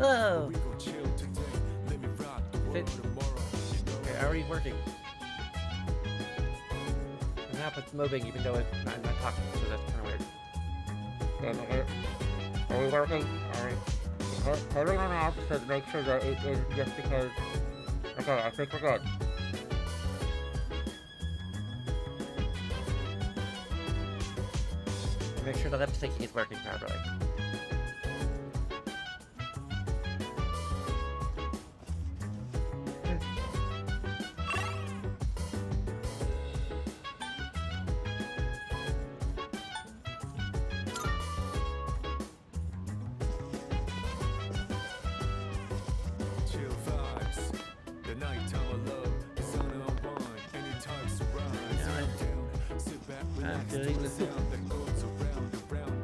Oh! Okay, already working. And now it's moving even though I'm not talking, so that's kind of weird. Are we working? Alright. Hold it on off to make sure that it isn't just because... Okay, I think we're good. Make sure the lip syncing is working properly.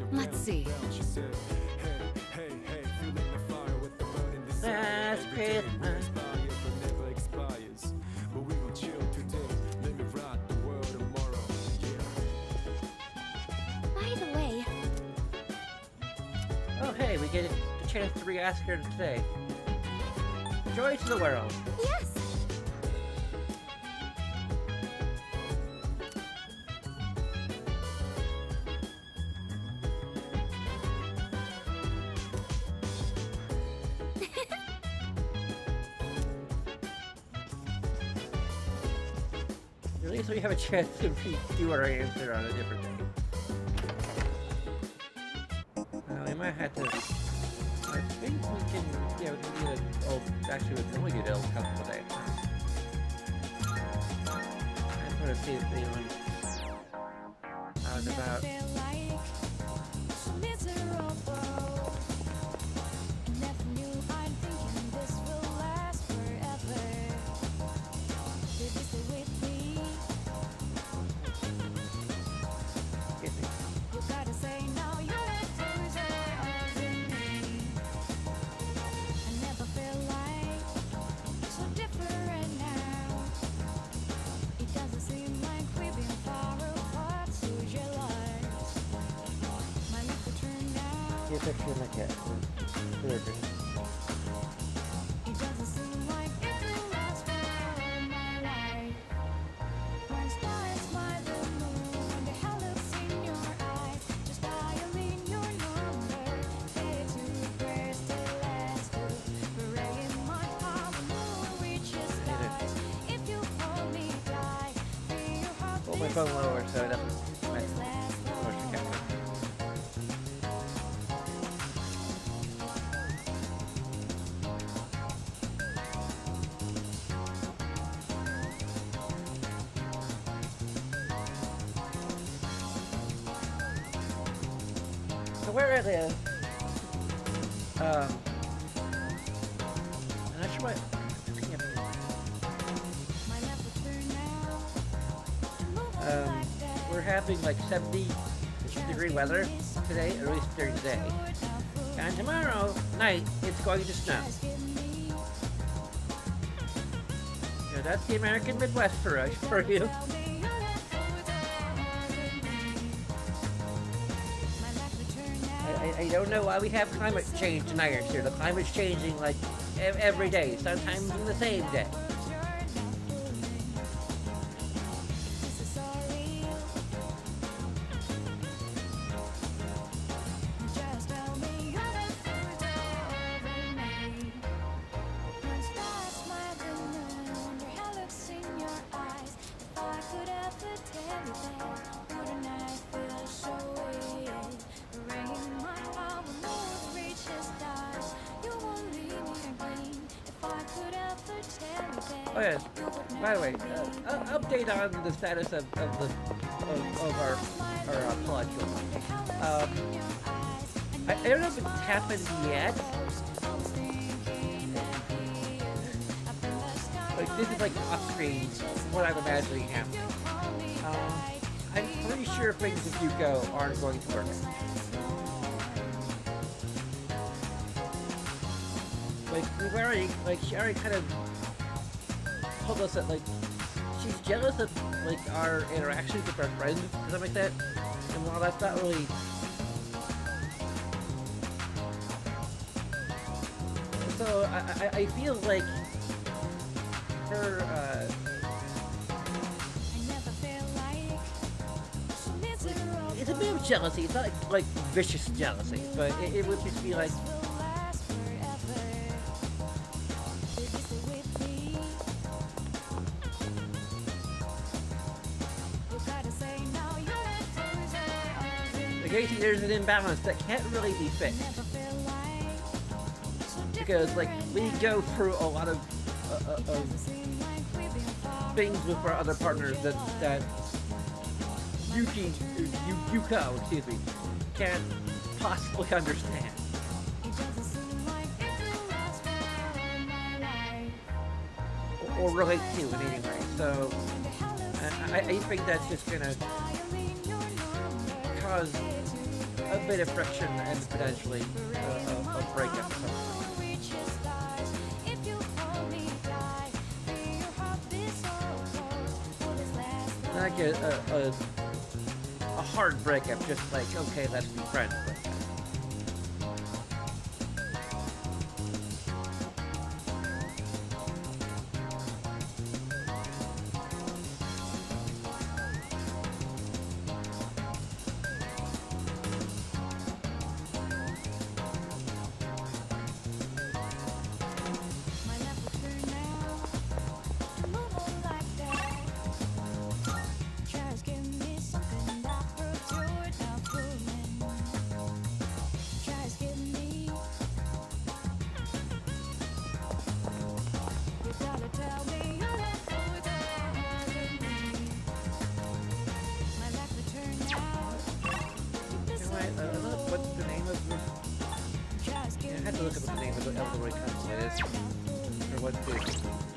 Let's see. That's Christmas. By the way. Oh hey, we get the chance to re-ask her today. Joy to the world. Yes. At least we have a chance to do our answer on a different day. We might have to... I think we can... Yeah, we can do it... Oh, actually, we can only do it a couple of days. I just want to see if anyone's out and about. Get a picture like that. Delivery. Hold my phone lower so it doesn't mess with the motion capture. So where I live, I'm not sure what. We're having like 70-degree weather today, or at least during the day. And tomorrow night, it's going to snow. So that's the American Midwest for us, for you. I don't know why we have climate change deniers here. The climate's changing like every day, sometimes in the same day. Oh yes. By the way, update on the status of our molecule. I don't know if it's happened yet. Like this is like off screen, what I'm imagining happening. I'm pretty sure things if you go aren't going to work. Like we've already, like she already kind of told us that like she's jealous of like our interactions with our friends or something like that. And while that's not really So I feel like her it's a bit of jealousy. It's not like vicious jealousy, but it would just be like. Occasionally there's an imbalance that can't really be fixed. Because, like, we go through a lot of things with our other partners that Yuko, excuse me, can't possibly understand. Or relate to in any way. So, I think that's just gonna cause a bit of friction and potentially a breakup. Not a hard breakup, just like, okay, let's be friends.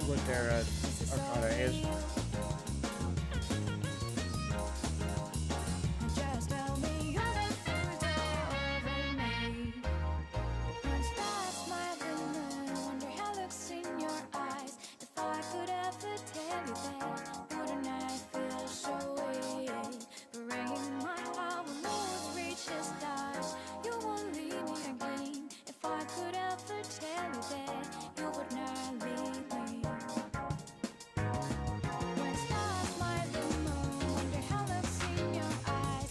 What their arcana is.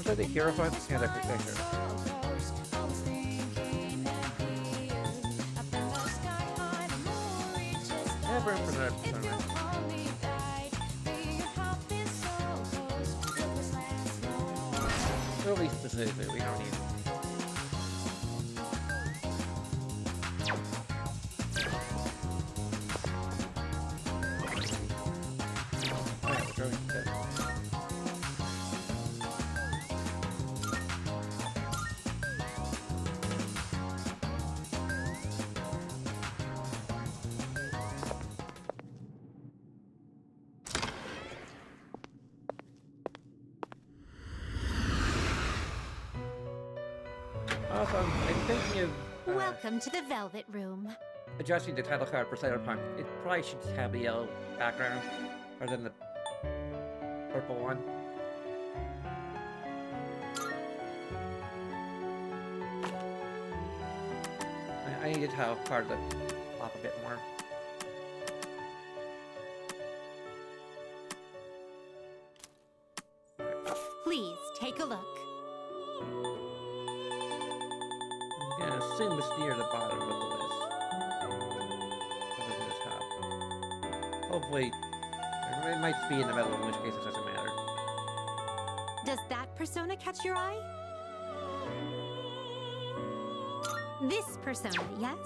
The hero fund? Yeah, they're protector. I have room for that. Really specifically, we don't need it. Alright, we're going to Awesome. I'm thinking of Welcome to the Velvet Room. adjusting the title card for Cyberpunk. It probably should have the yellow background rather than the purple one. I need the title card to pop a bit more. Please take a look. I'm gonna assume it's near the bottom of the list. Other than the top. Hopefully, it might be in the middle, in which case it doesn't matter. Does that persona catch your eye? This persona, yes?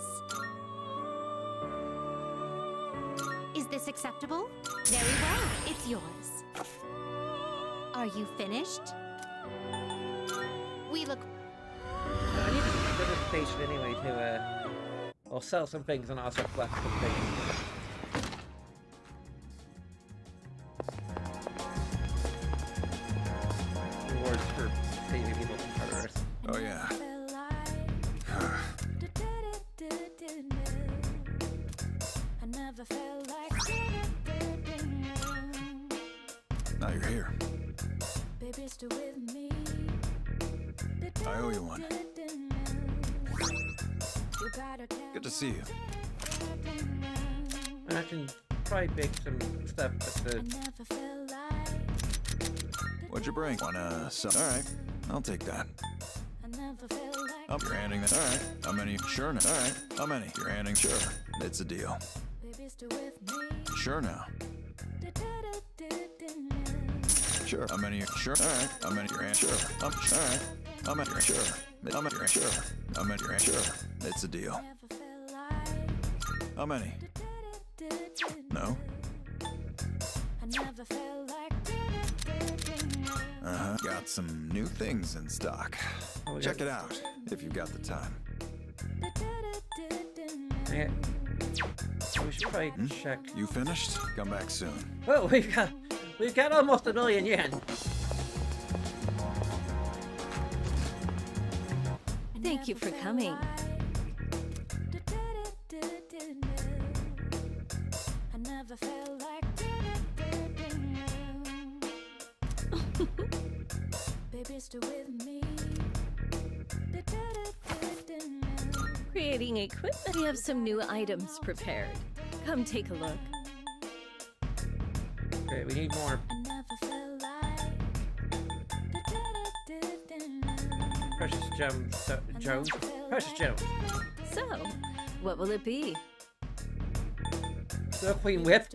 Is this acceptable? Very well, it's yours. Are you finished? We look... I need a bit of station anyway to, I'll sell some things and also collect some things. Rewards for saving people from Tartarus. Oh, yeah. Now you're here. I owe you one. Good to see you. And I can probably bake some stuff at the... What'd you bring? Wanna sell? Alright, I'll take that. Oh, you're handing that. Alright, how many? Sure now. Alright, how many? You're handing. Sure, it's a deal. Sure now. Sure, how many? Sure, alright, how many? You're handing. Sure, alright, how many? Sure, how many? Sure, how many? Sure, it's a deal. How many? No? Uh-huh. Got some new things in stock. Oh, Check it out, if you've got the time. Yeah. We should probably check. You finished? Come back soon. Oh, we've got almost 1,000,000 yen. Thank you for coming. Creating equipment. We have some new items prepared. Come take a look. Okay, we need more precious gems. Jones? Precious gems. So, what will it be? The Queen whip.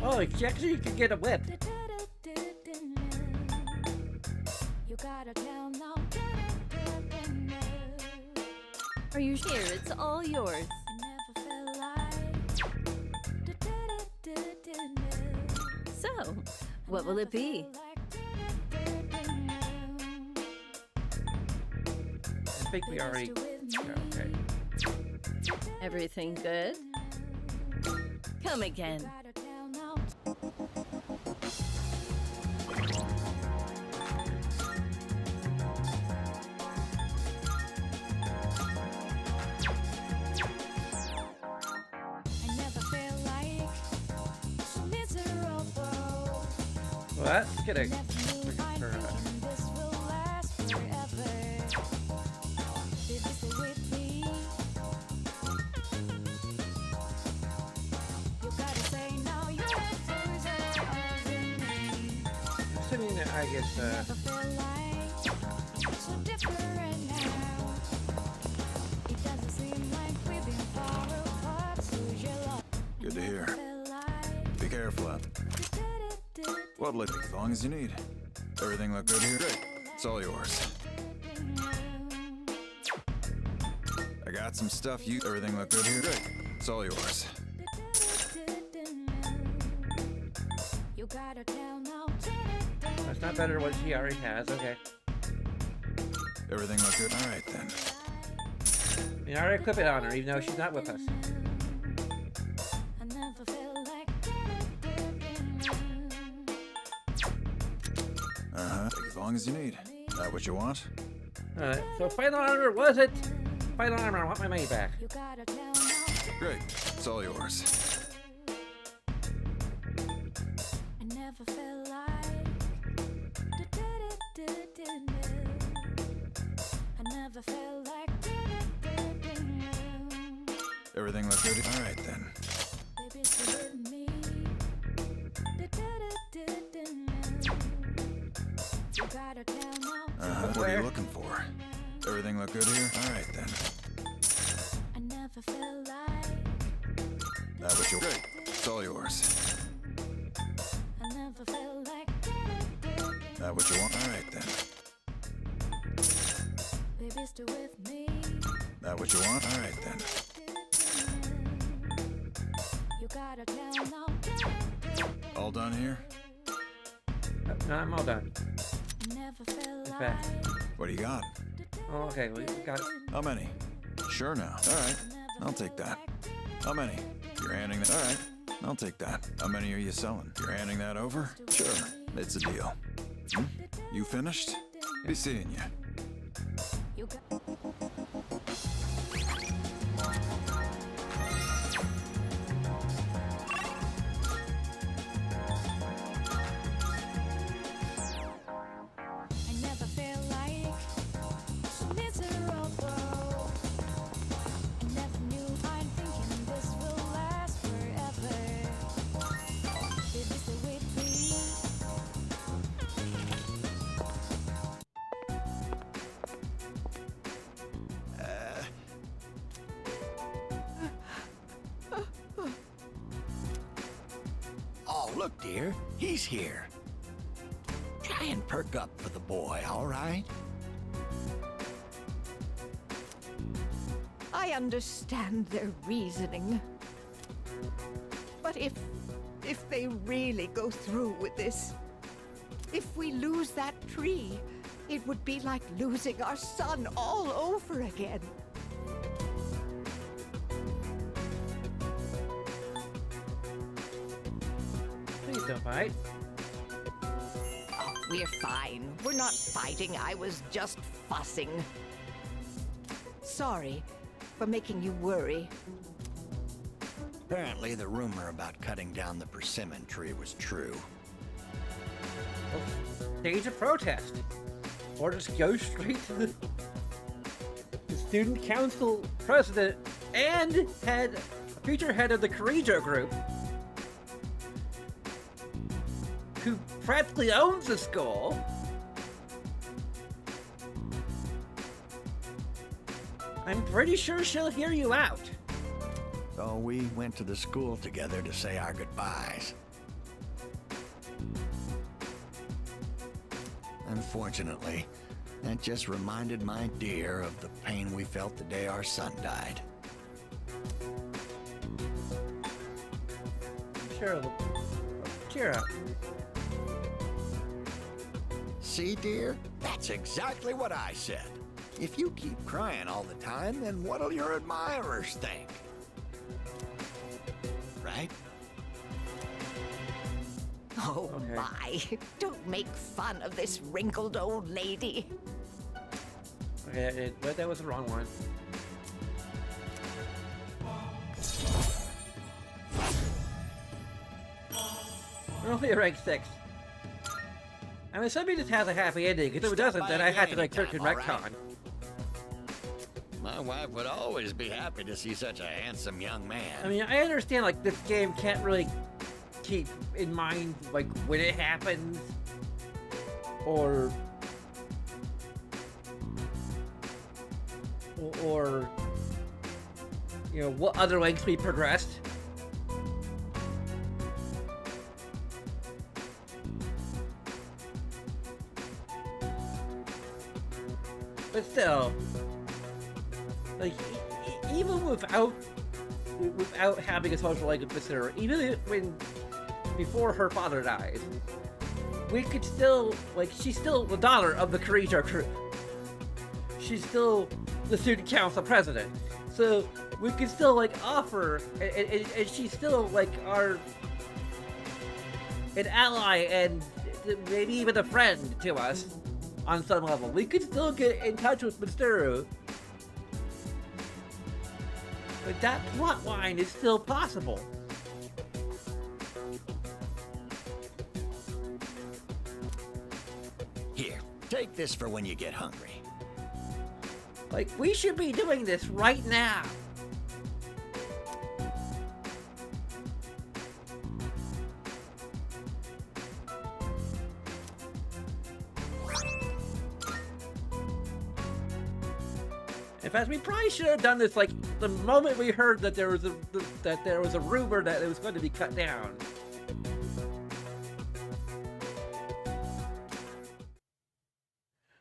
Oh, actually you can get a whip. Are you here? It's all yours. So, what will it be? I think we already... Okay. Everything good? Come again. Well, that's gonna... Assuming that I guess, Good to hear. Be careful out. What look as long as you need. Everything look good here? Great. It's all yours. I got some stuff you... Everything look good here? Great. It's all yours. that's not better than what she already has. Okay. Everything look good? Alright then. We already equip it on her, even though she's not with us. Uh-huh. Take as long as you need. That what you want? Alright, so final armor, was it? Final armor, I want my money back. Great. It's all yours. Everything look good? Alright then. Uh-huh. What are you looking for? Everything look good here? Alright then. That what you... Great. It's all yours. That what you want? Alright then. That what you want? Alright then. All done here? No, I'm all done. Okay. What do you got? Oh, okay, we got... How many? Sure now. Alright. I'll take that. How many? You're handing that? Alright. I'll take that. How many are you selling? You're handing that over? Sure. It's a deal. You finished? Be seeing you. Miserable. I never knew I'd think in this will look, dear, he's here. Try and perk up for the boy, all right? I understand their reasoning. But if they really go through with this, if we lose that tree, it would be like losing our son all over again. Please don't fight. Oh, we're fine. We're not fighting. I was just fussing. Sorry for making you worry. Apparently, the rumor about cutting down the persimmon tree was true. Stage a protest. Or just go straight to the student council president and future head of the Corrijo group, who practically owns the school. I'm pretty sure she'll hear you out. So we went to the school together to say our goodbyes. Unfortunately, that just reminded my dear of the pain we felt the day our son died. Sure, cheer up. See, dear? That's exactly what I said. If you keep crying all the time, then what'll your admirers think? Right? Oh Okay. my, don't make fun of this wrinkled old lady. Okay, but that was the wrong one. We're only at rank 6. I'm assuming this has a happy ending, because if it doesn't, then I have to like search and retcon. My wife would always be happy to see such a handsome young man. I mean, I understand like this game can't really keep in mind like when it happens, or you know what other lengths we progressed. But still, like even without having a social life with her, even before her father died, we could still like she's still the daughter of the Corrijo crew. She's still the student council president, so we could still like offer, and she's still like an ally and maybe even a friend to us on some level. We could still get in touch with Mitsuru. But that plot line is still possible. Here, take this for when you get hungry. Like, we should be doing this right now. In fact, we probably should have done this like the moment we heard that there was a rumor that it was going to be cut down.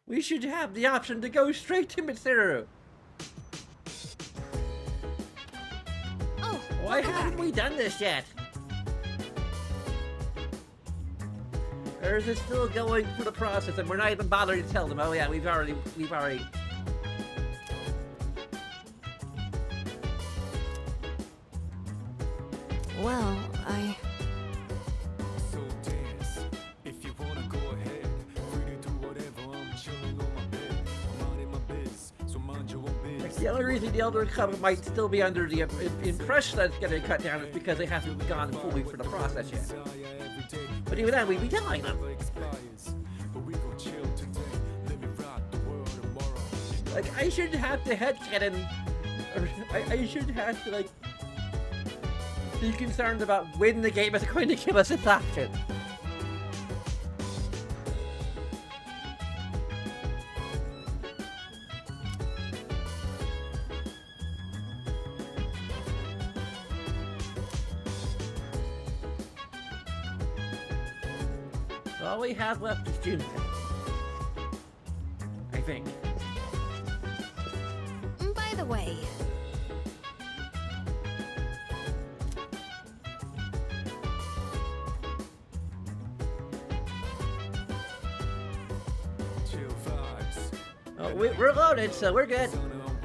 We should have the option to go straight to Mitsuru. Oh, Why haven't we done this yet? Or is it still going through the process and we're not even bothering to tell them? Oh yeah, we've already. well, So dance, if you wanna go ahead. Free to do whatever, I'm chilling on my bed. I'm minding my biz, so mind your own biz. The only reason the Elder Covenant might still be under the impression that it's getting cut down is because they haven't gone fully through the process yet. But even then, we'd be telling them. But we gon' chill today. Let me rock the world tomorrow. Like, I shouldn't have to headcanon, or I shouldn't have to, like, be concerned about when the game is going to give us its option. So all we have left is June. I think. By the way, Chill vibes. Oh, we're loaded, so we're good. Sun unwind,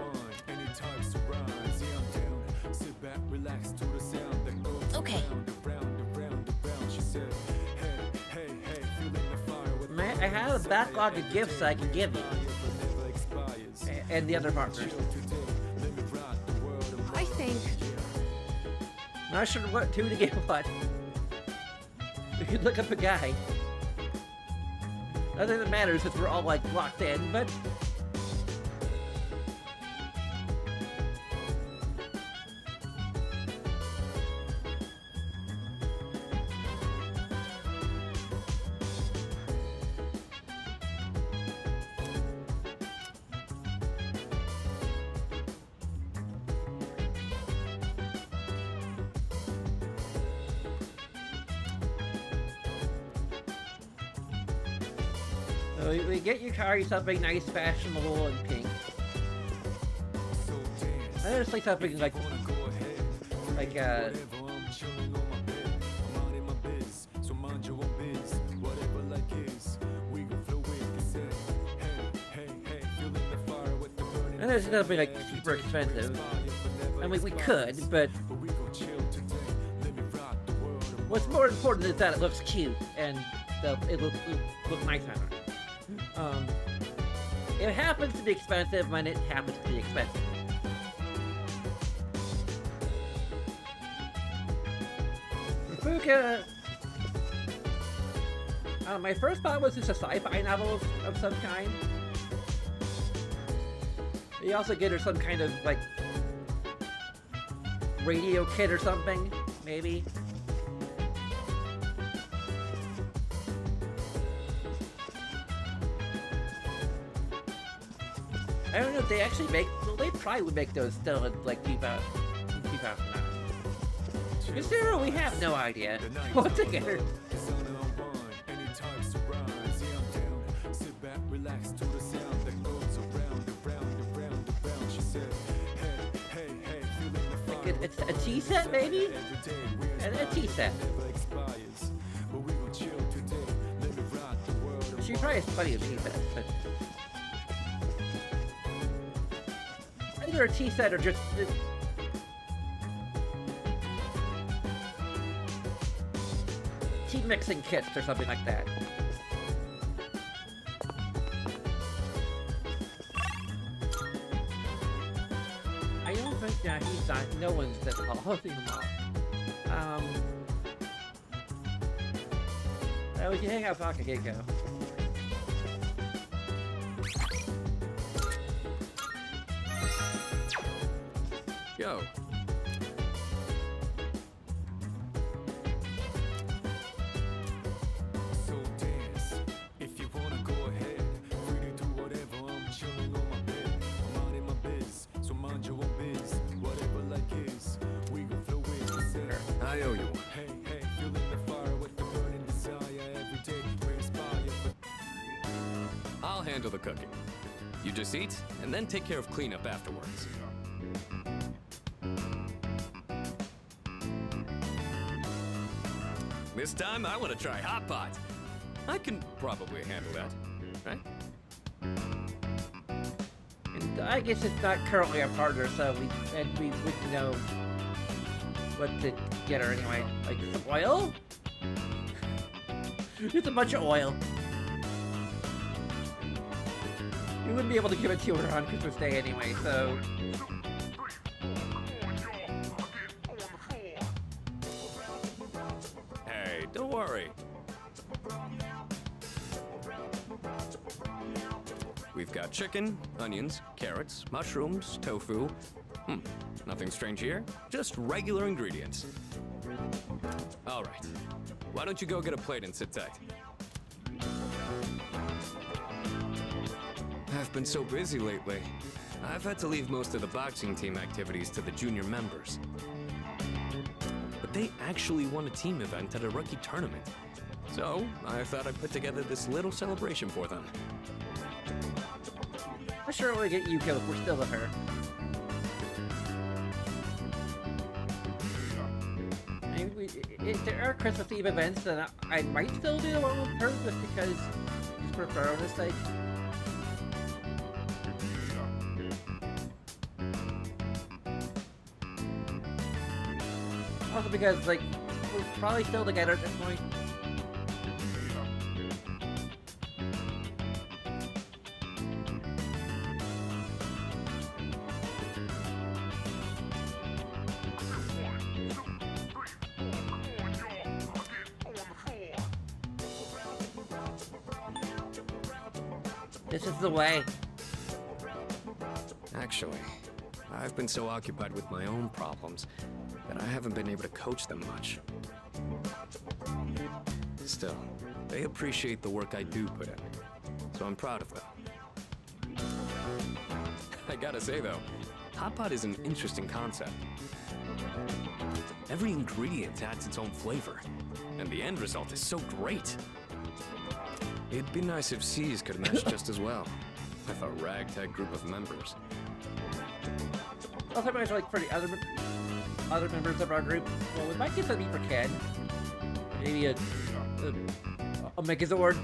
any types of rise. Yeah, I'm down. Sit back, relax to the sound that goes Okay. around, around, around. She said, hey, hey, hey, feeling the fire with Man, I have a backlog of gifts I can give you. fire, but never expires. And the other partners. Chill today, let me rock the world of I think Not sure what to give what. We could look up a guy. Nothing that matters if we're all like locked in, but we get your car something nice, fashionable, and pink. So dance. I just like something like Wanna go ahead. uh, Whatever, I'm chilling on my bed. I'm minding my biz, so mind your own biz. Whatever like is, we gon' flow with the set. Hey, hey, hey, feeling the fire with the burning. and there's nothing like super expensive. I mean, we could, but But we gon' chill today. Let me rock the world of what's more important is that it looks cute and it look nice on her. It happens to be expensive when it happens to be expensive. Fuka. My first thought was it's a sci-fi novel of some kind. You also get her some kind of like radio kit or something, maybe. I don't know if they actually make. Well, they probably would make those still in like 2009. Considering we have no idea what to get her. Sun unwind, any types of rise. Yeah, I'm down. Sit back, relax to the sound that goes around. She said, hey, hey, hey, feeling the fire. It's a tea set, maybe? And a tea set. Never expires. But we gon' chill today. Let me rock the world of She probably has plenty of tea sets, but either a tea set or just tea mixing kits or something like that. I don't think he's not. No one's that hosting him off. We can hang out talking Gecko. Yo. So dance, if you wanna go ahead. Free to do whatever, I'm chilling on my bed. I'm minding my biz, so mind your own biz. Whatever like is, we gon' flow with the set. I owe you one. Hey, hey, feeling the fire with the burning desire. Every day we inspire. I'll handle the cooking. You just eat, and then take care of cleanup afterwards. This time, I want to try hot pot. I can probably handle that, right? And I guess it's not currently our partner, so we wouldn't know what to get her anyway. Like some oil? Just a bunch of oil. We wouldn't be able to give it to her on Christmas Day anyway, so. Hey, don't worry. We've got chicken, onions, carrots, mushrooms, tofu. Nothing strange here, just regular ingredients. All right, why don't you go get a plate and sit tight? I've been so busy lately. I've had to leave most of the boxing team activities to the junior members. But they actually won a team event at a rookie tournament. So, I thought I'd put together this little celebration for them. I'm sure we'll get Yuko if we're still with her. I mean, if there are Christmas Eve events, then I might still do the one with her just because just for fairness sake. Also because, like, we're probably still together at this point. This is the way. Actually, I've been so occupied with my own problems that I haven't been able to coach them much. Still, they appreciate the work I do put in, so I'm proud of them. I gotta say though, Hot Pot is an interesting concept. Every ingredient adds its own flavor, and the end result is so great. It'd be nice if C's could mesh just as well, with a ragtag group of members. Also, I like for the other members of our group. Well, we might get something for Ken. Maybe a Megazord,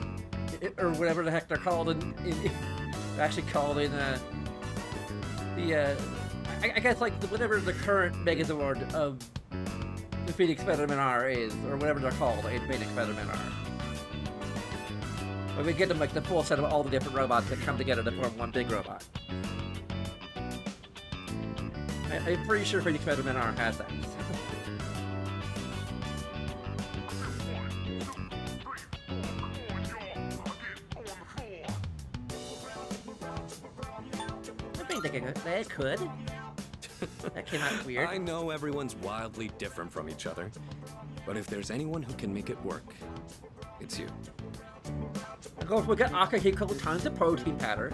or whatever the heck they're called they're actually called in I guess like whatever the current Megazord of the Phoenix Spider-Man R is, or whatever they're called in Phoenix Spider-Man R. But we get them like the full set of all the different robots that come together to form one big robot. I'm pretty sure Phoenix Spider-Man R has that. I think they could. That came out weird. I know everyone's wildly different from each other, but if there's anyone who can make it work, it's you. Of course, we got Akahiko tons of protein powder.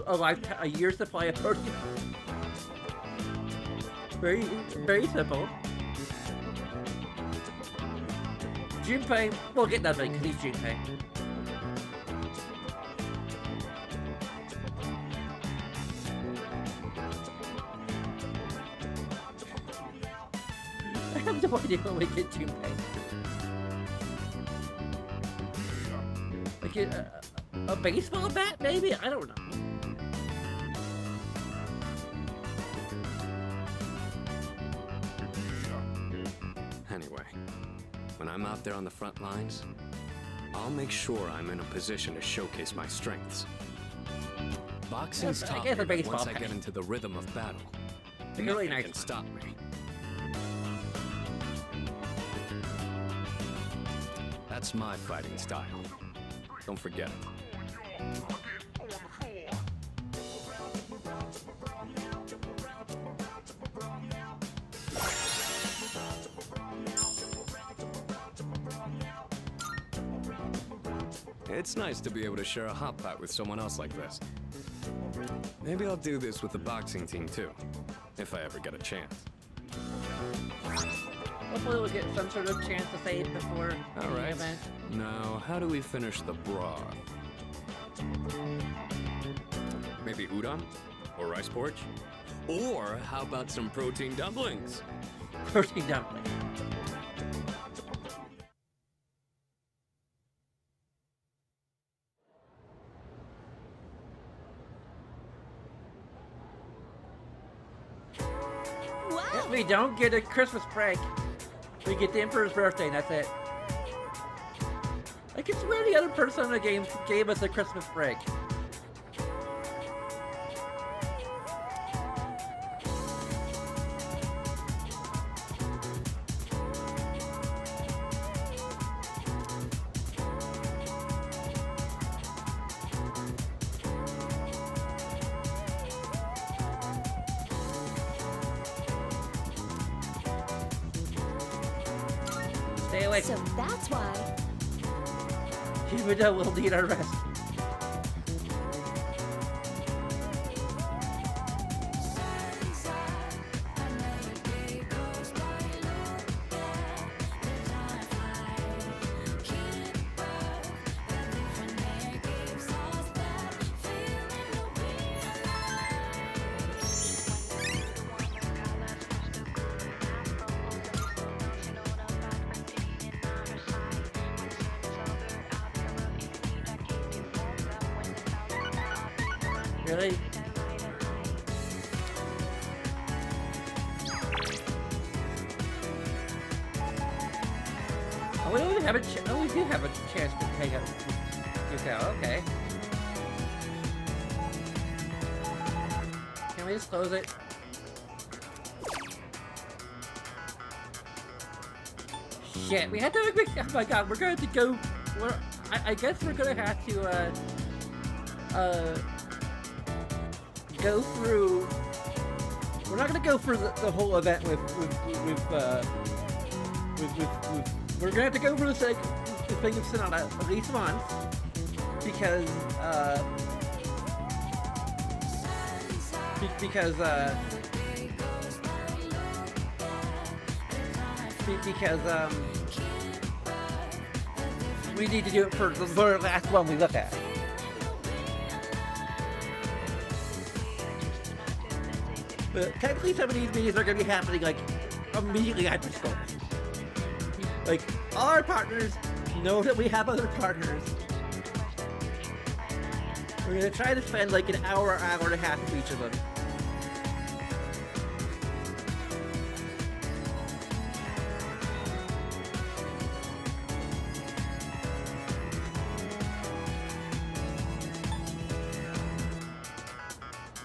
A year's supply of protein. Very, very simple. Junpei, we'll get nothing because he's Junpei. I have no idea when we get Junpei. Like a baseball bat, maybe? I don't know. Anyway, when I'm out there on the front lines, I'll make sure I'm in a position to showcase my strengths. Boxing's I tough, guess a but baseball once I bat. get into the rhythm of battle, It's a really nothing nice can one. stop me. That's my fighting style. Don't forget it. It's nice to be able to share a hot pot with someone else like this. Maybe I'll do this with the boxing team too, if I ever get a chance. Hopefully we'll get some sort of chance to save before All the right. event. Now, how do we finish the broth? Maybe udon? Or rice porridge? Or how about some protein dumplings? Protein dumpling. Wow! If we don't get a Christmas break, we get the Emperor's birthday and that's it. I can swear the other person in the game gave us a Christmas break. Stay away. So that's why. Even though we'll need our rest. Really? Oh, we don't even have a oh, we do have a chance to take out Yuko. Okay. Can we just close it? Shit, we had to. Oh my god, we're going to go. I guess we're gonna have to go through. We're not gonna go through the whole event with. We're gonna have to go through the thing of Sonata at least once because we need to do it for the very last one we look at. But technically some of these meetings are going to be happening like immediately after school. Like, all our partners know that we have other partners. We're going to try to spend like an hour and a half with each of them.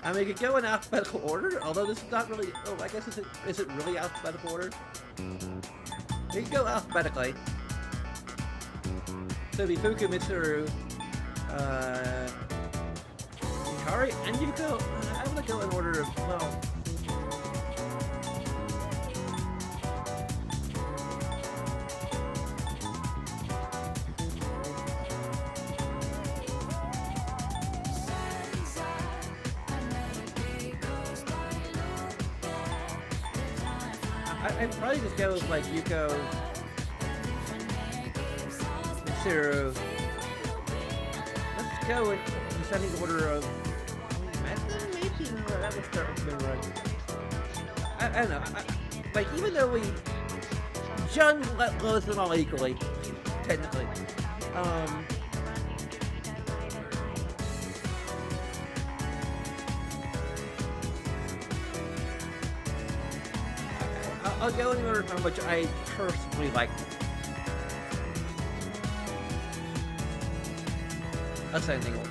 I mean, we could go in alphabetical order, although this is not really. Oh, I guess is it really alphabetical order? We can go alphabetically. So it'd be Fuku, Mitsuru, Hikari, and Yuko. I want to go in order of well. I'd probably just go with like Yuko, Mitsuru. Let's go in descending order of. Maybe that would start with the right. I don't know. Like even though we Jun loads them all equally, technically. I'll go in order from which I personally like them. Ascending order.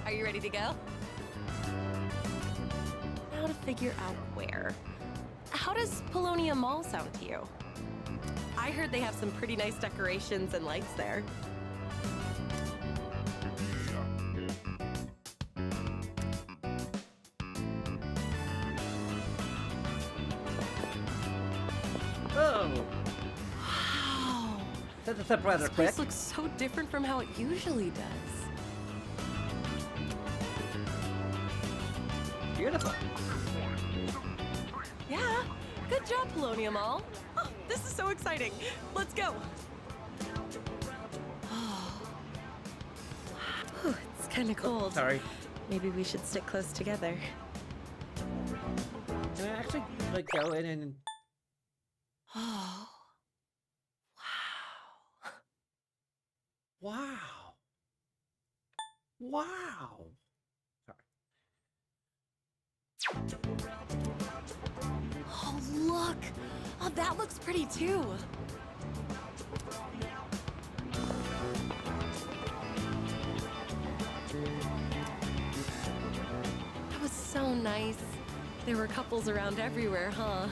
Are you ready to go? Now to figure out where. How does Polonia Mall sound to you? I heard they have some pretty nice decorations and lights there. Oh! Wow! Set this up rather This quick. place looks so different from how it usually does. Beautiful. Yeah, good job, Polonia Mall. Oh, this is so exciting. Let's go. Whew, it's kind of cold. Sorry. Maybe we should stick close together. Can I actually like go in and Oh, wow. wow. Wow. Oh, look. Oh, that looks pretty too. That was so nice. There were couples around everywhere, huh?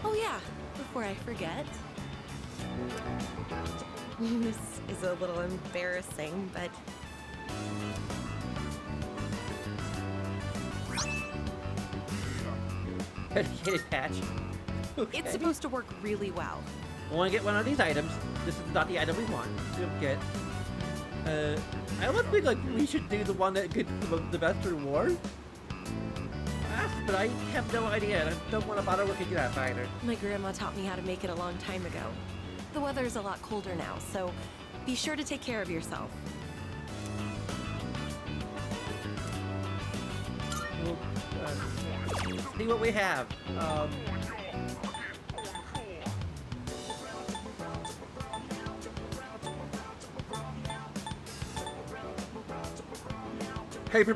Oh yeah, before I forget. This is a little embarrassing, but... Dedicated patch. Okay. It's supposed to work really well. We want to get one of these items. This is not the item we want to get. I almost think like we should do the one that gets the best reward. But I have no idea, and I don't want to bother looking at that either. My grandma taught me how to make it a long time ago. The weather's a lot colder now, so be sure to take care of yourself. See what we have.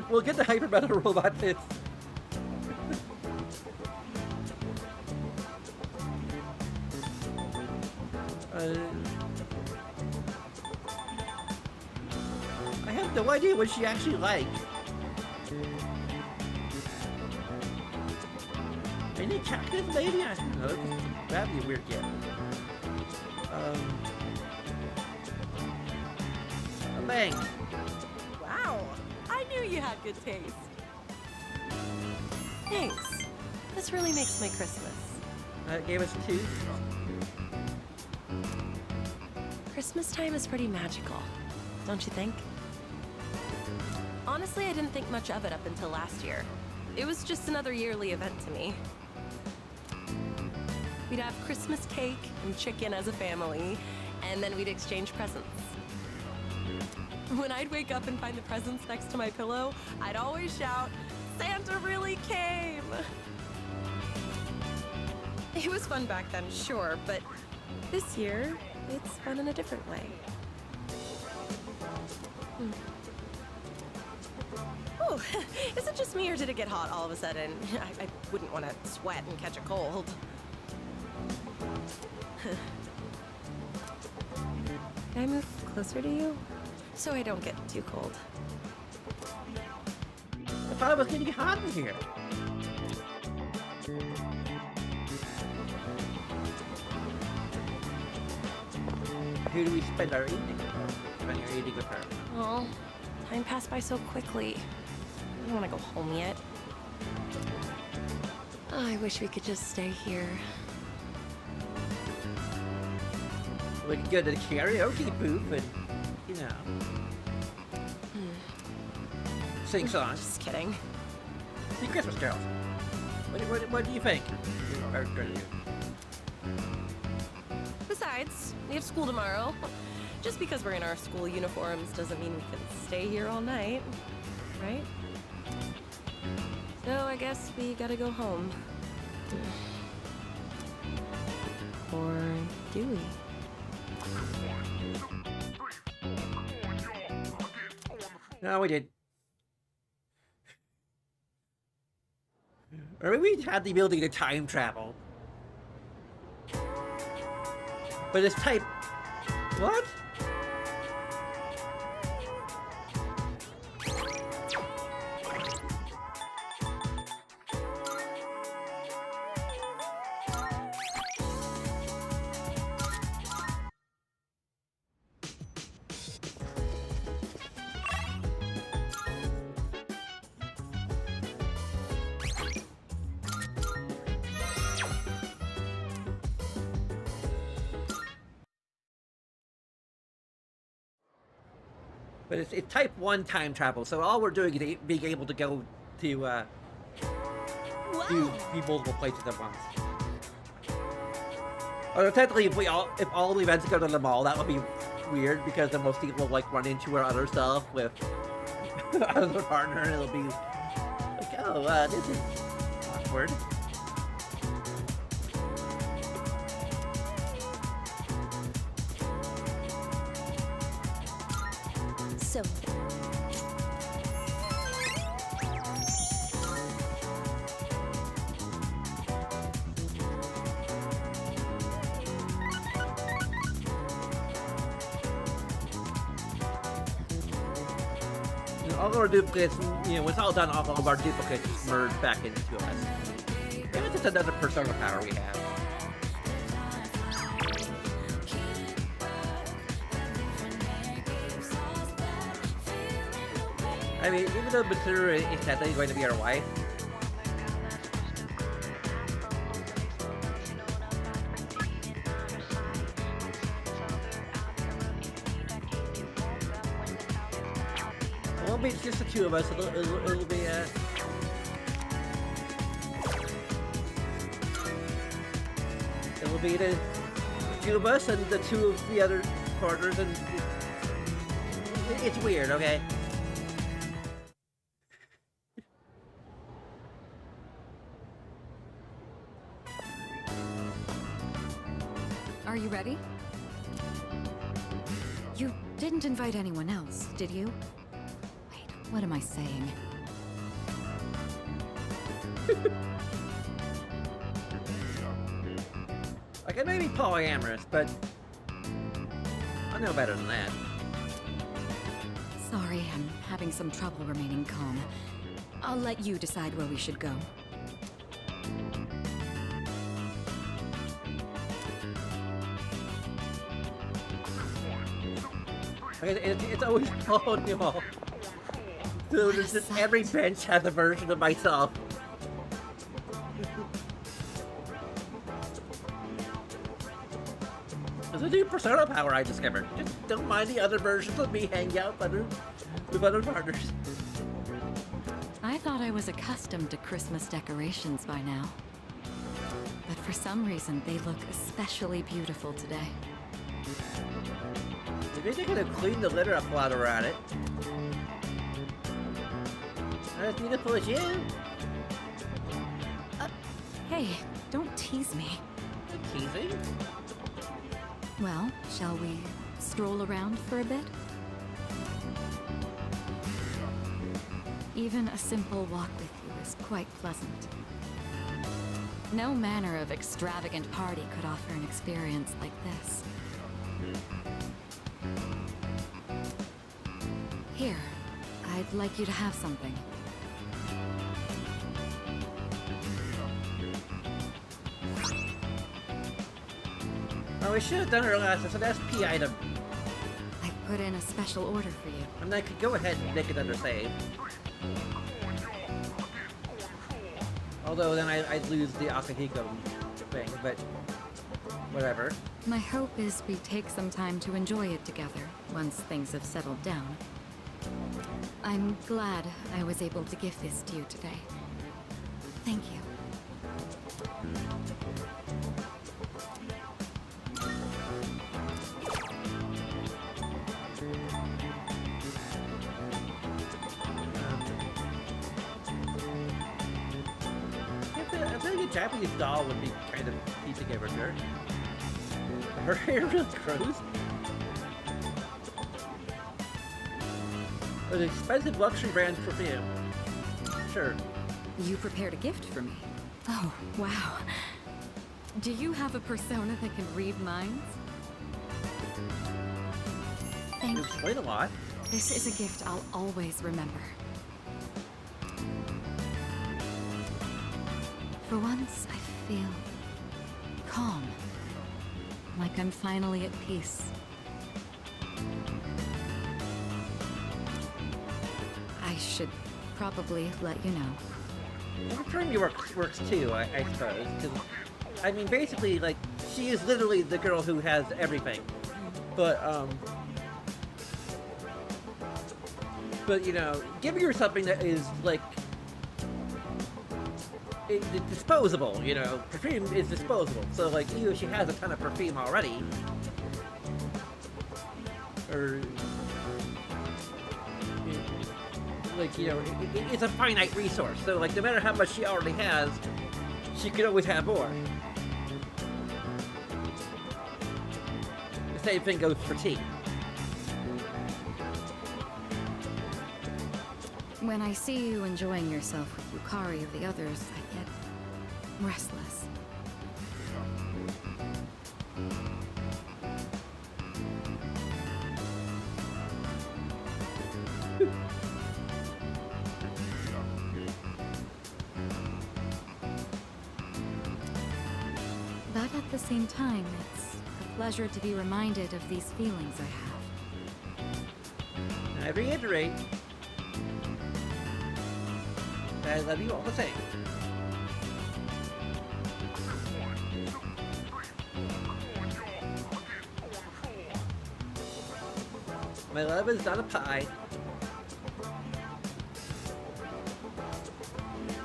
We'll get the hyper metal robot this. I have no idea what she actually like. Any chocolate lady? I don't know. That'd be a weird gift. A bang. Wow, I knew you had good taste. Thanks. This really makes my Christmas. Gave us 2. Christmas time is pretty magical, don't you think? Honestly, I didn't think much of it up until last year. It was just another yearly event to me. We'd have Christmas cake and chicken as a family, and then we'd exchange presents. When I'd wake up and find the presents next to my pillow, I'd always shout, "Santa really came!" It was fun back then, sure, but this year, it's fun in a different way. Oh, is it just me or did it get hot all of a sudden? I wouldn't want to sweat and catch a cold. Can I move closer to you? So I don't get too cold. I thought it was getting hot in here. Who do we spend our evening with? Spend your evening with her. Oh, time passed by so quickly. I don't want to go home yet. Oh, I wish we could just stay here. We could go to the karaoke booth and, you know, sing songs. Just kidding. Sing Christmas carols. What do you think? Besides, we have school tomorrow. Just because we're in our school uniforms doesn't mean we can stay here all night, right? So I guess we gotta go home. Or do we? No, we did. Or maybe we had the ability to time travel. But it's type... What? But it's type 1 time travel, so all we're doing is being able to go to do multiple places at once. Although technically, if all the events go to the mall, that would be weird because then most people will like run into our other stuff with other partner, and it'll be like, oh, this is awkward. So... All of our duplicates, you know, when it's all done, all of our duplicates merge back into us. Maybe it's just another persona power we have. I mean, even though Matsuru is technically going to be our wife, it won't be just the two of us. It'll be it'll be the two of us and the two of the other partners, and it's weird, okay? Are you ready? You didn't invite anyone else, did you? Wait, what am I saying? Like, I may be polyamorous, but I know better than that. Sorry, I'm having some trouble remaining calm. I'll let you decide where we should go. It's always colonial. So there's just every bench has a version of myself. There's a new persona power I discovered. Just don't mind the other versions of me hanging out with other partners. I thought I was accustomed to Christmas decorations by now. But for some reason, they look especially beautiful today. Maybe they're gonna clean the litter up while they're at it. Not as beautiful as you. Hey, don't tease me. Teasing? Well, shall we stroll around for a bit? Even a simple walk with you is quite pleasant. No manner of extravagant party could offer an experience like this. Here, I'd like you to have something. Oh, we should have done it last. It's an SP item. I put in a special order for you. And I could go ahead and make it under save. Although then I'd lose the Akahiko thing, but whatever. My hope is we take some time to enjoy it together once things have settled down. I'm glad I was able to give this to you today. Thank you. I feel like a Japanese doll would be kind of piecing over her. Her hair really grows. An expensive luxury brand perfume. Sure. You prepared a gift for me. Oh, wow. Do you have a persona that can read minds? Thank you. Explain a lot. This is a gift I'll always remember. For once, I feel calm. Like I'm finally at peace. I should probably let you know. Well, Trinity works too, I suppose. Because, I mean, basically, like, she is literally the girl who has everything. But, you know, giving her something that is, like, disposable, you know. Perfume is disposable. So, like, even if she has a ton of perfume already, or, like, you know, it's a finite resource. So, like, no matter how much she already has, she could always have more. The same thing goes for tea. When I see you enjoying yourself with Yukari or the others, I get restless. But at the same time, it's a pleasure to be reminded of these feelings I have. And I reiterate, I love you all the same. My love is not a pie.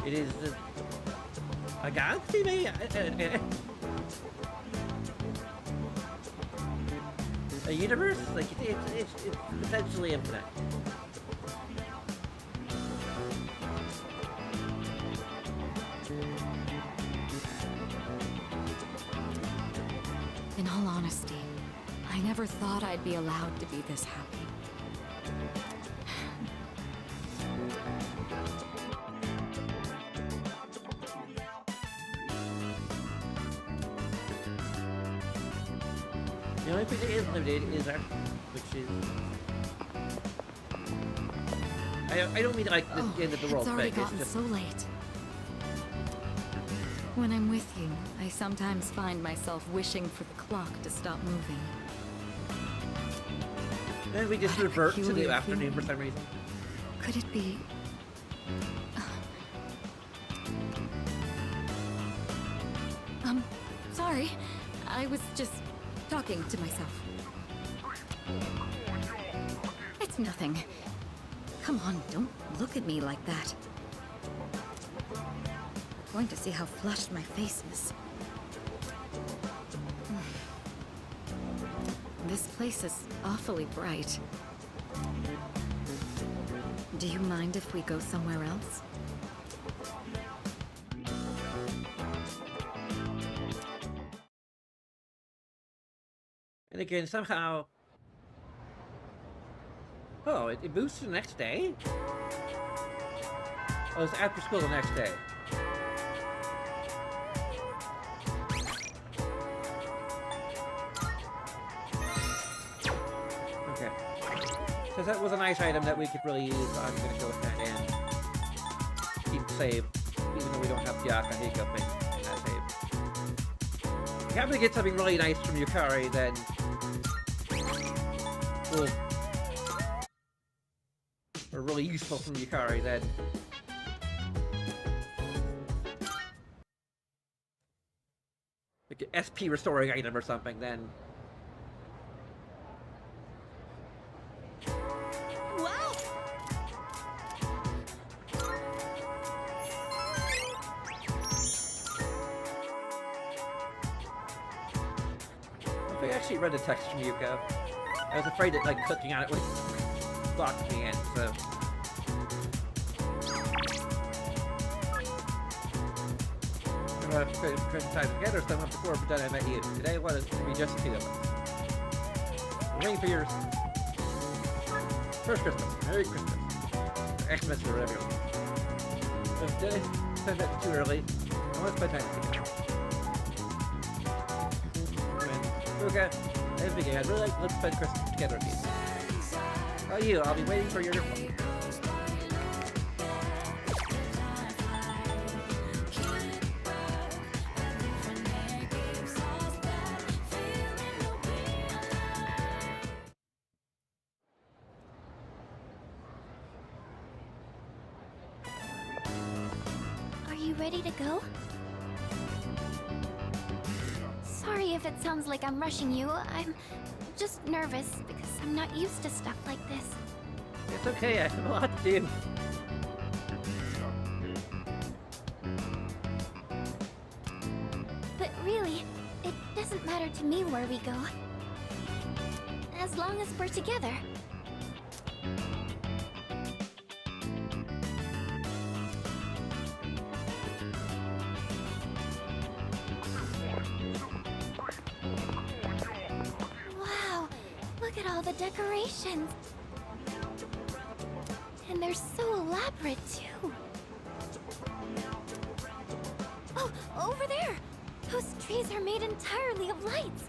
It is a galaxy, maybe? A universe? Like, it's potentially infinite. In all honesty, never thought I'd be allowed to be this happy. The only thing that is limited is our, which is. I don't mean like the end of the world It's already thing. gotten It's just so late. When I'm with you, I sometimes find myself wishing for the clock to stop moving. then we just What a revert to the peculiar afternoon for feeling. some reason. Could it be... sorry. I was just talking to myself. It's nothing. Come on, don't look at me like that. I'm going to see how flushed my face is. This place is awfully bright. Do you mind if we go somewhere else? And again, somehow. Oh, it moves to the next day? Oh, it's after school the next day. Okay. Because that was a nice item that we could really use. I'm gonna go ahead and keep save, even though we don't have Yaka Hiccup in that save. If you happen to get something really nice from Yukari, then we'll or really useful from Yukari, then like an SP restoring item or something, then Wow! I actually read the text from Yuko. I was afraid that like clicking on it would block me in, so. I don't know if Christmas time together, so much before we're done, I met you. Today was to be just the two of us. I'm waiting for your first Christmas. Merry Christmas. Or Xmas or whatever. So did I spend that too early? I want to spend time together. Okay, I was thinking I'd really like to spend Christmas together with you. How about you? I'll be waiting for your reply. Are you ready to go? Sorry if it sounds like I'm rushing you. I'm just nervous because I'm not used to stuff like this. It's okay, I have a lot to do. But really, it doesn't matter to me where we go. As long as we're together. Wow, look at all the decorations. And they're so elaborate, too. Oh, over there! Those trees are made entirely of lights.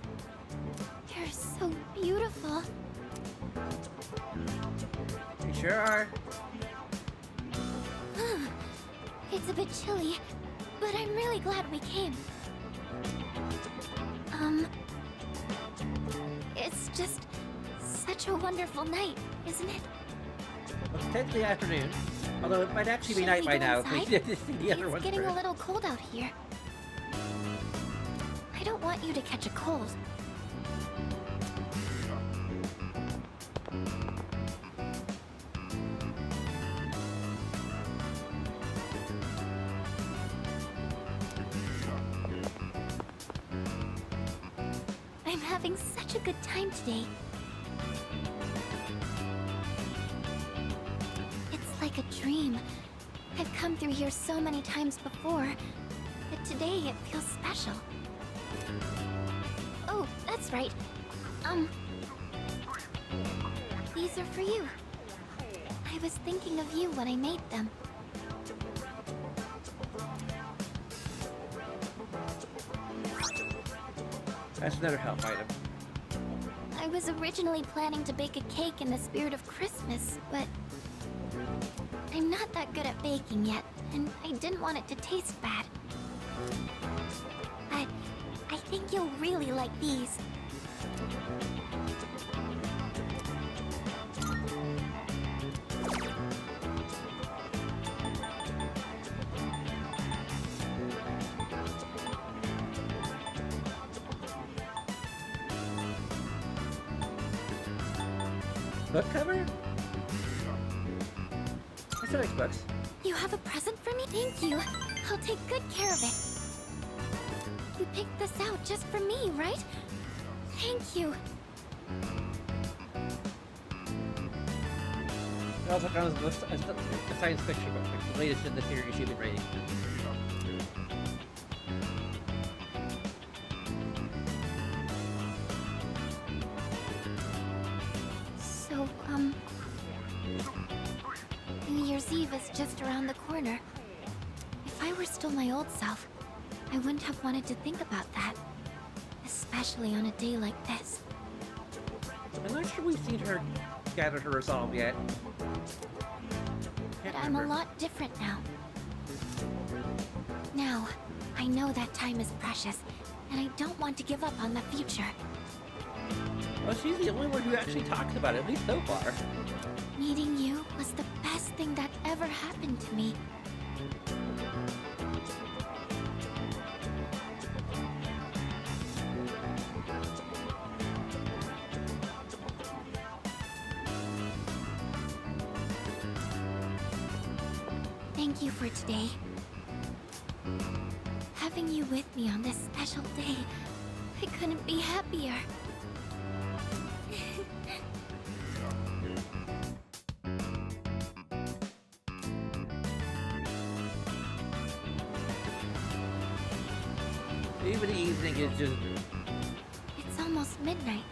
They're so beautiful. You sure are. It's a bit chilly, but I'm really glad we came. It's just such a wonderful night, isn't it? Well, it's technically afternoon, although it might actually be Should night we by go now if we inside? did this in the other It's one getting first. a little cold out here. I don't want you to catch a cold. I'm having such a good time today. It's like a dream. I've come through here so many times before, but today it feels special. Oh, that's right. These are for you. I was thinking of you when I made them. That's another help item. I was originally planning to bake a cake in the spirit of Christmas, but I'm not that good at baking yet, and I didn't want it to taste bad. But I think you'll really like these. Book cover? That's nice books. You have a present for me? Thank you. I'll take good care of it. You picked this out just for me, right? Thank you. It also comes with a science fiction book, like the latest in the series you've been reading. So, New Year's Eve is just around the corner. If I were still my old self, I wouldn't have wanted to think about that. Especially on a day like this. I'm not sure we've seen her gather her resolve yet. But I'm a lot different now. Now, I know that time is precious, and I don't want to give up on the future. Well, she's the only one who actually talks about it, at least so far. Meeting you was the best thing that ever happened to me. Thank you for today. Having you with me on this special day, I couldn't be happier. Even the evening is just... It's almost midnight.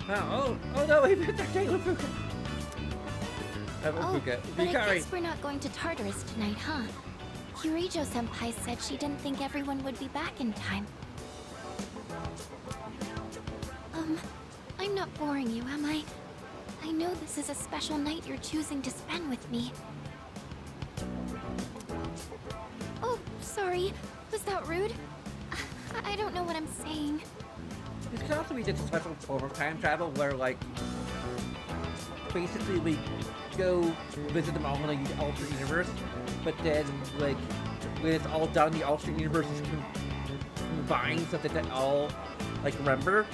Oh no, we missed our date with Fuka. Oh, Fuka. but I Mikari. guess we're not going to Tartarus tonight, huh? Kirijo-senpai said she didn't think everyone would be back in time. I'm not boring you, am I? I know this is a special night you're choosing to spend with me. Oh, sorry. Was that rude? I don't know what I'm saying. This could also be just a special form of time travel where, like, basically we go visit them all in the alternate universe, but then, like, when it's all done, the alternate universe is combined so that they all, like, remember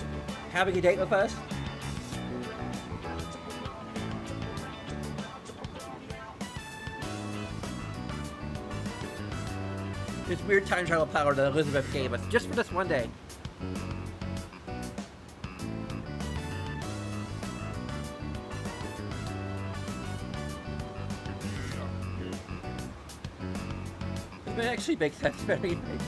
having a date with us. This weird time travel power that Elizabeth gave us just for this one day. It actually makes sense for anything.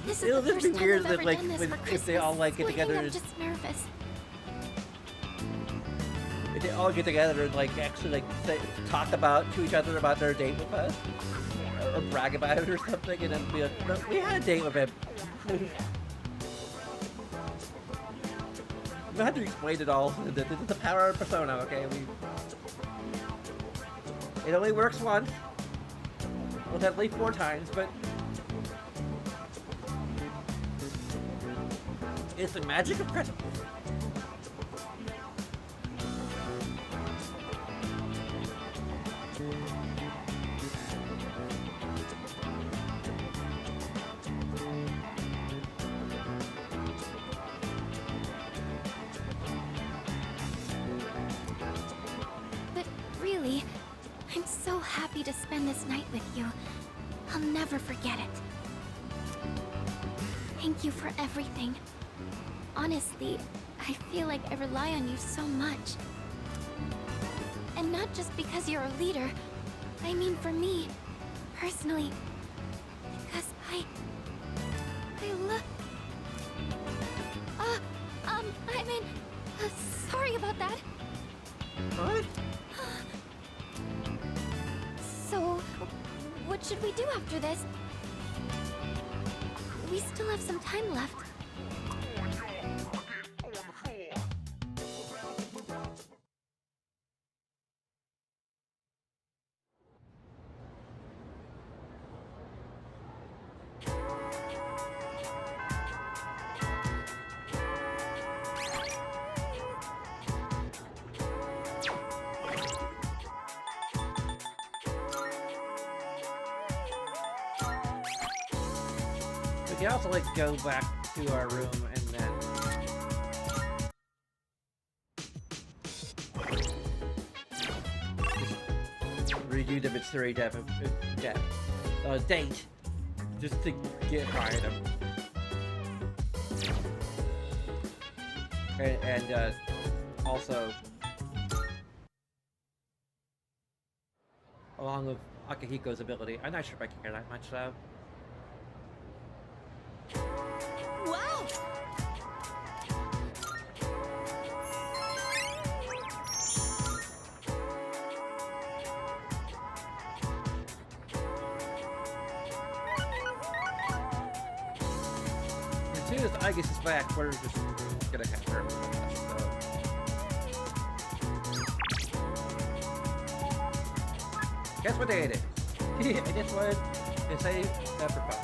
This is It'll the just be first time weird I've that, ever like, done this when- for if Christmas. they all, like, get So I think together I'm and- just nervous. If they all get together and, like, actually, like, talk about to each other about their date with us, or brag about it or something, and then be like, "No, we had a date with him." We had to explain it all. This is the power of Persona, okay? It only works once. Well, definitely 4 times, but it's the magic of presence. But really, I'm so happy to spend this night with you. I'll never forget it. Thank you for everything. Honestly, I feel like I rely on you so much. And not just because you're a leader. I mean for me, personally. Because I love... I mean, sorry about that. What? So, what should we do after this? We still have some time left. We can also like go back to our room and then just redo the Mitsuri date just to get by them. And also along with Akihiko's ability. I'm not sure if I care that much though. Wow! As soon as Aegis is back, we're just gonna have her. So. Guess what day it is? I just wanted to say that for fun.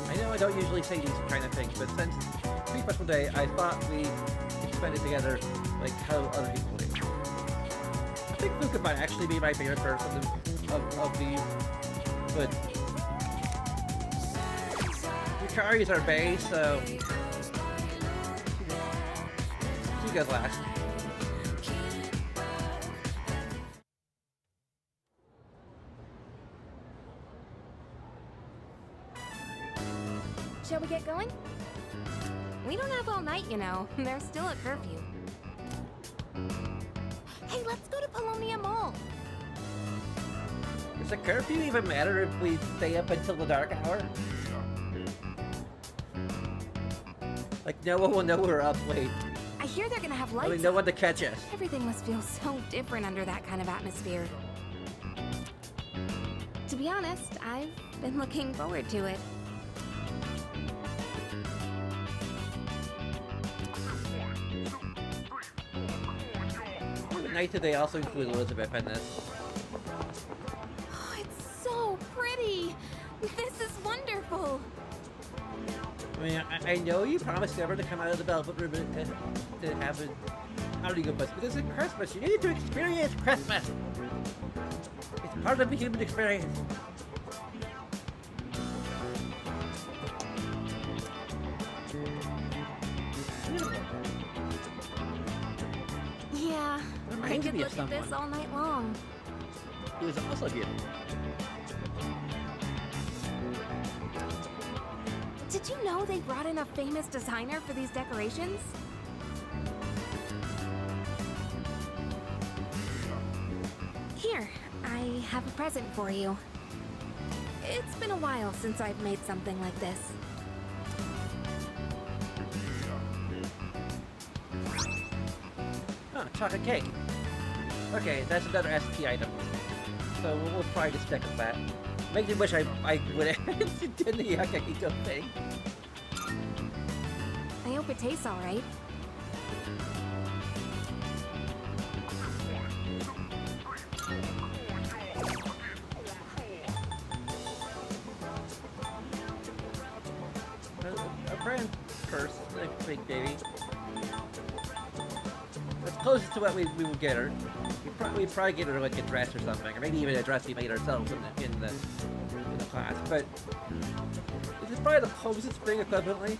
I know I don't usually say these kind of things, but since it's a special day, I thought we could spend it together like how other people do. I think Luca might actually be my favorite person of these, but Yukari's our bae, so she goes last. Shall we get going? We don't have all night, you know. There's still a curfew. Hey, let's go to Polomnia Mall. Does the curfew even matter if we stay up until the dark hour? Like, no one will know we're up late. I hear they're gonna have I lights. mean, no one to catch us. Everything must feel so different under that kind of atmosphere. To be honest, I've been looking forward to it. The night today also include Elizabeth in this. Oh, it's so pretty! This is wonderful! I mean, I know you promised never to come out of the Velvet Room to have a howdy go bus, but this is Christmas. You need to experience Christmas. It's part of the human experience. Yeah, I Reminds could me of look at this someone. all night long. It was also beautiful. Did you know they brought in a famous designer for these decorations? Here, I have a present for you. It's been a while since I've made something like this. Oh, chocolate cake. Okay, that's another SP item. So we'll probably just stick with that. Makes me wish I would have done the Yakahiko thing. I hope it tastes alright. A brand first, like big baby. That's closest to what we will get her. We'd probably get her like a dress or something, or maybe even a dress we made ourselves in the class. But this is probably the closest thing equivalently.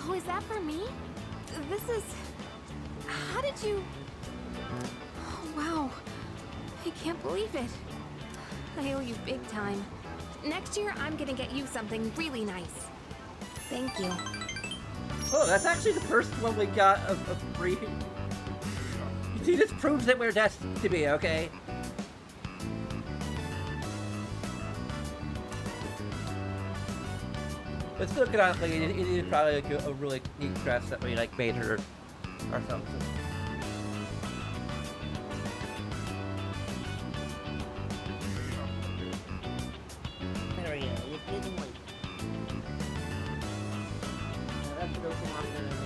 Oh, is that for me? This is... How did you... Oh, wow. I can't believe it. I owe you big time. Next year, I'm gonna get you something really nice. Thank you. Oh, that's actually the first one we got of free. You see, this proves that we're destined to be, okay? But still, canonically, it is probably like a really neat dress that we like made her ourselves. There we go. It's getting white. Now that's the one I'm gonna need.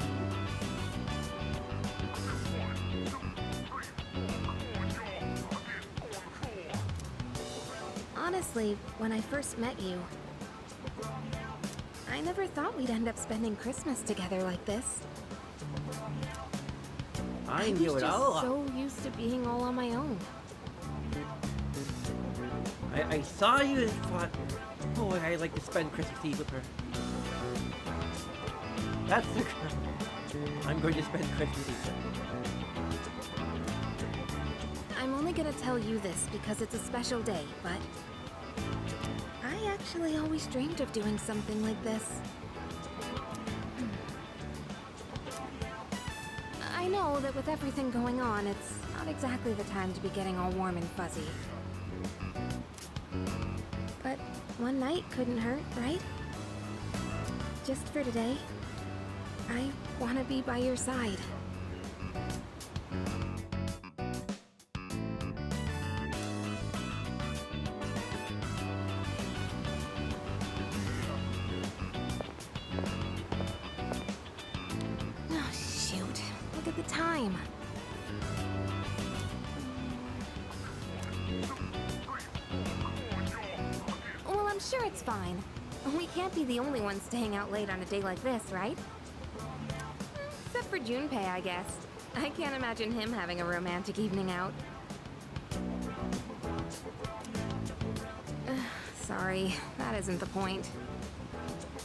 Honestly, when I first met you, I never thought we'd end up spending Christmas together like this. I was knew it just all. so used to being all on my own. I saw you and thought, oh, I'd like to spend Christmas Eve with her. That's the girl I'm going to spend Christmas Eve with. I'm only gonna tell you this because it's a special day, but I actually always dreamed of doing something like this. I know that with everything going on, it's not exactly the time to be getting all warm and fuzzy. But one night couldn't hurt, right? Just for today, I want to be by your side. Oh, shoot. Look at the time. Well, I'm sure it's fine. We can't be the only ones staying out late on a day like this, right? Except for Junpei, I guess. I can't imagine him having a romantic evening out. Sorry, that isn't the point.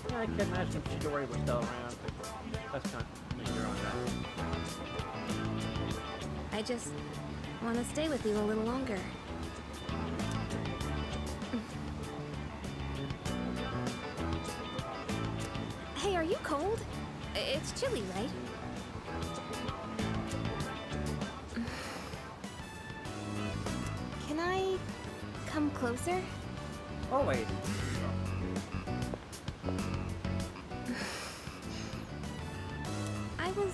Yeah, I can imagine if Chidori was still around, but that's not you're on that. I just want to stay with you a little longer. Hey, are you cold? It's chilly, right? Can I come closer? Always. I was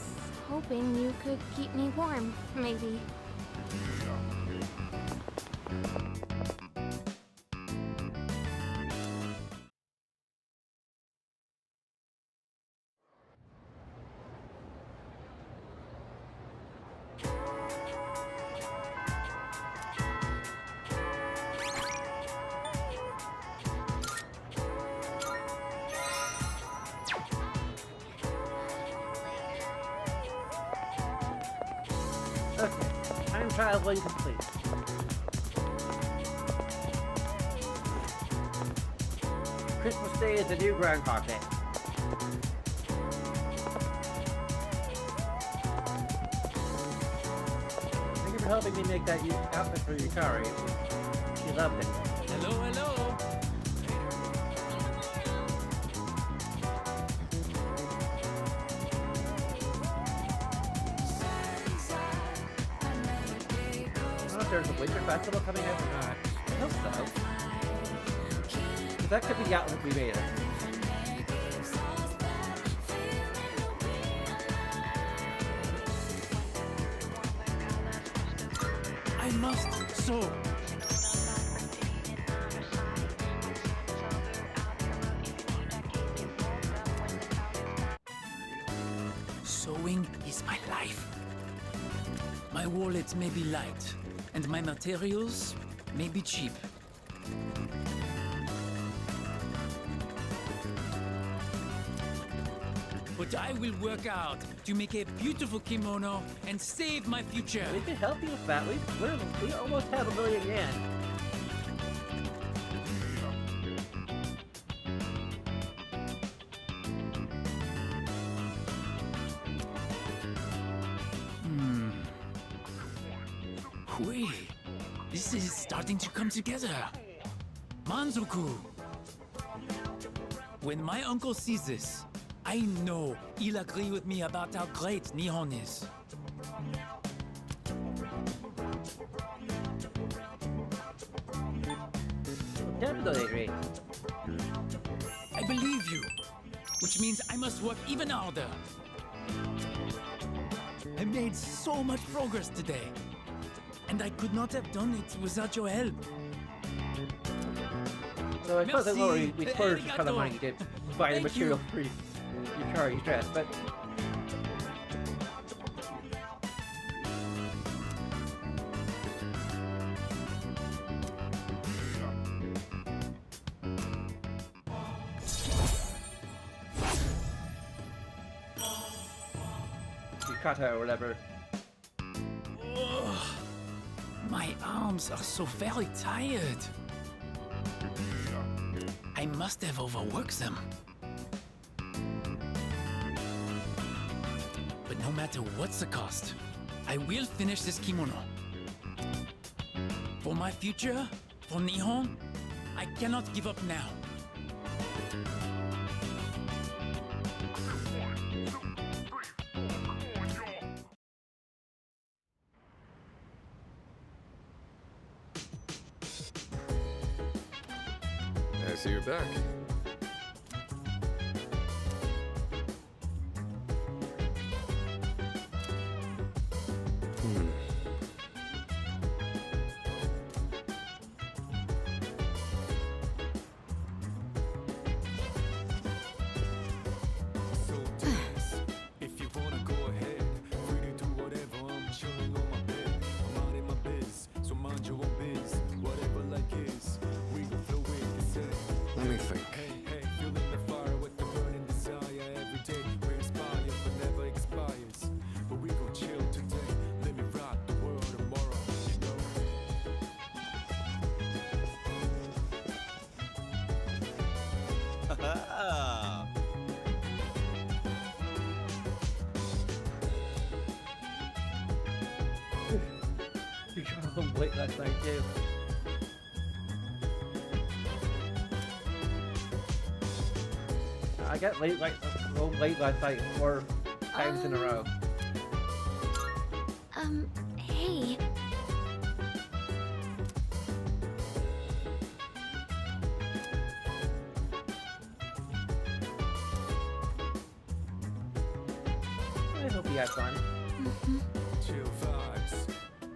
hoping you could keep me warm, maybe. Okay, time traveling complete. Christmas Day is the new Groundhog Day. Thank you for helping me make that outfit for Yukari. She loved it. Hello, hello. I don't know if there's a winter festival coming up or not. I hope so. Because that could be the outfit we made it. I must sew. Sewing is my life. My wallet may be light, and my materials may be cheap. But I will work out to make a beautiful kimono and save my future. We can help you with that. We almost have 1,000,000 yen. Wait, this is starting to come together. Manzoku. When my uncle sees this, I know he'll agree with me about how great Nihon is. Definitely agree. I believe you. which means I must work even harder. I made so much progress today, and I could not have done it without your help. So I suppose that's Merci. we splurged a ton of Arigato. money to buy the Thank material you. for your Charlie's dress, but yukata or whatever. Ugh. My arms are so very tired. I must have overworked them. But no matter what's the cost, I will finish this kimono. For my future, for Nihon, I cannot give up now. I see you're back. So dance. If you wanna go ahead, free to do whatever. I'm chilling on my bed. I'm minding my biz, so mind your own biz. Whatever like is, we gon' flow with the set. Let me think. Hey, hey, feeling the fire with the burning desire. Every day we inspire, but never expires. But we gon' chill today. Let me rock the world tomorrow. You know. You got home late last night too. I got home late last night 4 times in a row. Hey. I hope you had fun. Chill vibes.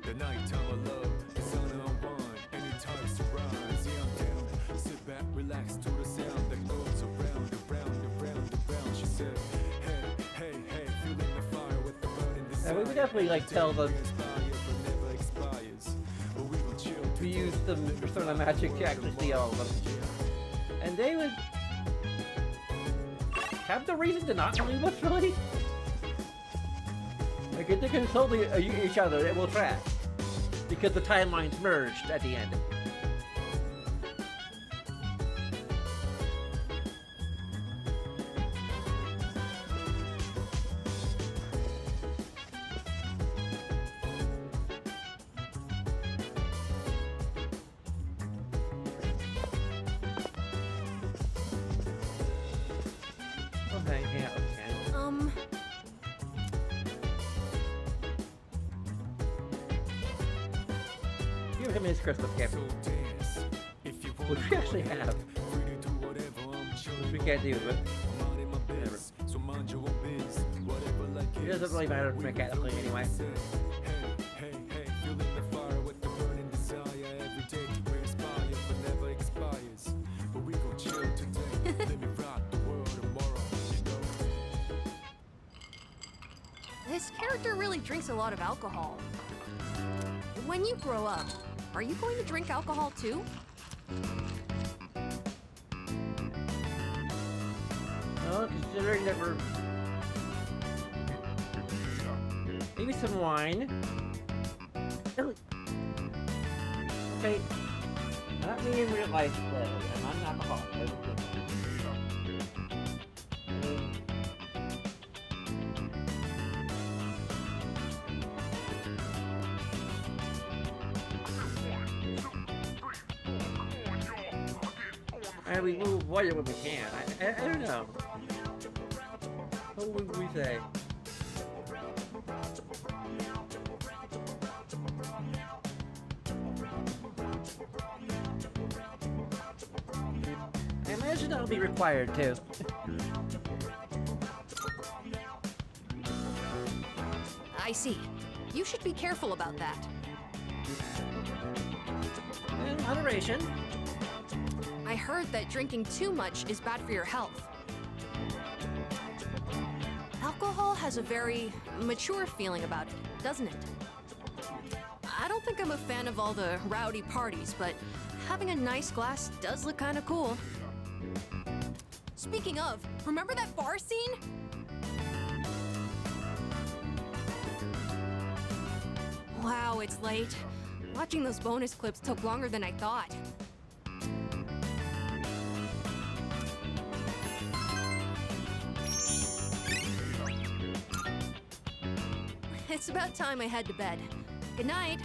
The nighttime of love is on unwind. Anytime surprise. Yeah, I'm down. Sit back, relax to the sound that goes around, around, around, around. She said, hey, hey, hey, feeling the fire with the burning desire. Yeah, we would definitely like tell them Inspire, but never expires. But we will chill to use some sort of magic to actually see all of them. And they would have the reason to not believe us, really? Like, if they consult each other, it will track. Because the timelines merged at the end. Okay, yeah, okay. Give him his crystal cap, So dance. If you which we actually have, free to do whatever. I'm chilling which we can't do, but minding my biz, so mind your own biz. Whatever like it doesn't really matter mechanically anyway. Hey, hey, hey, feeling the fire with the burning desire. Every day we inspire, but never expires. But we gon' chill today. Let me rock the world tomorrow. You know. This character really drinks a lot of alcohol. When you grow up, are you going to drink alcohol too? Well, considering that we're... Maybe some wine. Really? Okay. Not me in real life, though. I'm not an alcoholic. And we move avoid it when we can. I don't know. What would we say? I imagine that'll be required too. I see. You should be careful about that. In moderation. I heard that drinking too much is bad for your health. Alcohol has a very mature feeling about it, doesn't it? I don't think I'm a fan of all the rowdy parties, but having a nice glass does look kind of cool. Speaking of, remember that bar scene? Wow, it's late. Watching those bonus clips took longer than I thought. It's about time I head to bed. Good night.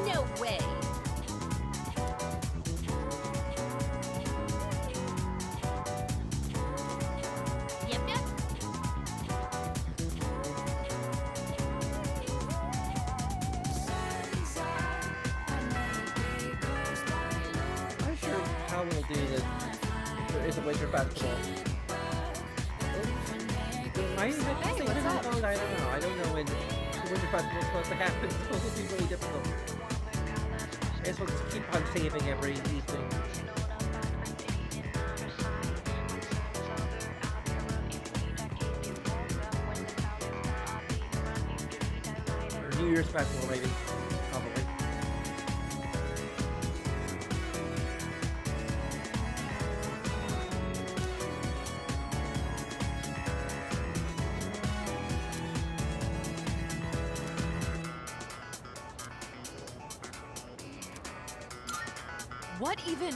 No way. Yep, yep. I'm sure how we'll do that. There is a winter festival. I think what's up? I don't know. I don't know when the winter festival is supposed to happen, so it'll be really difficult. I guess we'll just keep on saving every evening. Or New Year's festival, maybe. Probably. What even?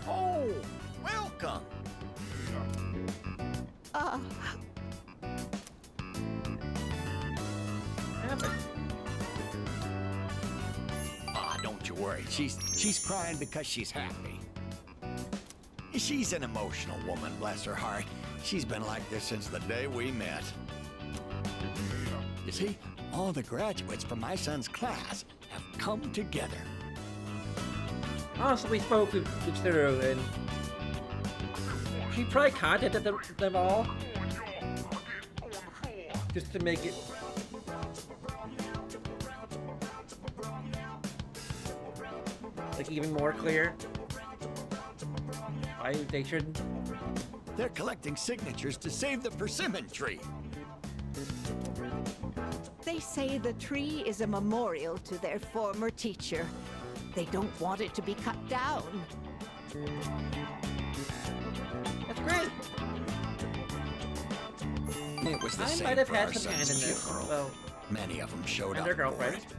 Oh, welcome. Ah, don't you worry. She's crying because she's happy. She's an emotional woman, bless her heart. She's been like this since the day we met. You see, all the graduates from my son's class have come together. Oh, so we spoke with Tsuru, and she probably contacted them all just to make it like even more clear why they shouldn't. They're collecting signatures to save the persimmon tree. They They say the tree is a memorial to their former teacher. They don't want it to be cut down. That's great. It was the I same might have for had our some hand son's in this. funeral. Well, Many of them showed and up their for girlfriends. it.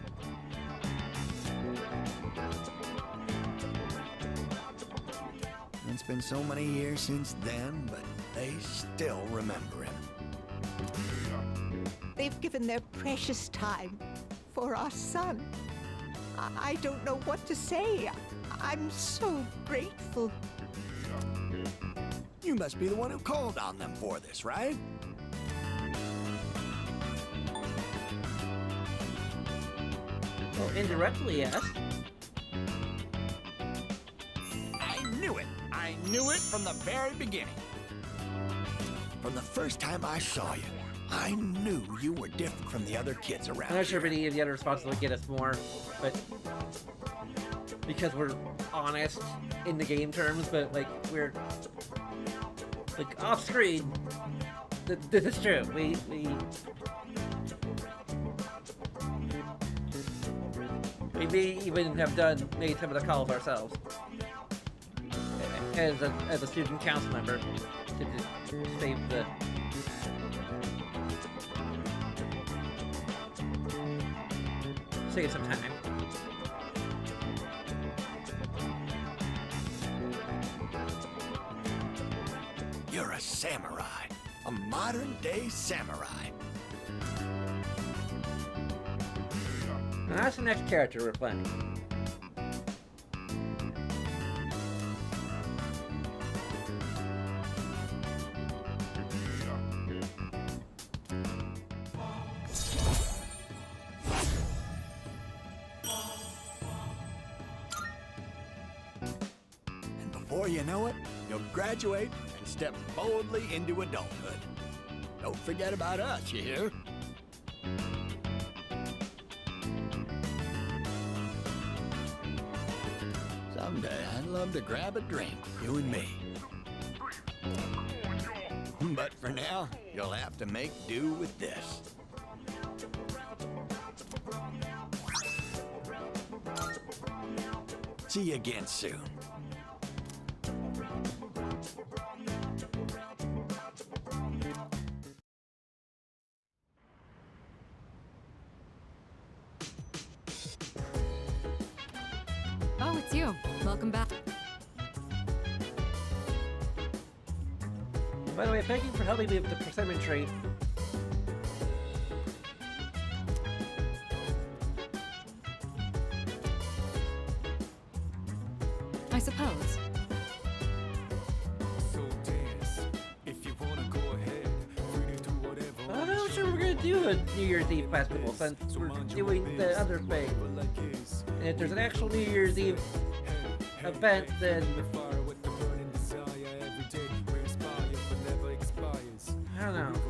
It's been so many years since then, but they still remember him. They've given their precious time for our son. I don't know what to say. I'm so grateful. You must be the one who called on them for this, right? Well, indirectly, yes. I knew it. I knew it from the very beginning. From the first time I saw you, I knew you were different from the other kids around I'm not sure if here. any of the other responses would get us more, but because we're honest in the game terms, but like we're like off screen. This is true. We may even have made some of the calls ourselves as a student council member to just save some time. You're a samurai. A modern-day samurai. Now that's the next character we're playing. And before you know it, you'll graduate and step boldly into adulthood. Don't forget about us, you hear? Someday I'd love to grab a drink, you and me. But for now, you'll have to make do with this. See you again soon. Oh, it's you. Welcome back. By the way, thank you for helping me with the persimmon tree. I suppose. So dance. If you wanna go ahead, free to do whatever. I'm not sure we're gonna do a New Year's Eve festival since we're doing the other thing. And if there's an actual New Year's Eve event, then I don't know.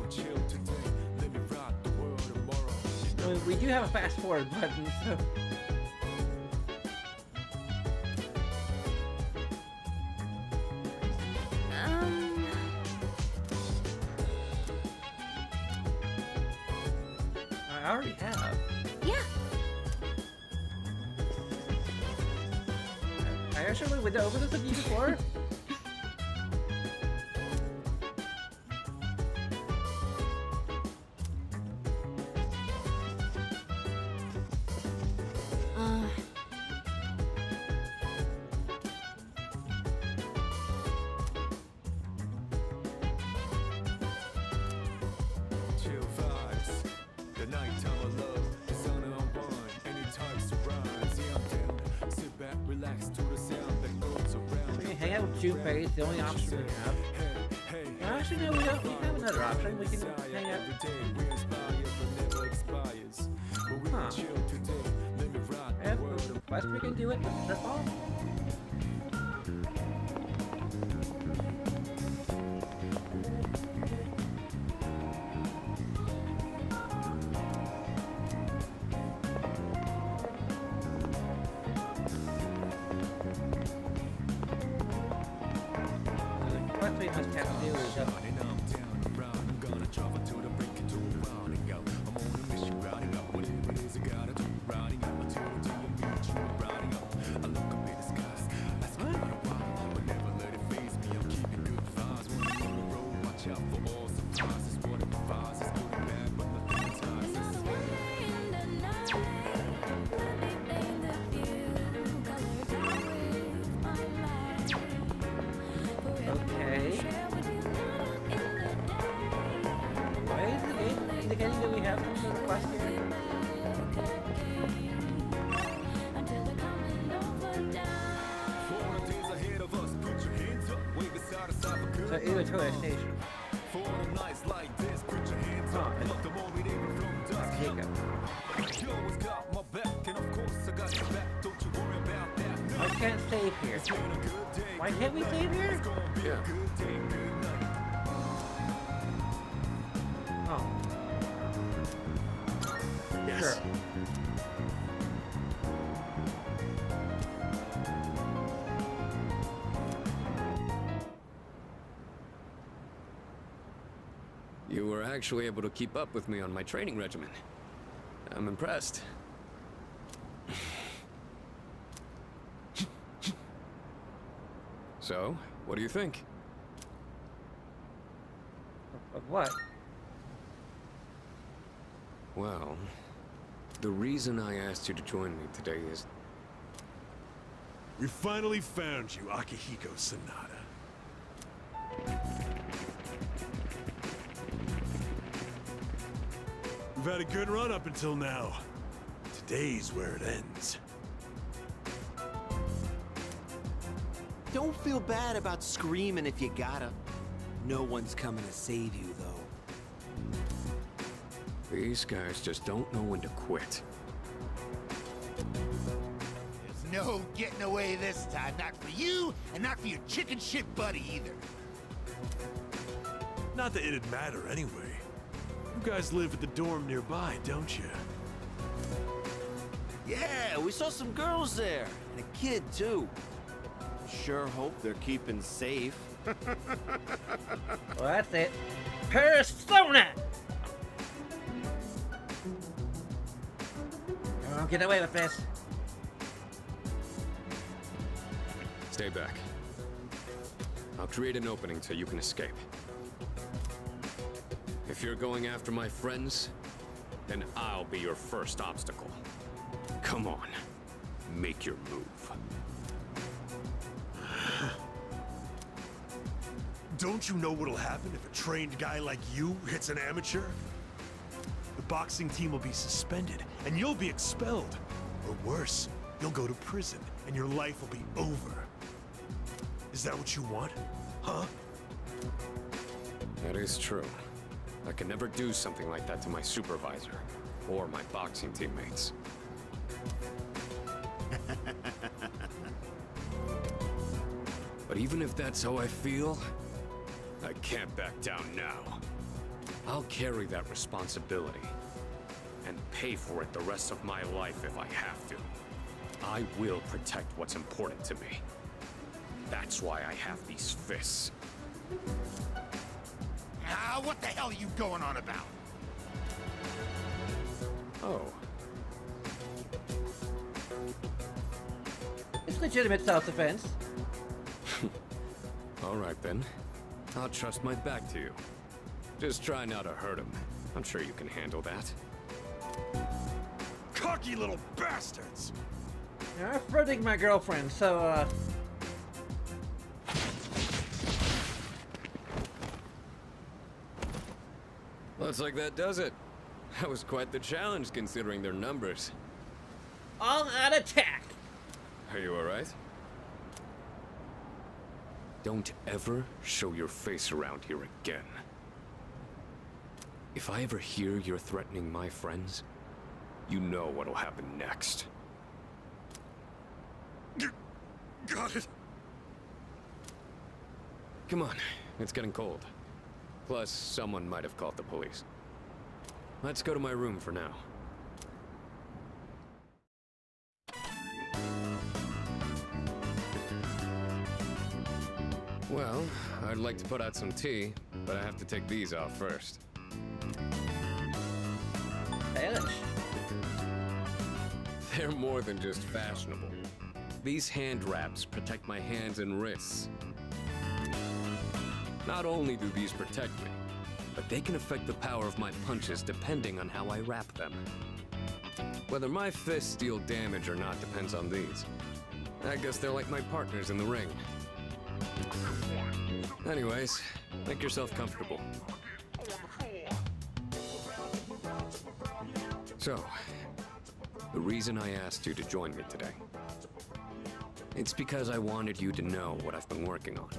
I mean, we do have a fast forward button, so. I already have. Yeah. I actually went over this with you before. Chill vibes. The nighttime of love is on and on. Any time surprise. Yeah, I'm down. Sit back, relax to the sound that goes around. We can hang out with Junpei, the only option we have. Hey, hey. Actually, no, we have another option. We can hang out. Every day we inspire, but never expires. But we can chill today. Let me rock the If world. the best we can do it, that's all. The best we must have to do is And I'm down around. I'm gonna travel to the break into around and go. I'm on a mission, round and go. last year? So it was to a station. Oh, Jacob. I can't save here. Why can't we save here? Yeah. Oh. Yes. Sure. You were actually able to keep up with me on my training regimen. I'm impressed. So, what do you think? Of what? Well, the reason I asked you to join me today is... We finally found you, Akihiko Sanada. We've had a good run up until now. Today's where it ends. Don't feel bad about screaming if you gotta. No one's coming to save you, though. These guys just don't know when to quit. There's no getting away this time. Not for you, and not for your chicken shit buddy either. Not that it'd matter anyway. You guys live at the dorm nearby, don't you? Yeah, we saw some girls there. And a kid, too. Sure hope they're keeping safe. Well, that's it. Persona! I won't get away with this. Stay back. I'll create an opening so you can escape. If you're going after my friends, then I'll be your first obstacle. Come on, make your move. Don't you know what'll happen if a trained guy like you hits an amateur? The boxing team will be suspended, and you'll be expelled. Or worse, you'll go to prison, and your life will be over. Is that what you want? Huh? That is true. I can never do something like that to my supervisor, or my boxing teammates. But even if that's how I feel, I can't back down now. I'll carry that responsibility and pay for it the rest of my life if I have to. I will protect what's important to me. That's why I have these fists. Ah, what the hell are you going on about? Oh, It's legitimate self-defense. all right then. I'll trust my back to you. Just try not to hurt him. I'm sure you can handle that. Cocky little bastards! I'm flirting my girlfriend, so, Looks like that does it. That was quite the challenge considering their numbers. all out attack! Are you alright? Don't ever show your face around here again. If I ever hear you're threatening my friends, you know what'll happen next. Got it! Come on, it's getting cold. Plus, someone might have called the police. Let's go to my room for now. Well, I'd like to put out some tea, but I have to take these off first. Stylish. They're more than just fashionable. These hand wraps protect my hands and wrists. Not only do these protect me, but they can affect the power of my punches depending on how I wrap them. Whether my fists deal damage or not depends on these. I guess they're like my partners in the ring. Anyways, make yourself comfortable. So, the reason I asked you to join me today, it's because I wanted you to know what I've been working on.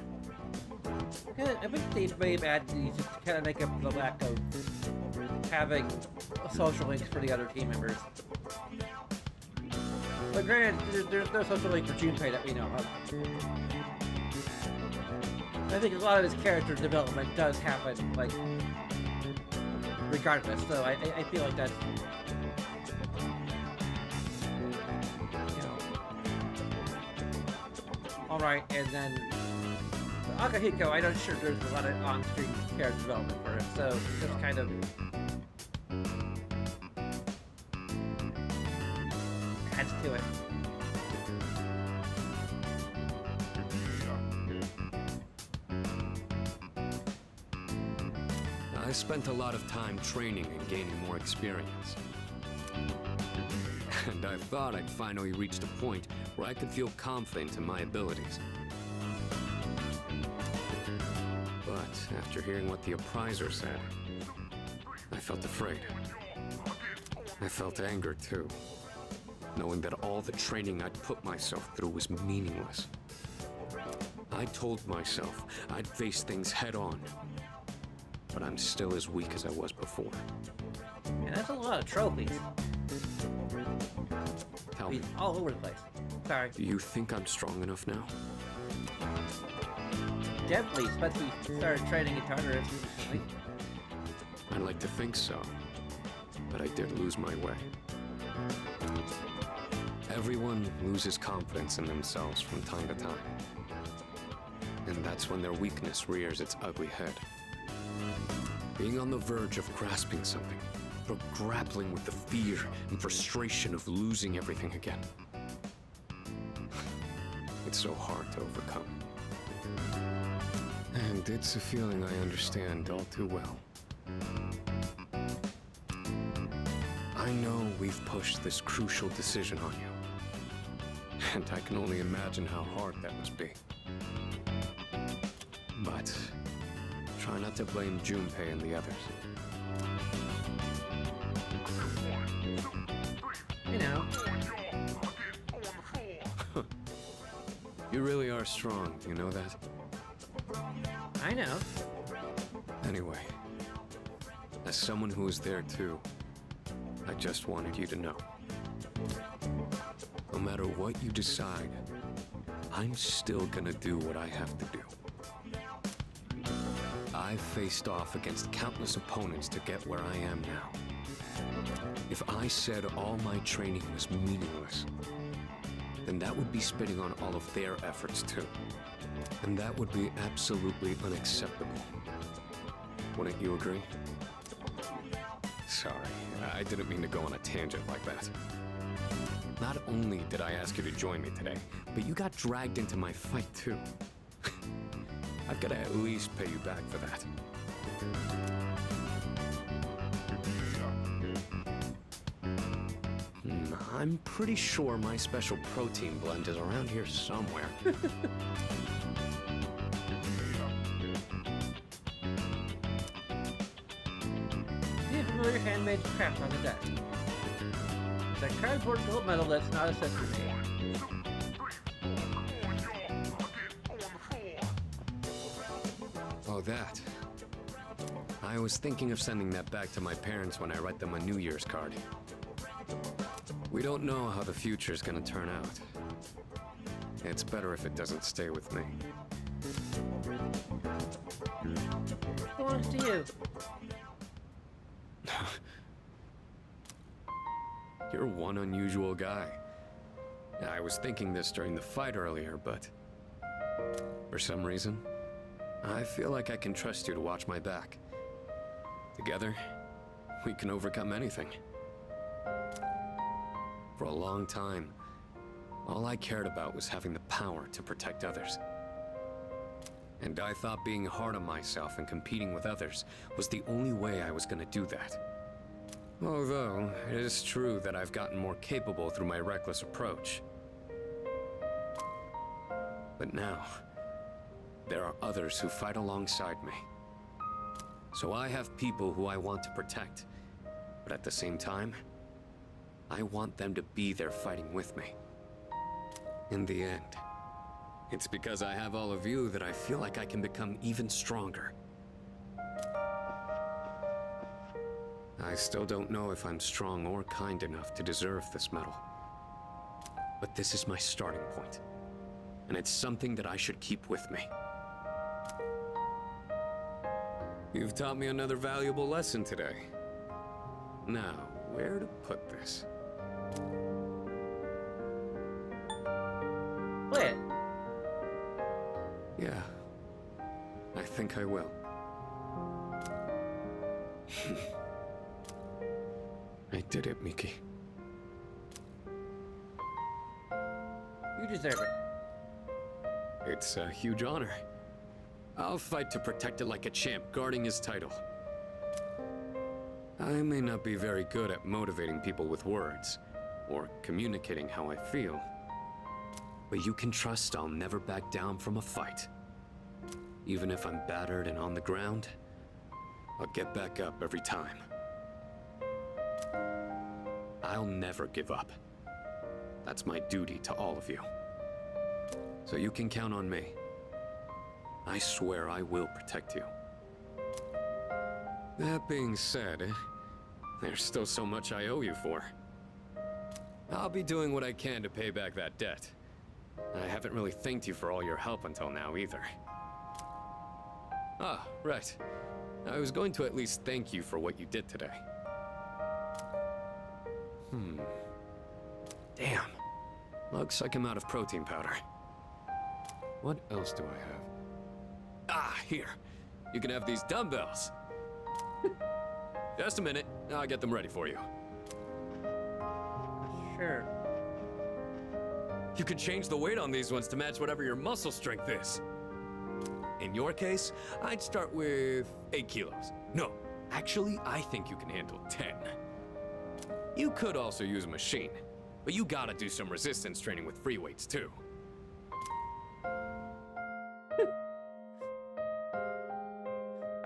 Yeah, I think they may have added these just to kind of make up the lack of having social links for the other team members. But granted, there's no social link for Junpei that we know of. I think a lot of his character development does happen, like, regardless, so I feel like that's, you know, alright, and then Akahiko, I'm not sure there's a lot of on-screen character development for him, so just kind of adds to it. I spent a lot of time training and gaining more experience. And I thought I'd finally reached a point where I could feel confident in my abilities. But after hearing what the appraiser said, I felt afraid. I felt anger too, knowing that all the training I'd put myself through was meaningless. I told myself I'd face things head on, but I'm still as weak as I was before. And that's a lot of trophies. Tell me, all over the place. Sorry. do you think I'm strong enough now? Definitely, especially if you started training guitar recently. I'd like to think so, but I did lose my way. Everyone loses confidence in themselves from time to time. And that's when their weakness rears its ugly head. Being on the verge of grasping something, but grappling with the fear and frustration of losing everything again. It's so hard to overcome. And it's a feeling I understand all too well. I know we've pushed this crucial decision on you. And I can only imagine how hard that must be. But try not to blame Junpei and the others. You know. You really are strong, you know that? I know. Anyway, as someone who was there too, I just wanted you to know. No matter what you decide, I'm still gonna do what I have to do. I've faced off against countless opponents to get where I am now. If I said all my training was meaningless, then that would be spitting on all of their efforts too. And that would be absolutely unacceptable. Wouldn't you agree? Sorry, I didn't mean to go on a tangent like that. Not only did I ask you to join me today, but you got dragged into my fight too. I've got to at least pay you back for that. I'm pretty sure my special protein blend is around here somewhere. See a familiar handmade craft on the desk. It's a cardboard gold medal that's not a sesame. Oh, that. I was thinking of sending that back to my parents when I write them a New Year's card. We don't know how the future's gonna turn out. It's better if it doesn't stay with me. It belongs to you. You're one unusual guy. I was thinking this during the fight earlier, but for some reason, I feel like I can trust you to watch my back. Together, we can overcome anything. For a long time, all I cared about was having the power to protect others. And I thought being hard on myself and competing with others was the only way I was gonna do that. Although, it is true that I've gotten more capable through my reckless approach. But now, there are others who fight alongside me. So I have people who I want to protect. But at the same time, I want them to be there fighting with me. In the end, it's because I have all of you that I feel like I can become even stronger. I still don't know if I'm strong or kind enough to deserve this medal. But this is my starting point, and it's something that I should keep with me. You've taught me another valuable lesson today. Now, where to put this? Wait. Yeah, I think I will. I did it, Miki. You deserve it. It's a huge honor. I'll fight to protect it like a champ, guarding his title. I may not be very good at motivating people with words, or communicating how I feel. But you can trust I'll never back down from a fight. Even if I'm battered and on the ground, I'll get back up every time. I'll never give up. That's my duty to all of you. So you can count on me. I swear I will protect you. That being said, there's still so much I owe you for. I'll be doing what I can to pay back that debt. I haven't really thanked you for all your help until now either. Ah, right. I was going to at least thank you for what you did today. Damn. Looks like I'm out of protein powder. What else do I have? Ah, here. You can have these dumbbells. Just a minute. I'll get them ready for you. Sure. You can change the weight on these ones to match whatever your muscle strength is. In your case, I'd start with 8 kilos. No, actually, I think you can handle 10. You could also use a machine, but you gotta do some resistance training with free weights too.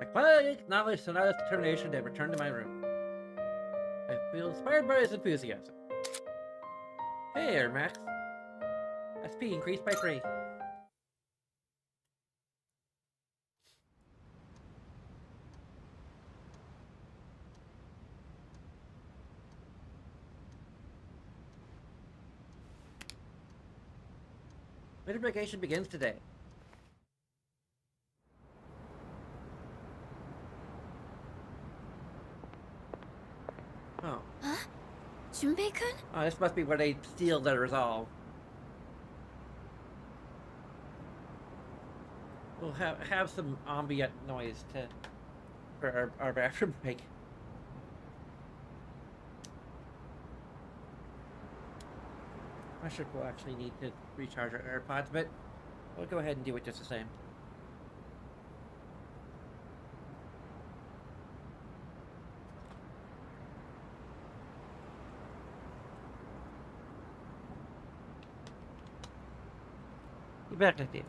I quietly acknowledge Sonata's determination to return to my room. I feel inspired by his enthusiasm. Hey, Air Max. SP increased by 3. Winter vacation begins today. Oh. Huh? Junpei-kun? Oh, this must be where they steal their resolve. We'll have some ambient noise for our bathroom break. I'm not sure if we'll actually need to recharge our AirPods, but we'll go ahead and do it just the same. Be back with you.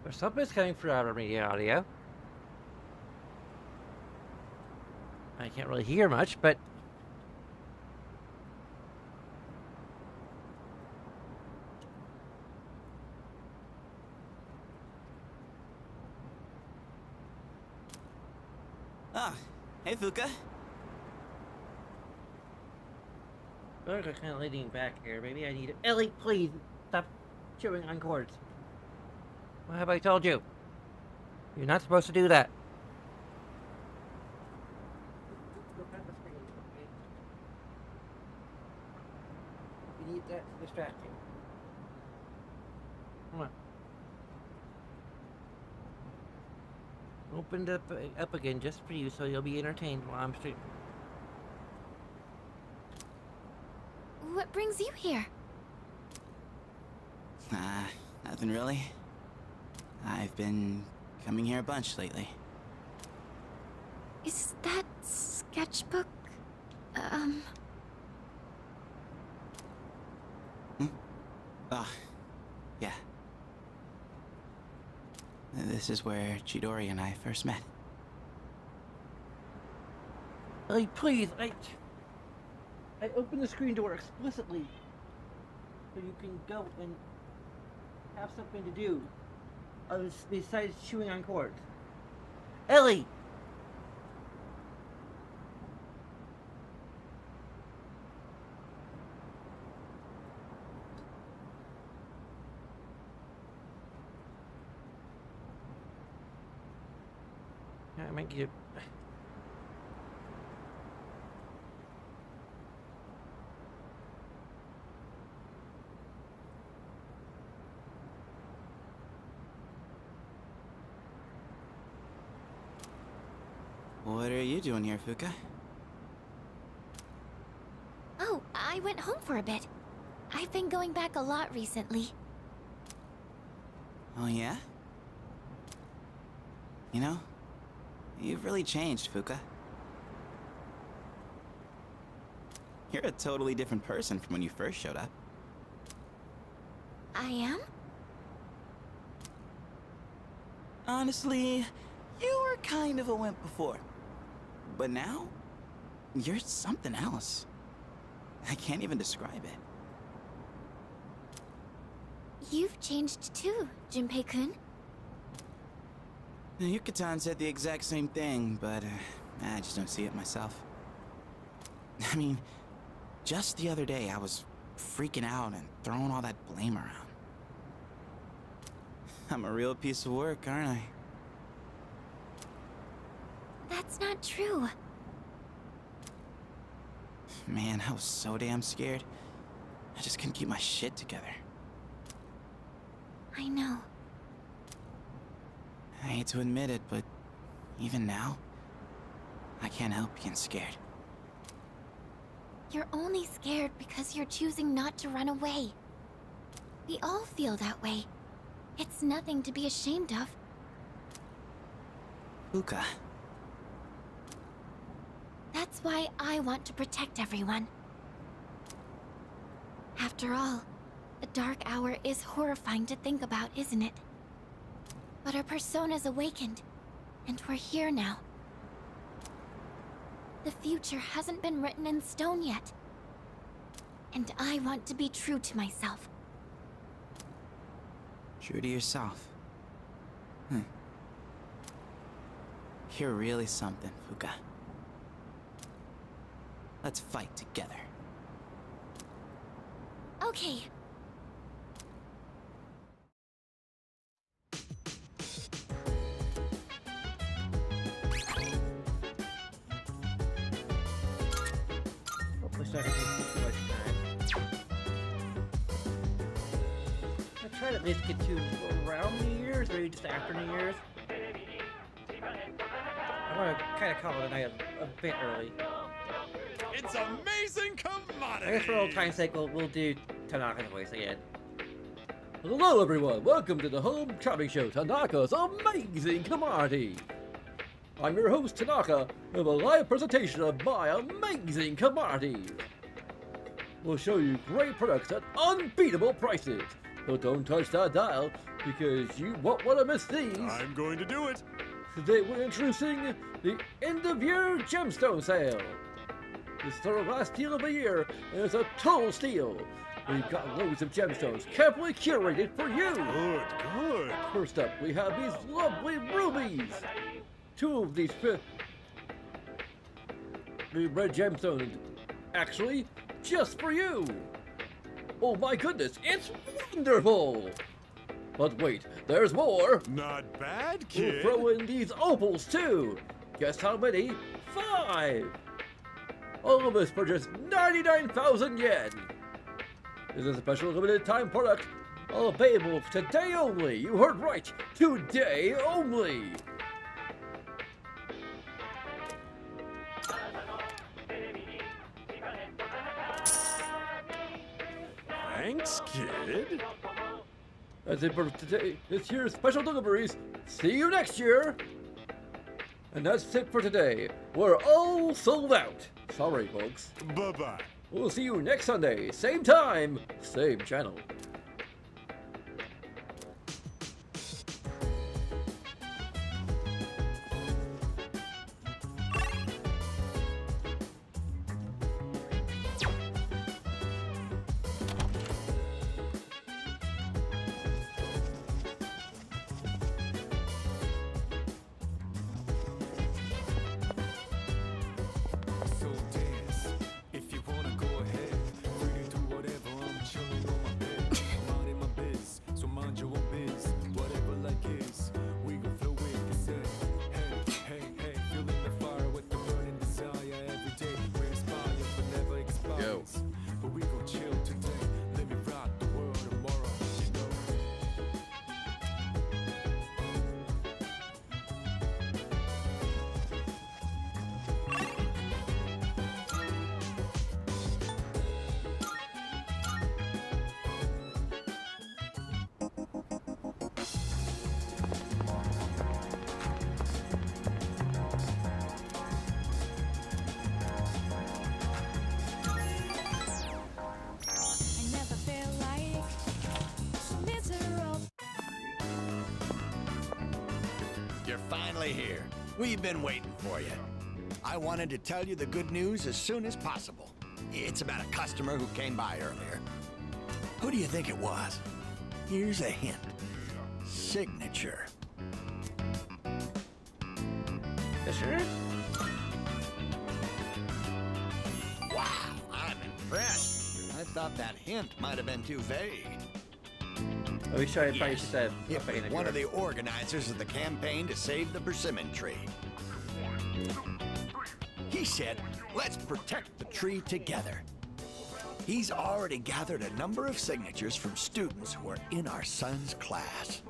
But something's coming through our media audio. I can't really hear much, but Ah, hey Fuka. we're kind of leaning back here. Maybe I need it. Ellie, please stop chewing on cords. What have I told you? You're not supposed to do that. You need that to distract you. Come on. Opened up again just for you, so you'll be entertained while I'm streaming. What brings you here? Nothing really. I've been coming here a bunch lately. Is that sketchbook? Ah, yeah. This is where Chidori and I first met. Hey, please, I opened the screen door explicitly so you can go and have something to do besides chewing on cords. Ellie! I might get... What are you doing here, Fuka? Oh, I went home for a bit. I've been going back a lot recently. Oh yeah? You know, you've really changed, Fuka. You're a totally different person from when you first showed up. I am? Honestly, you were kind of a wimp before. But now, you're something else. I can't even describe it. You've changed too, Junpei-kun. Yuka-tan said the exact same thing, but I just don't see it myself. I mean, just the other day I was freaking out and throwing all that blame around. I'm a real piece of work, aren't I? That's not true. Man, I was so damn scared. I just couldn't keep my shit together. I know. I hate to admit it, but even now, I can't help being scared. You're only scared because you're choosing not to run away. We all feel that way. It's nothing to be ashamed of. Fuka. That's why I want to protect everyone. After all, the dark hour is horrifying to think about, isn't it? But our persona's awakened, and we're here now. The future hasn't been written in stone yet. And I want to be true to myself. True to yourself. You're really something, Fuka. Let's fight together. Okay. Hopefully, it's not gonna take too much time. I try to at least get to around New Year's, maybe just after New Year's. I want to kind of call it a night a bit early. It's amazing commodity! I guess for old time's sake, we'll do Tanaka's voice again. Hello everyone, welcome to the home charming show, Tanaka's Amazing Commodity. I'm your host, Tanaka, with a live presentation of my amazing commodities. We'll show you great products at unbeatable prices. But don't touch that dial, because you won't want to miss these. I'm going to do it. Today we're introducing the end-of-year gemstone sale. This is our last deal of the year, and it's a total steal. We've got loads of gemstones carefully curated for you. Good. First up, we have these lovely rubies. 2 of these the red gemstones, actually, just for you. Oh my goodness, it's wonderful. But wait, there's more. Not bad, We'll kid. throw in these opals too. Guess how many? 5. All of this for just 99,000 yen. This is a special limited time product. All available today only. You heard right. Today only. Thanks, kid. That's it for today. This year's special deliveries. See you next year. And that's it for today. We're all sold out. Sorry, folks. Bye-bye. We'll see you next Sunday. Same time, same channel. So dance. If you wanna go ahead, free to do whatever. I'm chilling on my bed, minding my biz. So mind your own biz, whatever like is. We gon' flow with the set. Hey, feeling the fire with the burning desire every day. We inspire, but never expires. But we gon' chill today. Let me rock the world tomorrow. You know. I never feel like miserable. You're finally here. We've been waiting for you. I wanted to tell you the good news as soon as possible. It's about a customer who came by earlier. Who do you think it was? Here's a hint. Signature. Sure. Wow, I'm impressed. I thought that hint might have been too vague. Oh, we should probably should have It was one of the organizers of the campaign to save the persimmon tree. He said, let's protect the tree together. He's already gathered a number of signatures from students who are in our son's class.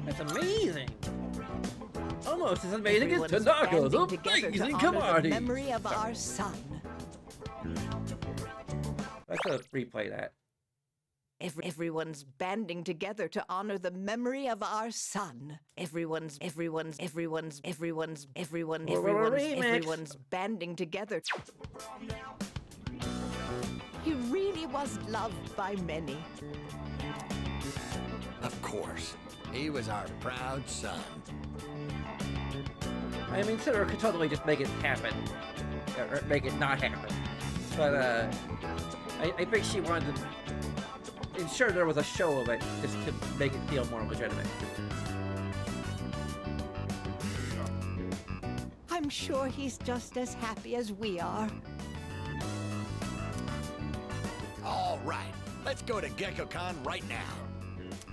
That's amazing. Almost as amazing as Everyone's Tanaka's banding together amazing to honor the commodity. memory of our son. Let's replay that. Everyone's banding together to honor the memory of our son. Everyone's banding together. He really was loved by many. Of course, he was our proud son. I mean, Sarah could totally just make it happen. Or make it not happen. But, I think she wanted to ensure there was a show of it, just to make it feel more legitimate. I'm sure he's just as happy as we are. All right, let's go to GeckoCon right now.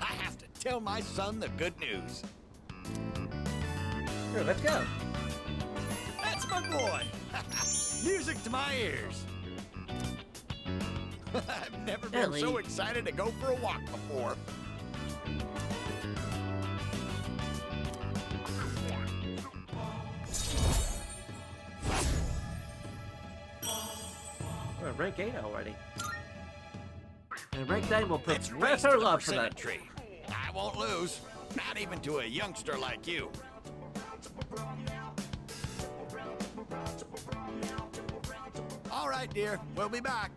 I have to tell my son the good news. Sure, let's go. That's my boy. Music to my ears. I've never been so Ellie. excited to go for a walk before. We're at rank 8 already. And rank 9 will Let's profess race our to the love for persimmon that. tree. I won't lose, not even to a youngster like you. All right, dear, we'll be back.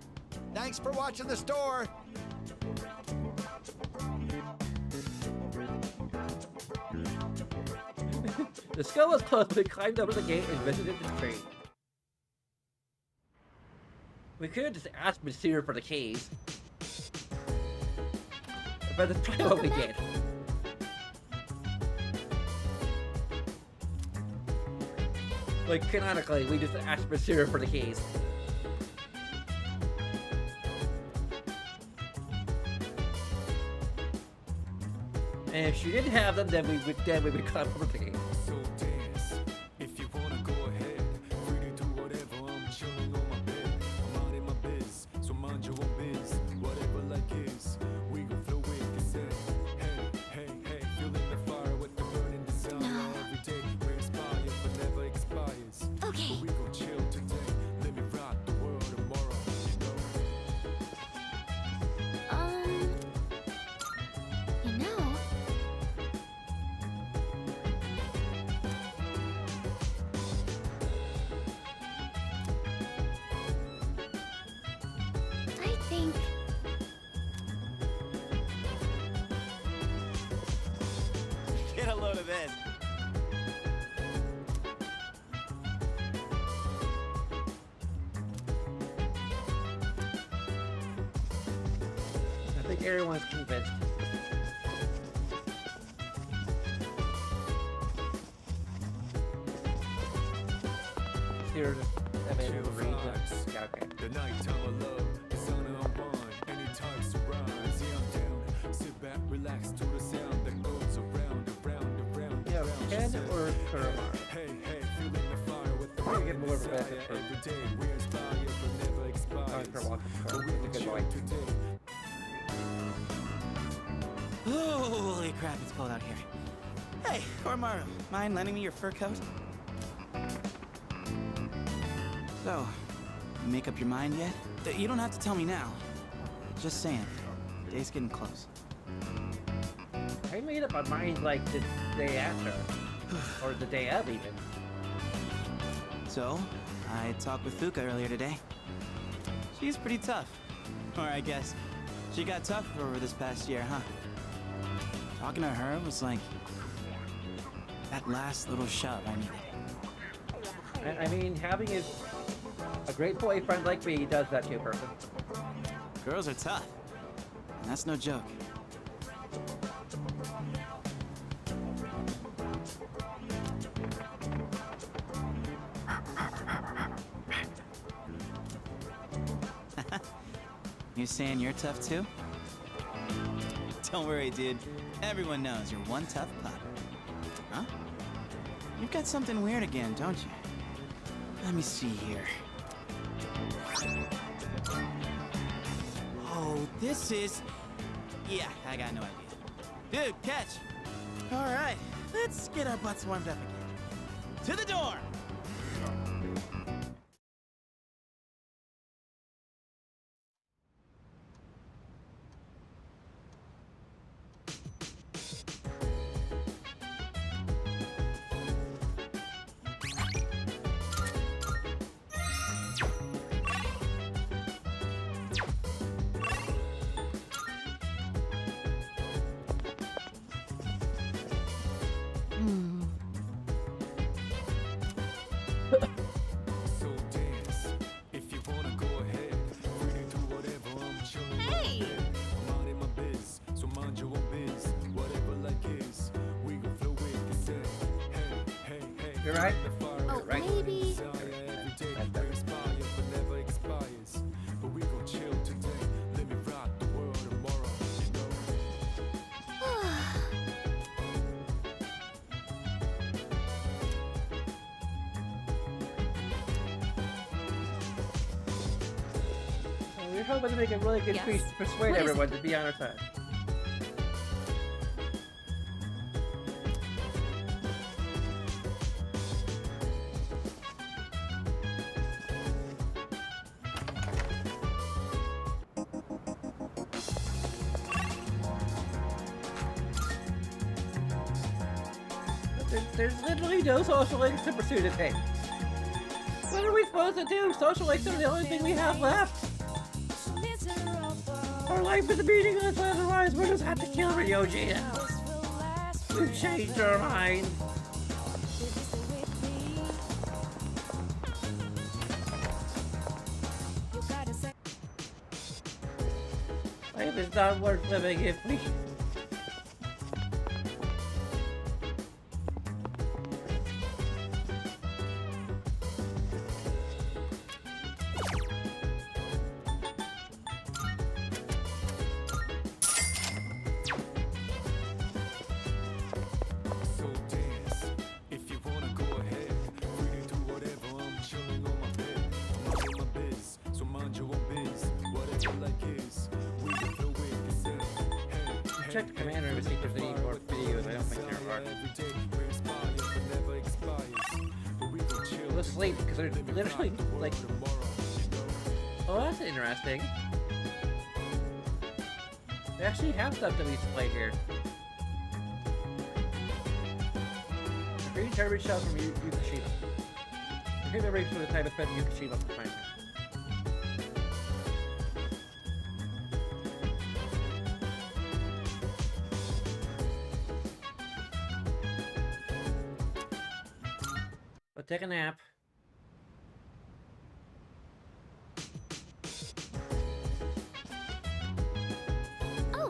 Thanks for watching the store. The school was closed, but we climbed over the gate and visited the tree. We could have just asked Monsieur for the keys. But that's probably what we did. Like, canonically, we just asked Monsieur for the keys. And if she didn't have them, then we would climb over the gate. So dance, if you wanna go ahead. Free to do whatever, I'm chilling on my bed. I'm minding my biz, so mind your own biz. Whatever like is, we gon' flow with the set. Hey, hey, hey, feeling the fire with the burning desire. Every day we inspire, but never expires. Okay. But we gon' chill today. Let me rock the world tomorrow, you know? You know, I think Get a load of this. I think everyone's convinced. Here, I mean, Chill read vibes. the... Yeah, okay. The nighttime of love, the sun unwind, any time surprise. Yeah, I'm down. Sit back, relax to the sound that goes around, around, around, Yeah, around. Ken She said, or Kurama? Hey, hey, feeling the fire with the I'm gonna get more of a desire. message from- Every day we inspire, but never expires. Kurama. But we He's a gon' good chill boy. today. Holy crap, it's cold out here. Hey, Koromaru, mind lending me your fur coat? So, you make up your mind yet? You don't have to tell me now. Just saying. Day's getting close. I made up my mind like the day after. Or the day of, even. So, I talked with Fuka earlier today. She's pretty tough. Or I guess, she got tougher over this past year, huh? Talking to her was like that last little shove I needed. I mean, having a great boyfriend like me does that to a person. Girls are tough. And that's no joke. You saying you're tough too? Don't worry, dude. Everyone knows you're one tough pup. Huh? You've got something weird again, don't you? Let me see here. Oh, this is... Yeah, I got no idea. Dude, catch! Alright, let's get our butts warmed up again. To the door! So dance, if you wanna go ahead. Free to do whatever, I'm chilling. Hey! I'm minding my biz, so mind your own biz. Whatever like is, we gon' flow with the set. Hey, hey, hey. You're right. The fire Oh, with right. maybe. desire. Every day we inspire, but never expires. But we gon' chill today. Let me rock the world tomorrow, you know? We're hoping to make a really good Yes? speech to persuade What is everyone to be on our side. There's literally no social links to pursue today. What are we supposed to do? Social links are the only thing we have left. Our life is meaningless, otherwise we'll just have to kill Ryoji now. We've changed our mind. Life is not worth living if we... So dance. If you wanna go ahead, free to do whatever. I'm chilling on my bed. Minding my biz, so mind your own biz. Whatever like is, we can flow with yourself. Hey, Check the command room to see if there's any more videos. I don't think there are. every day we're inspired, but never expires. But we can chill. Let's sleep, because they're literally like... Oh, that's interesting. They actually have stuff that we used to play here. A green garbage shell from Yukishima. The green memories for the time I spent in Yukishima for fine. But take a nap. Oh,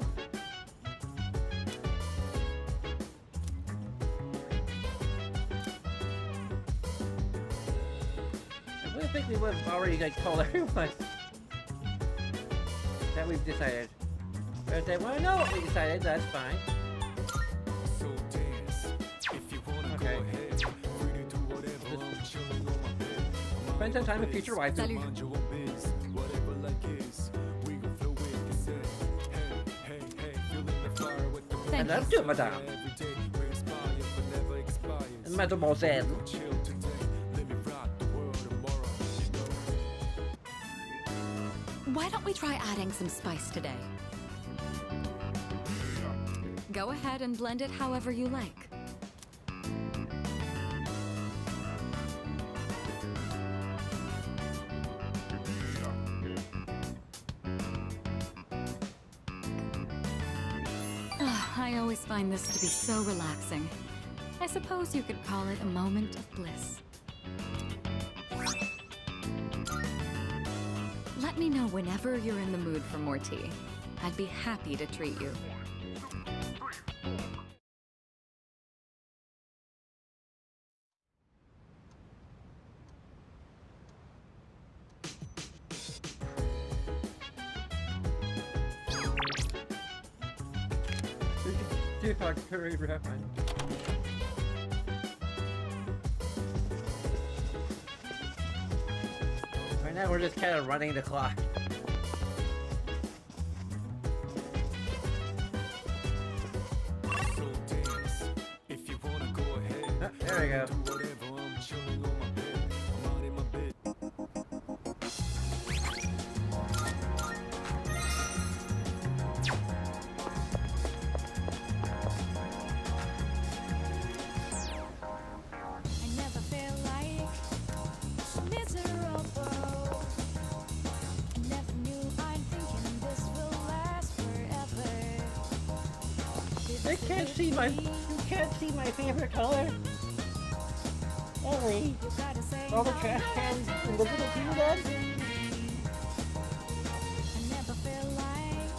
I really think we would have already like told everyone that we've decided. But if they want to know what we decided, that's fine. So dance. If you wanna Okay. go ahead, free to do whatever. I'm chilling on my bed. Spend some time with future wife. Mind your own biz, whatever like is, we gon' flow with yourself. Hey, hey, hey, feeling the fire with the And that's good, madame. every day we're inspired, but never expires. Mademoiselle. Chill today, let me rock the world tomorrow. Why don't we try adding some spice today? Go ahead and blend it however you like. I always find this to be so relaxing. I suppose you could call it a moment of bliss. Let me know whenever you're in the mood for more tea. I'd be happy to treat you. See if I can hurry wrap mine. Right now we're just kind of running the clock. So dance. If you wanna go ahead, Oh, there we go. do whatever. I'm chilling on my bed. Minding my bed. I never feel like miserable. Never knew I'm thinking this will last forever. I can't see my... You can't see my favorite color. Ellie. All the trash cans and the little people done. I never feel like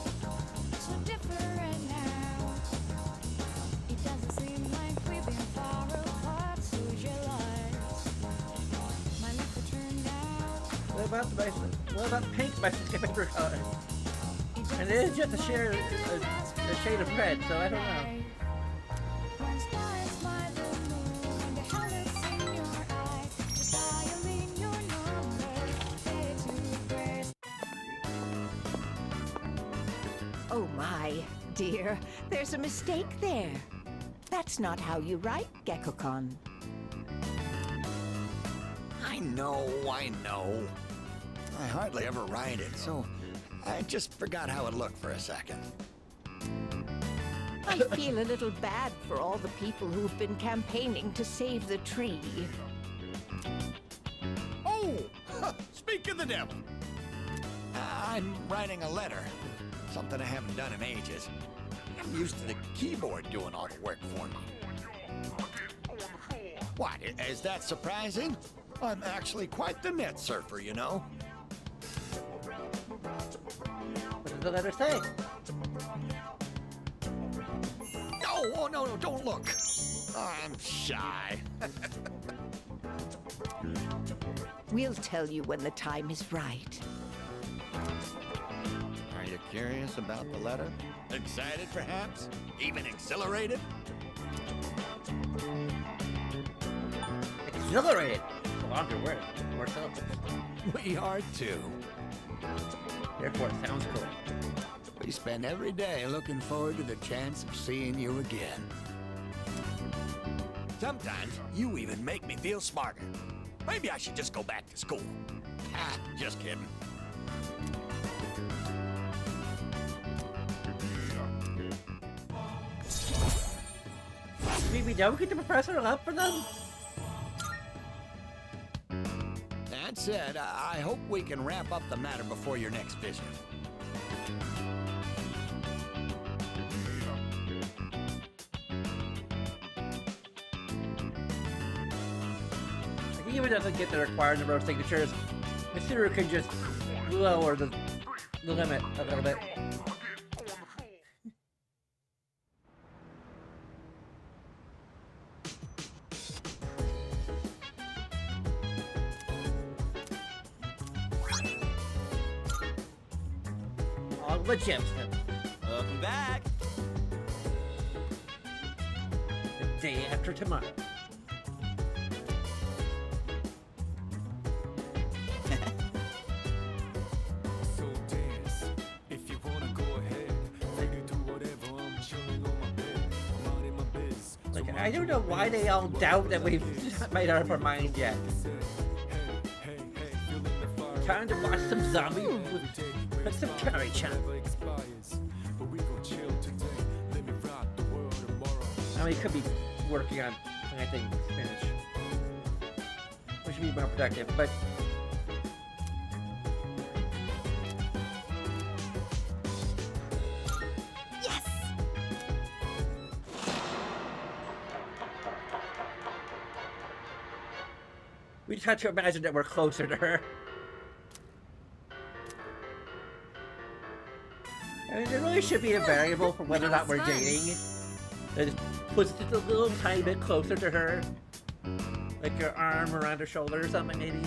so different now. It doesn't seem like we've been far apart. So jealous. My life will turn out. What about pink, my favorite color? And it is just a shade of red, so I don't know. When stars fly the moon, the hell is in your eyes. Just dialing your number, say to press. Oh my, dear, there's a mistake there. That's not how you write, Gekko-kun. I know. I hardly ever write it, so I just forgot how it looked for a second. I feel a little bad for all the people who've been campaigning to save the tree. Oh! Speak of the devil! I'm writing a letter. something I haven't done in ages. I'm used to the keyboard doing all the work for me. What, is that surprising? I'm actually quite the net surfer, you know? What does the letter say? No, oh no, don't look. I'm shy. We'll tell you when the time is right. Are you curious about the letter? Excited, perhaps? Even exhilarated? Exhilarated. It's a longer word. More syllables. We are too. Therefore, it sounds cool. We spend every day looking forward to the chance of seeing you again. Sometimes you even make me feel smarter. Maybe I should just go back to school. Ah, just kidding. We don't get the professor up for them? That said, I hope we can wrap up the matter before your next visit. He even doesn't get the required number of signatures. Mitsuru can just lower the limit a little bit. All the gems. Welcome back. The day after tomorrow. So dance. If you wanna go ahead, free to do whatever. I'm chilling on my bed, minding my biz. Like, I don't know why they all doubt that we've made up our mind yet. Time to watch some zombie with some courage, huh? I mean, he could be working on planting spinach. We should be more productive, but... Yes! We just had to imagine that we're closer to her. I mean, there really should be a variable for whether or not we're dating. That just puts it just a little tiny bit closer to her. Like your arm around her shoulder or something, maybe.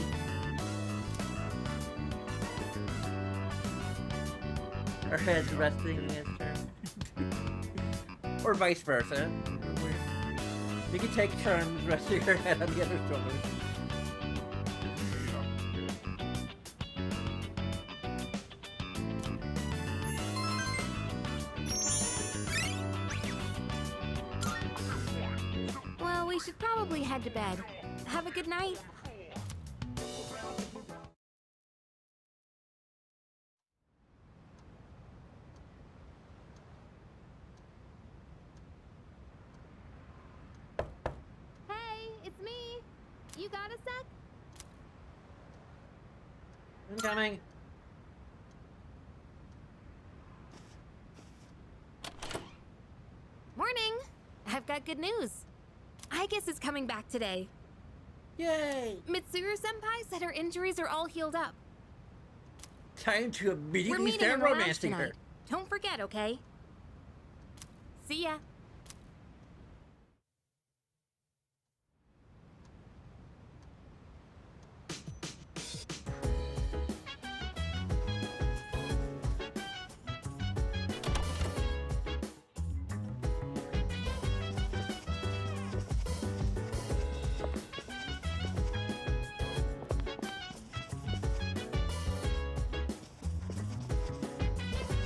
Her head's resting against her. Or vice versa. You can take turns resting her head on the other shoulder. Well, we should probably head to bed. Have a good night. Hey, it's me. You got a sec? I'm coming. Morning. I've got good news. I guess it's coming back today. Yay! Mitsuru-senpai said her injuries are all healed up. Time to We're immediately meeting start in the lounge romancing her. tonight. Don't forget, okay? See ya.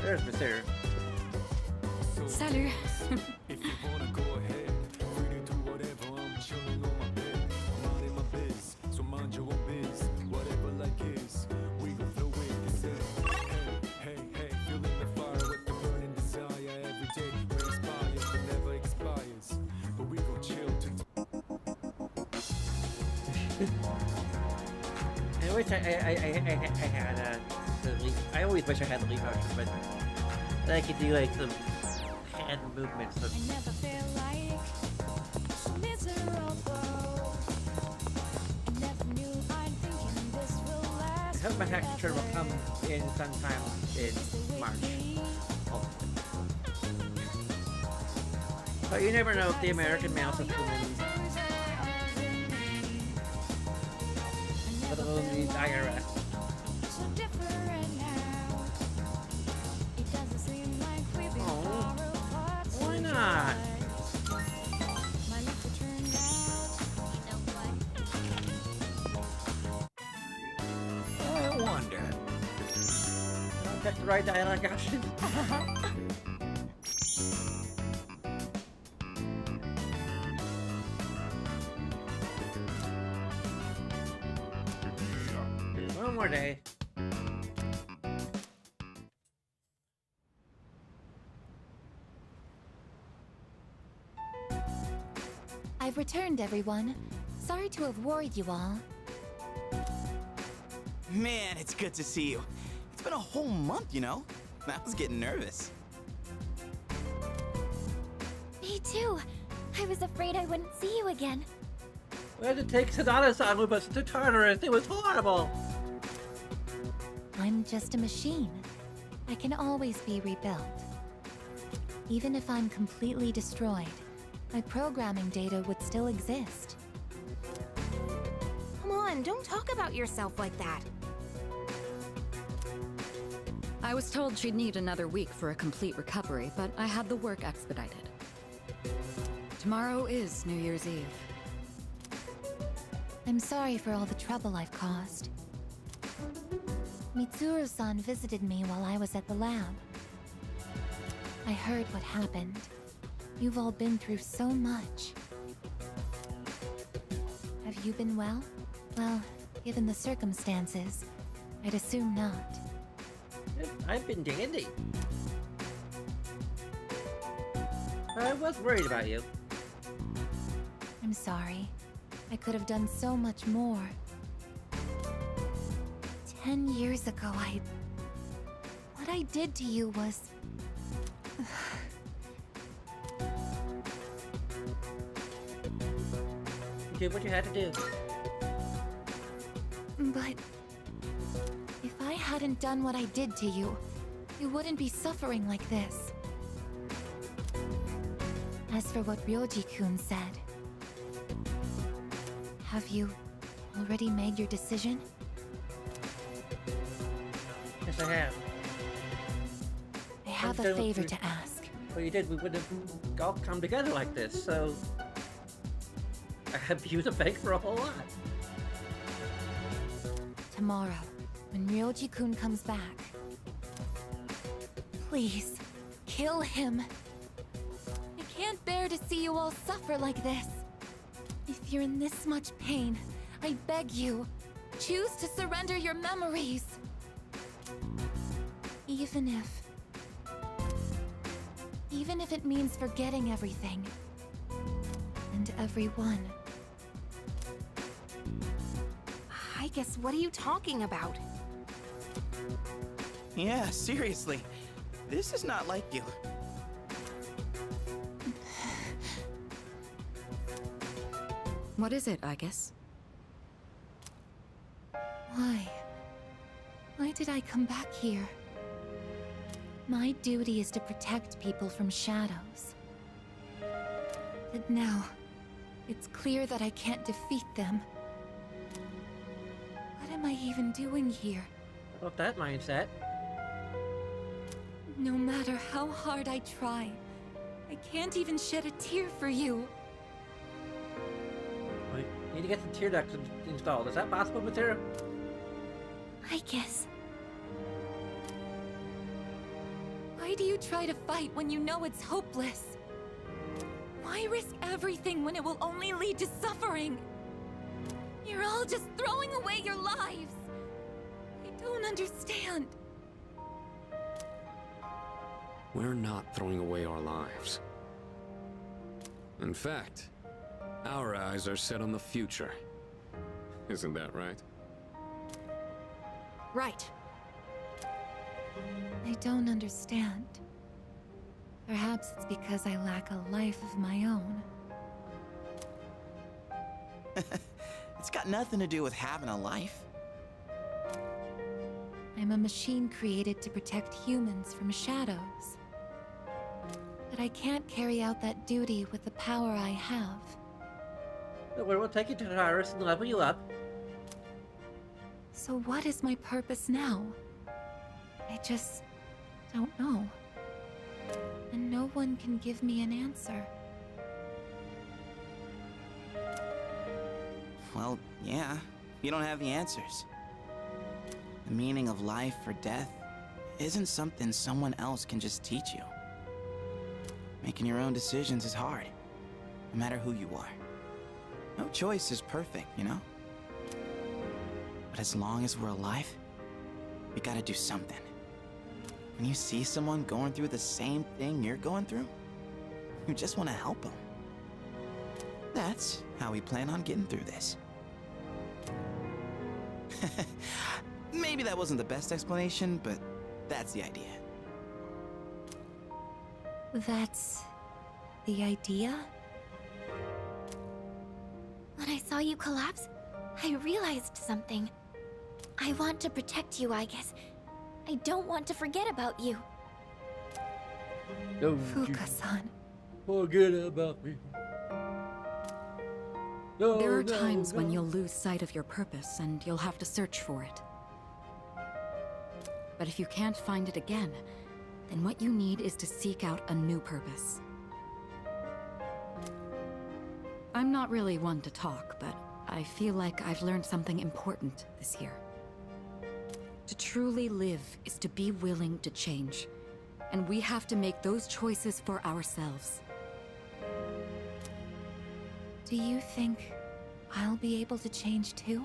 There's Mitsuru. Salut. If you wanna go ahead, free to do whatever. I'm chilling on my bed, minding my biz. So mind your own biz, whatever like is. We gon' flow with this end. Hey, hey, feeling the fire with the burning desire every day. Where inspires but never expires. But we gon' chill to. I wish I had the leaf. I always wish I had the leaf motion, but So I could do like some hand movements. Of... I hope my next return will come in sometime in March. But you never know if the American mail system let alone the IRS. Oh, why not? I wonder. That's the right dialogue option. One more day. I've returned, everyone. Sorry to have worried you all. Man, it's good to see you. It's been a whole month, you know? I was getting nervous. Me too. I was afraid I wouldn't see you again. We had to take Sonata-san with us to Tartarus. It was horrible. I'm just a machine. I can always be rebuilt. Even if I'm completely destroyed, my programming data would still exist. Come on, don't talk about yourself like that. I was told she'd need another week for a complete recovery, but I had the work expedited. Tomorrow is New Year's Eve. I'm sorry for all the trouble I've caused. Mitsuru-san visited me while I was at the lab. I heard what happened. You've all been through so much. Have you been well? Well, given the circumstances, I'd assume not. I've been dandy. I was worried about you. I'm sorry. I could have done so much more. 10 years ago, what I did to you was... You did what you had to do. But... if I hadn't done what I did to you, you wouldn't be suffering like this. As for what Ryoji-kun said... have you already made your decision? Yes, I have. I have a favor to ask. Well, you did. We wouldn't have all come together like this, so... I have you to thank for a whole lot. Tomorrow, when Ryoji-kun comes back, please, kill him. I can't bear to see you all suffer like this. If you're in this much pain, I beg you, choose to surrender your memories. Even if it means forgetting everything. And everyone. I guess, what are you talking about? Yeah, seriously. This is not like you. What is it, I guess? Why? Why did I come back here? My duty is to protect people from shadows. But now, it's clear that I can't defeat them. What am I even doing here? I love that mindset. No matter how hard I try, I can't even shed a tear for you. We need to get some tear ducts installed. Is that possible, Matera? I guess. Why do you try to fight when you know it's hopeless? Why risk everything when it will only lead to suffering? You're all just throwing away your lives. I don't understand. We're not throwing away our lives. In fact, our eyes are set on the future. Isn't that right? Right. I don't understand. Perhaps it's because I lack a life of my own. It's got nothing to do with having a life. I'm a machine created to protect humans from shadows. But I can't carry out that duty with the power I have. We'll take you to Tyrus and level you up. So what is my purpose now? I just don't know. And no one can give me an answer. Well, yeah, you don't have the answers. The meaning of life or death isn't something someone else can just teach you. Making your own decisions is hard, no matter who you are. No choice is perfect, you know? But as long as we're alive, we gotta do something. When you see someone going through the same thing you're going through, you just want to help them. That's how we plan on getting through this. Maybe that wasn't the best explanation, but that's the idea. That's the idea? When I saw you collapse, I realized something. I want to protect you, I guess. I don't want to forget about you. Don't Fuka-san. forget about me. No, There are no, times when no. you'll lose sight of your purpose and you'll have to search for it. But if you can't find it again, then what you need is to seek out a new purpose. I'm not really one to talk, but I feel like I've learned something important this year. To truly live is to be willing to change, and we have to make those choices for ourselves. Do you think I'll be able to change too?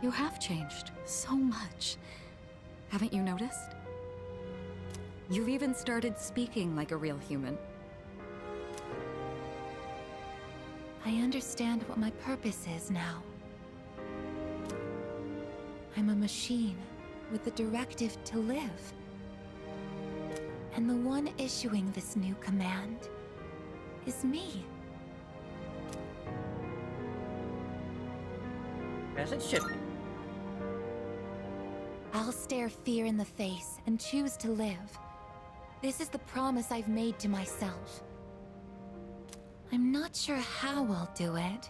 You have changed so much. Haven't you noticed? You've even started speaking like a real human. I understand what my purpose is now. I'm a machine with the directive to live. And the one issuing this new command is me. As it should be. I'll stare fear in the face and choose to live. This is the promise I've made to myself. I'm not sure how I'll do it,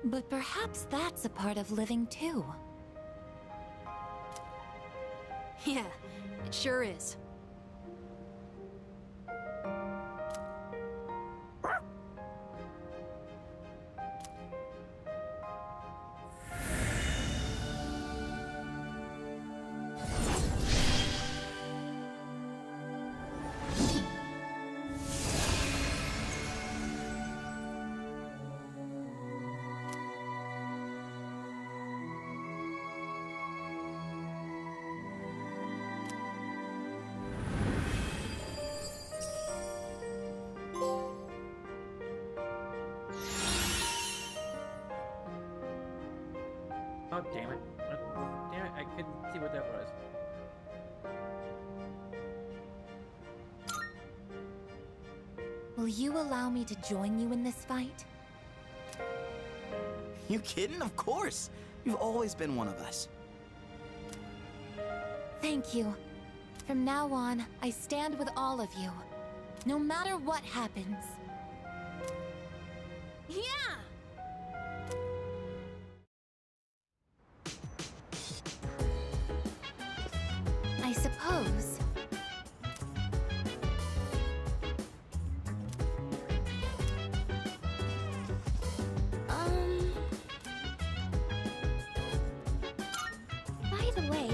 but perhaps that's a part of living too. Yeah, it sure is. Oh, damn it. Damn it, I couldn't see what that was. Will you allow me to join you in this fight? You kidding? Of course! You've always been one of us. Thank you. From now on, I stand with all of you, no matter what happens. Yeah! I suppose. By the way,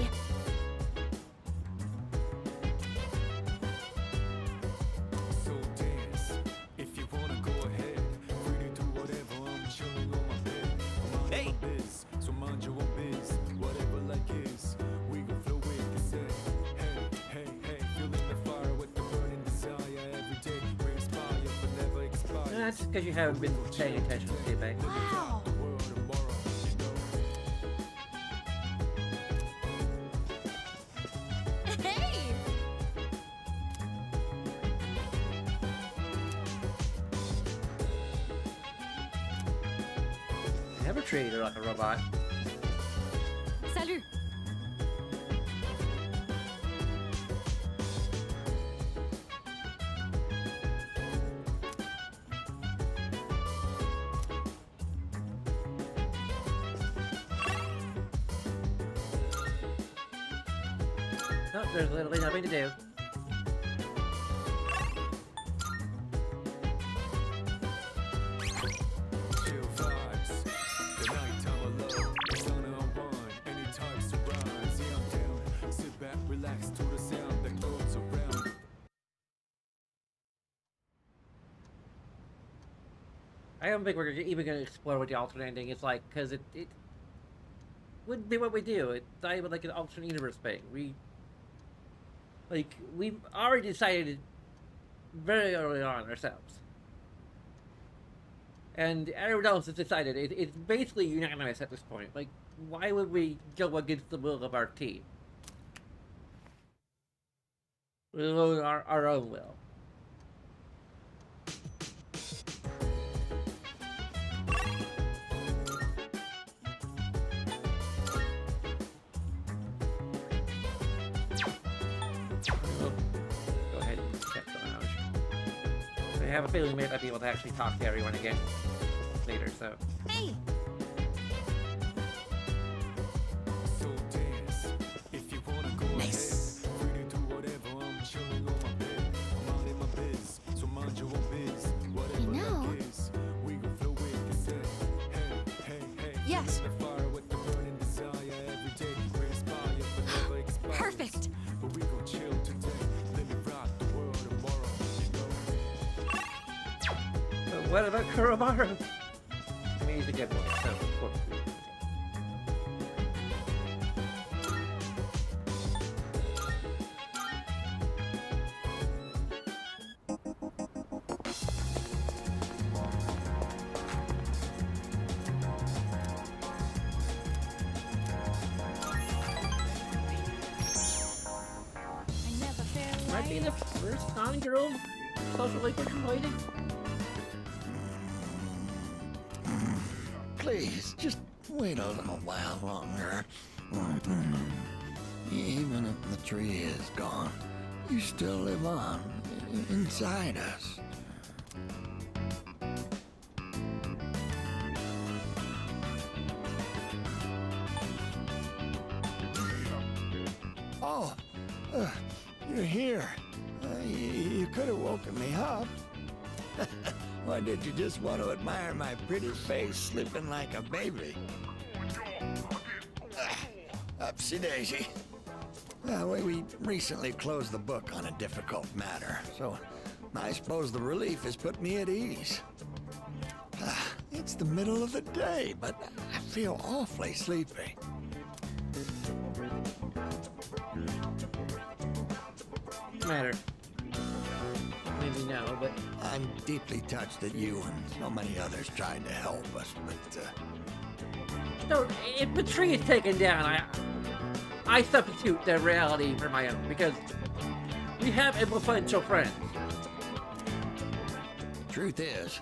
So dance. If you wanna go ahead, free to do whatever. I'm chilling on my bed. I'm on Hey. my biz, so mind your own biz. Whatever like is, we gon' flow with the set. Hey, hey, hey, feeling the fire with the burning desire every day. We inspire but never expire. That's because you haven't been paying attention to it, babe. Wow. The world tomorrow, you know. never treated her like a robot. Salut. No, there's literally nothing to do. Chill vibes. The nighttime alone. The sun unwind. Any types of rise. Yeah, I'm down. Sit back, relax to the sound that goes around. I don't think we're even going to explore what the alternate ending is like, because it wouldn't be what we do. It's not even like an alternate universe thing. We've already decided very early on ourselves. And everyone else has decided. It's basically unanimous at this point. Like, why would we go against the will of our team? Let alone our own will. Go ahead and check the lounge. I have a feeling we might not be able to actually talk to everyone again later, so. Hey! So dance. If you wanna go ahead. Free to do whatever. I'm chilling on my bed. I'm out in my biz. So mind your own biz. Whatever that is. We gon' flow with the set. Hey, hey, hey. Yes. The fire with the burning desire. Every day we inspire but never expires. Perfect. But we gon' chill today. Let me rock the world tomorrow. You know? But what about Kuromaru? I mean, he's a good boy, so of course. Might be the first non-girl social language related. Please, just wait a little while longer. Even if the tree is gone, you still live on inside us. Oh, you're here. You could have woken me up. Why did you just want to admire my pretty face sleeping like a baby? Upsy daisy. Well, we recently closed the book on a difficult matter, so I suppose the relief has put me at ease. It's the middle of the day, but I feel awfully sleepy. Matter. Maybe no, but I'm deeply touched that you and so many others tried to help us, but no. If the tree is taken down, I substitute the reality for my own because we have influential friends. Truth is,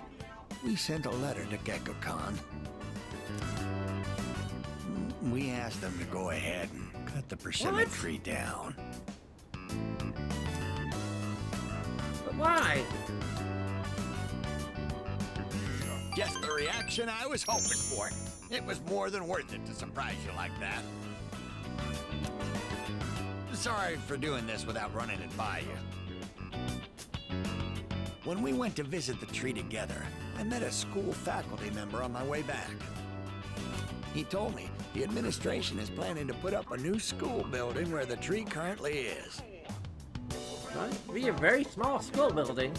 we sent a letter to Gecko-Con. We asked them to go ahead and cut the persimmon tree down. But why? Just the reaction I was hoping for. It was more than worth it to surprise you like that. Sorry for doing this without running it by you. When we went to visit the tree together, I met a school faculty member on my way back. He told me the administration is planning to put up a new school building where the tree currently is. It'd be a very small school building.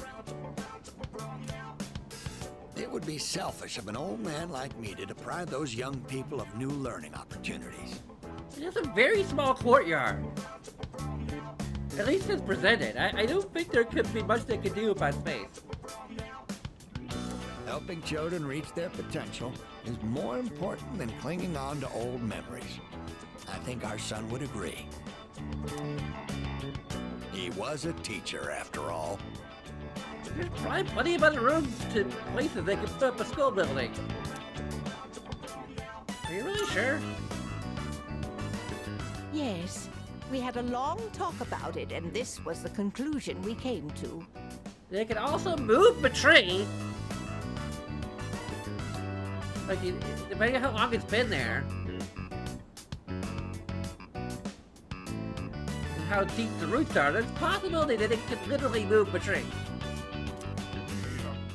It would be selfish of an old man like me to deprive those young people of new learning opportunities. It's a very small courtyard. At least it's presented. I don't think there could be much they could do about space. Helping children reach their potential is more important than clinging on to old memories. I think our son would agree. He was a teacher, after all. There's probably plenty of other rooms to places they could put up a school building. sure? Yes. We had a long talk about it, and this was the conclusion we came to. They can also move the tree. Like, depending on how long it's been there. And how deep the roots are, there's a possibility that it could literally move the tree.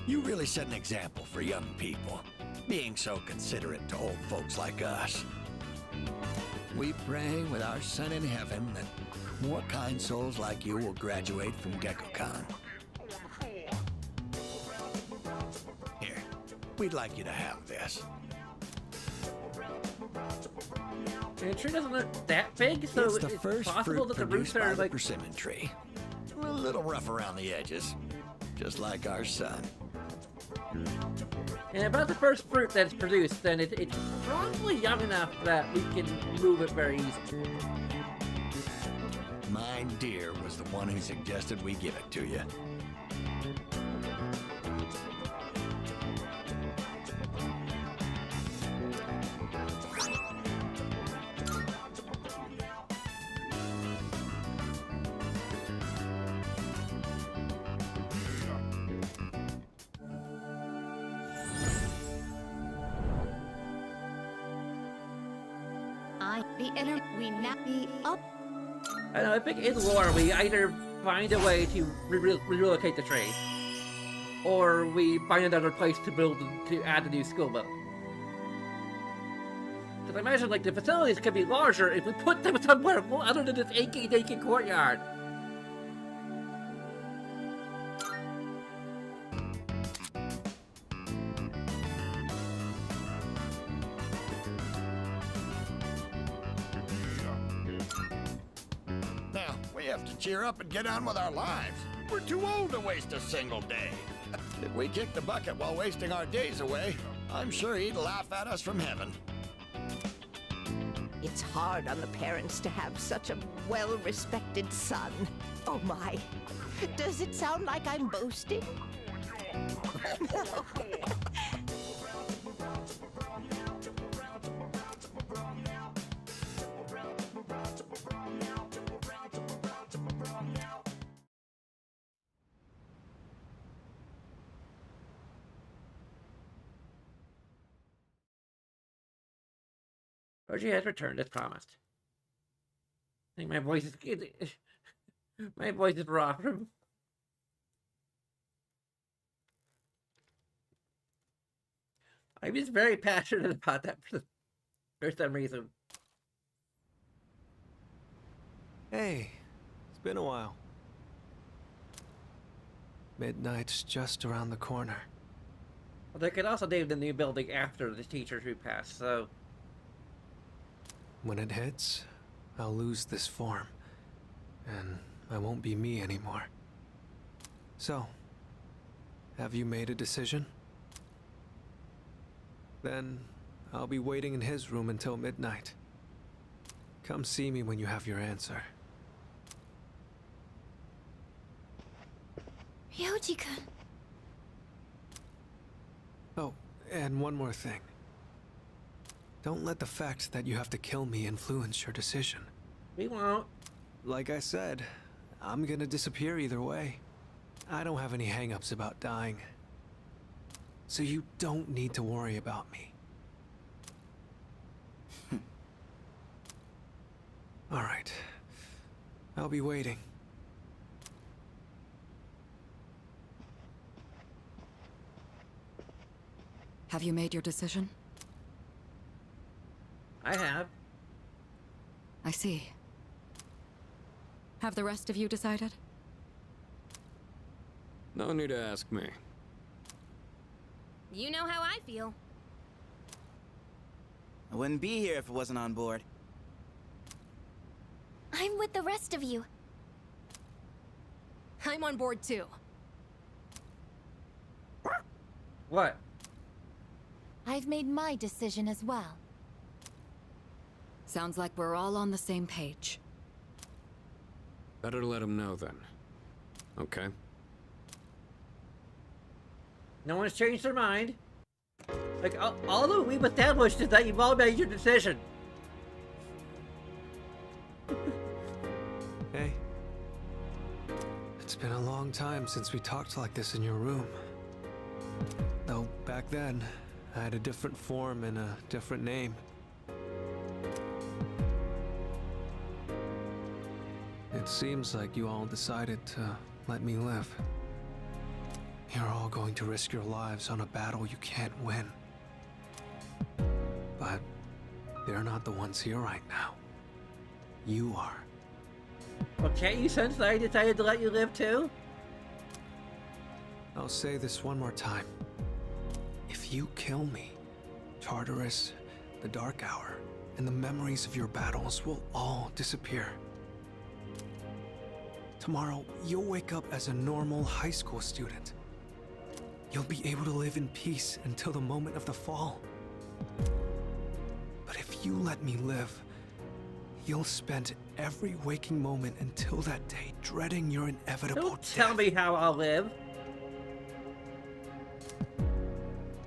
You really set an example for young people, being so considerate to old folks like us. We pray with our Son in heaven that more kind souls like you will graduate from GeckoCon. Here, we'd like you to have this. And the tree doesn't look that big, so It's the first possible fruit that the roots produced by are the like... persimmon tree. A little rough around the edges, just like our son. And about the first fruit that's produced, then it's probably young enough that we can move it very easily. My dear was the one who suggested we give it to you. We not be up. I know, I think in lore, we either find a way to relocate the tree, or we find another place to add a new school building. Because I imagine, like, the facilities could be larger if we put them somewhere other than this achy courtyard. Now, we have to cheer up and get on with our lives. We're too old to waste a single day. If we kick the bucket while wasting our days away, I'm sure he'd laugh at us from heaven. It's hard on the parents to have such a well-respected son. Oh my. Does it sound like I'm boasting? No. Reggie has returned as promised. I think my voice is... my voice is raw. I'm just very passionate about that for some reason. Hey, it's been a while. Midnight's just around the corner. Well, they could also name the new building after the teachers who passed, so... When it hits, I'll lose this form, and I won't be me anymore. So, have you made a decision? Then I'll be waiting in his room until midnight. Come see me when you have your answer. Ryoji-kun. Oh, and one more thing. Don't let the fact that you have to kill me influence your decision. We won't. Like I said, I'm gonna disappear either way. I don't have any hang-ups about dying. So you don't need to worry about me. All right. I'll be waiting. Have you made your decision? I have. I see. Have the rest of you decided? No need to ask me. You know how I feel. I wouldn't be here if it wasn't on board. I'm with the rest of you. I'm on board too. What? I've made my decision as well. Sounds like we're all on the same page. Better let him know then. Okay? No one's changed their mind. Like, all that we've established is that you've all made your decision. Hey. It's been a long time since we talked like this in your room. Though back then, I had a different form and a different name. It seems like you all decided to let me live. You're all going to risk your lives on a battle you can't win. But they're not the ones here right now. You are. Well, can't you sense that I decided to let you live too? I'll say this one more time. If you kill me, Tartarus, the Dark Hour, and the memories of your battles will all disappear. Tomorrow, you'll wake up as a normal high school student. You'll be able to live in peace until the moment of the fall. But if you let me live, you'll spend every waking moment until that day dreading your inevitable Don't tell me how I'll live.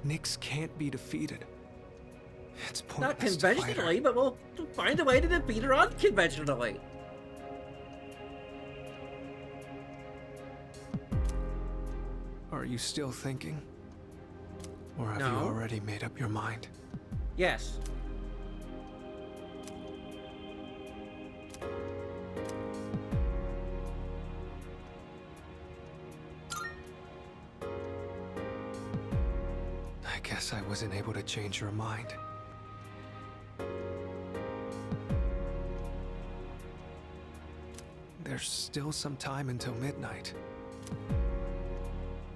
Nyx can't be defeated. It's Not pointless to fight her. conventionally, but we'll find a way to defeat her unconventionally. Are you still thinking? Or have you No. already made up your mind? Yes. I guess I wasn't able to change your mind. There's still some time until midnight.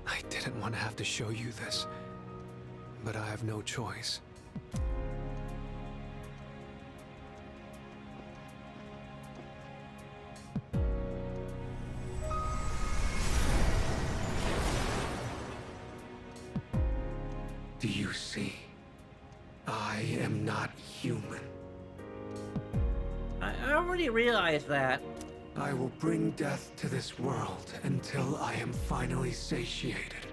I didn't want to have to show you this, but I have no choice. Do you see? I am not human. I already realized that. I will bring death to this world until I am finally satiated.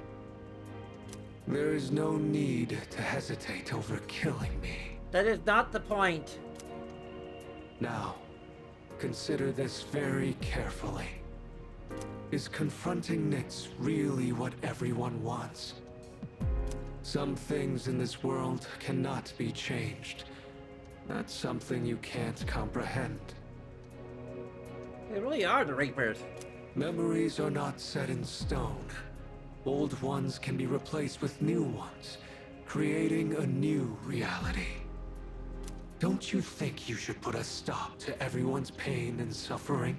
There is no need to hesitate over killing me. That is not the point. Now, consider this very carefully. Is confronting Nyx really what everyone wants? Some things in this world cannot be changed. That's something you can't comprehend. They really are the Reapers. Memories are not set in stone. Old ones can be replaced with new ones, creating a new reality. Don't you think you should put a stop to everyone's pain and suffering?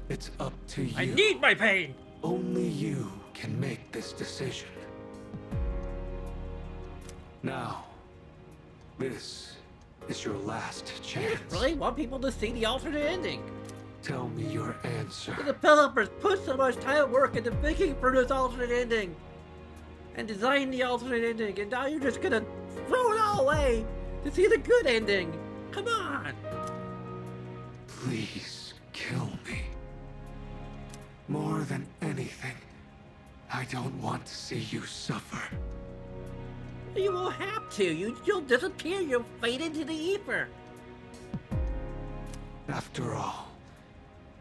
It's up to you. I need my pain! Only you can make this decision. Now, this is your last I chance. really want people to see the alternate ending. Tell me your answer. The developers put so much time and work into thinking for this alternate ending. And design the alternate ending, and now you're just gonna throw it all away to see the good ending. Come on! Please kill me. More than anything, I don't want to see you suffer. You won't have to. You'll disappear. You'll fade into the ether. After all,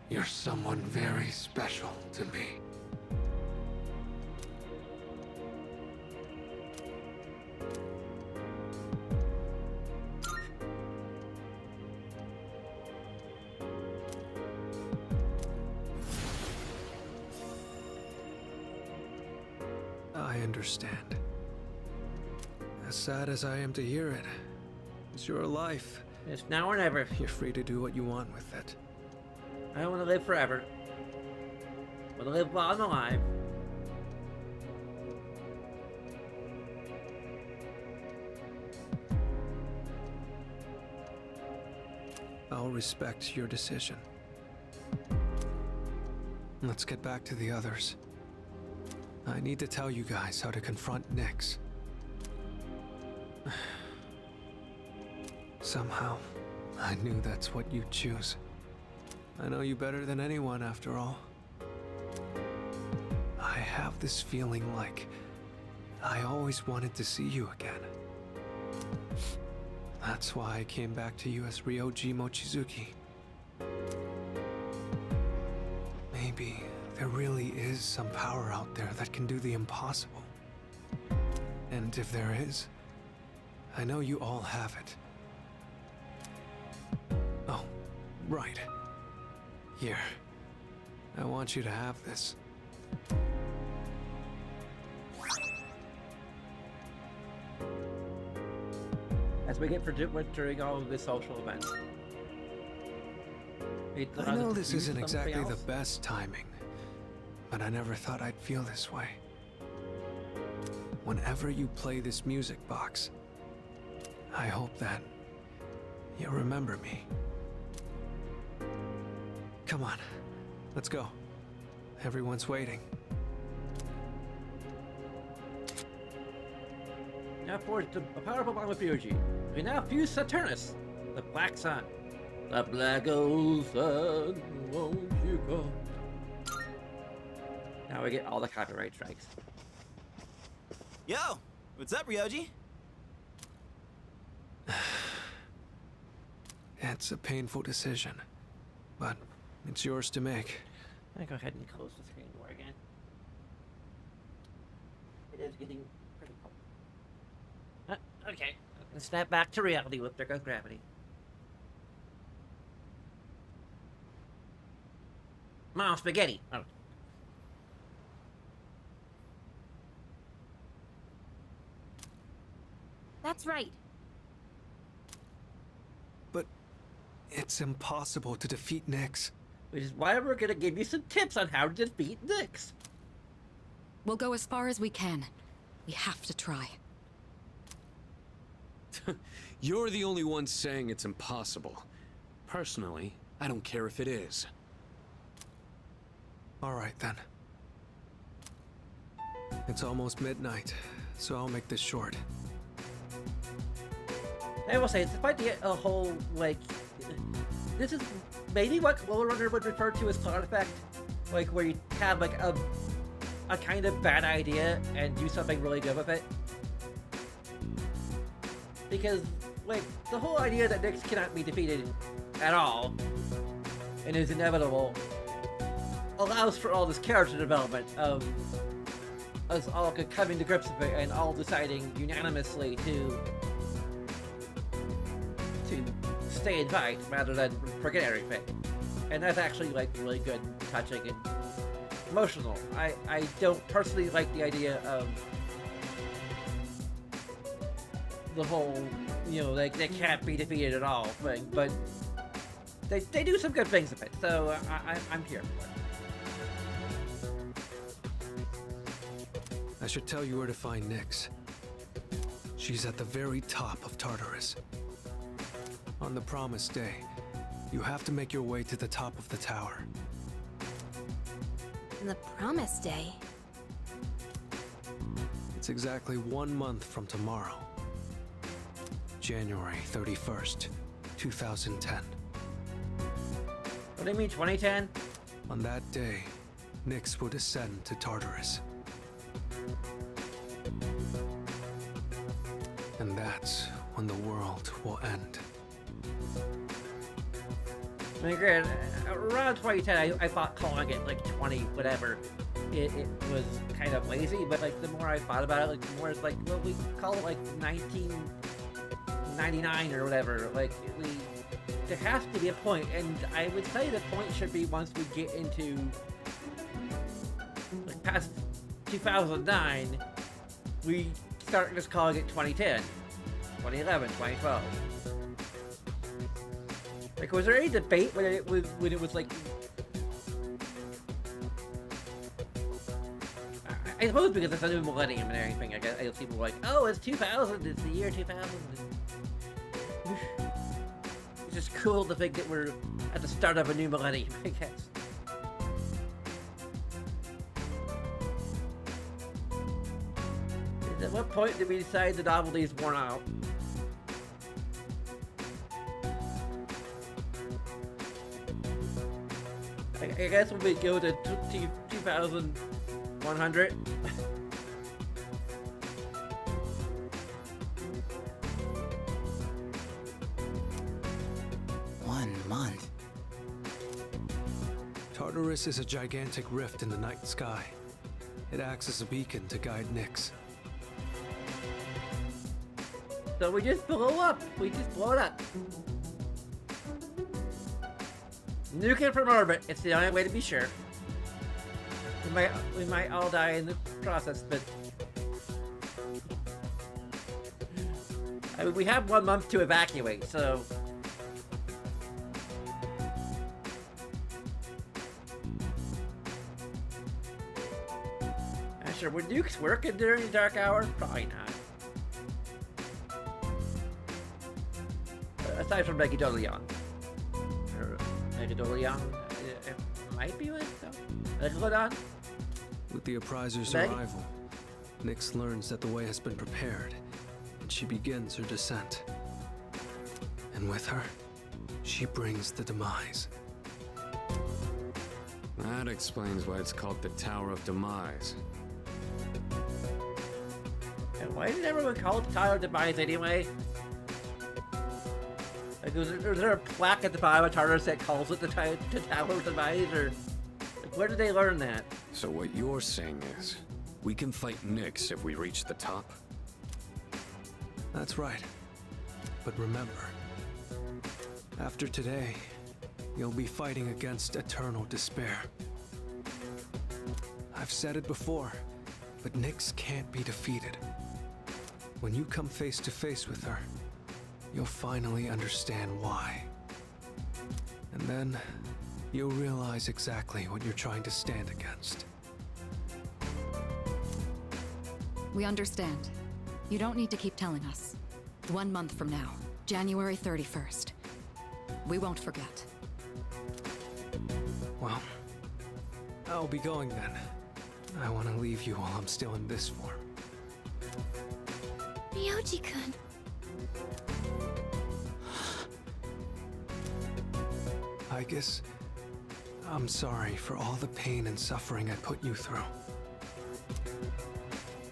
you're someone very special to me. I understand. As sad as I am to hear it, it's your life. It's now or never. You're free to do what you want with it. I don't want to live forever. I want to live while I'm alive. I'll respect your decision. Let's get back to the others. I need to tell you guys how to confront Nyx. Somehow, I knew that's what you'd choose. I know you better than anyone, after all. I have this feeling like I always wanted to see you again. That's why I came back to you as Ryoji Mochizuki. Maybe there really is some power out there that can do the impossible. And if there is, I know you all have it. Oh, right. Here. I want you to have this. As we get for during all of the social events. I know this isn't exactly the best timing, but I never thought I'd feel this way. Whenever you play this music box, I hope that you remember me. Come on, let's go. Everyone's waiting. Now forged a powerful bond with Ryoji. We now fuse Saturnus, the Black Sun. The Black Old Sun, won't you go? Now we get all the copyright strikes. Yo, what's up, Ryoji? It's a painful decision, but it's yours to make. I'm gonna go ahead and close the screen door again. It is getting pretty cold. Okay, and snap back to reality with there goes gravity. Mom, spaghetti. Oh. That's right. But it's impossible to defeat Nyx. Which is why we're gonna give you some tips on how to defeat Nyx. We'll go as far as we can. We have to try. You're the only one saying it's impossible. Personally, I don't care if it is. All right, then. It's almost midnight, so I'll make this short. I will say, despite the whole, like, this is maybe what Glow Runner would refer to as cloud effect. Like, where you have, like, a kind of bad idea and do something really good with it. Because, like, the whole idea that Nyx cannot be defeated at all and is inevitable allows for all this character development of us all coming to grips with it and all deciding unanimously to stay and fight rather than forget everything. And that's actually, like, really good, touching, and emotional. I don't personally like the idea of the whole, you know, like, they can't be defeated at all thing, but they do some good things with it, so I'm here for it. I should tell you where to find Nyx. She's at the very top of Tartarus. On the promised day, you have to make your way to the top of the tower. The promised day. It's exactly 1 month from tomorrow. January 31st, 2010. What do you mean, 2010? On that day, Nyx will descend to Tartarus. And that's when the world will end. I mean, granted, around 2010, I thought calling it, like, 20 whatever, it was kind of lazy, but, like, the more I thought about it, like, the more it's like, well, we call it, like, 1999 or whatever. Like, there has to be a point, and I would say the point should be once we get into, like, past 2009, we start just calling it 2010, 2011, 2012. Like, was there any debate when it was like? I suppose because it's a new millennium and everything. I guess people were like, "Oh, it's 2000. It's the year 2000." It's just cool to think that we're at the start of a new millennium, I guess. At what point did we decide the novelty is worn out? I guess when we go to 2100. Tartarus is a gigantic rift in the night sky. It acts as a beacon to guide Nyx. So we just blow up. We just blow it up. Nuke it from orbit. It's the only way to be sure. We might all die in the process, but I mean, we have 1 month to evacuate, so I'm sure would nukes working during the dark hour? Probably not. Aside from Megadolion. Or Megadolion, it might be with Megalodon. With the Apprizer's Meg? arrival, Nyx learns that the way has been prepared, and she begins her descent. And with her, she brings the demise. That explains why it's called the Tower of Demise. And why did everyone call it the Tower of Demise anyway? Like, was there a plaque at the bottom of Tartarus that calls it the Tower of Demise, or like, where did they learn that? So what you're saying is, we can fight Nyx if we reach the top? That's right. But remember, after today, you'll be fighting against eternal despair. I've said it before, but Nyx can't be defeated. When you come face to face with her, you'll finally understand why. And then, you'll realize exactly what you're trying to stand against. We understand. You don't need to keep telling us. 1 month from now, January 31st. We won't forget. Well, I'll be going then. I want to leave you while I'm still in this form. Ryoji-kun. I guess I'm sorry for all the pain and suffering I put you through.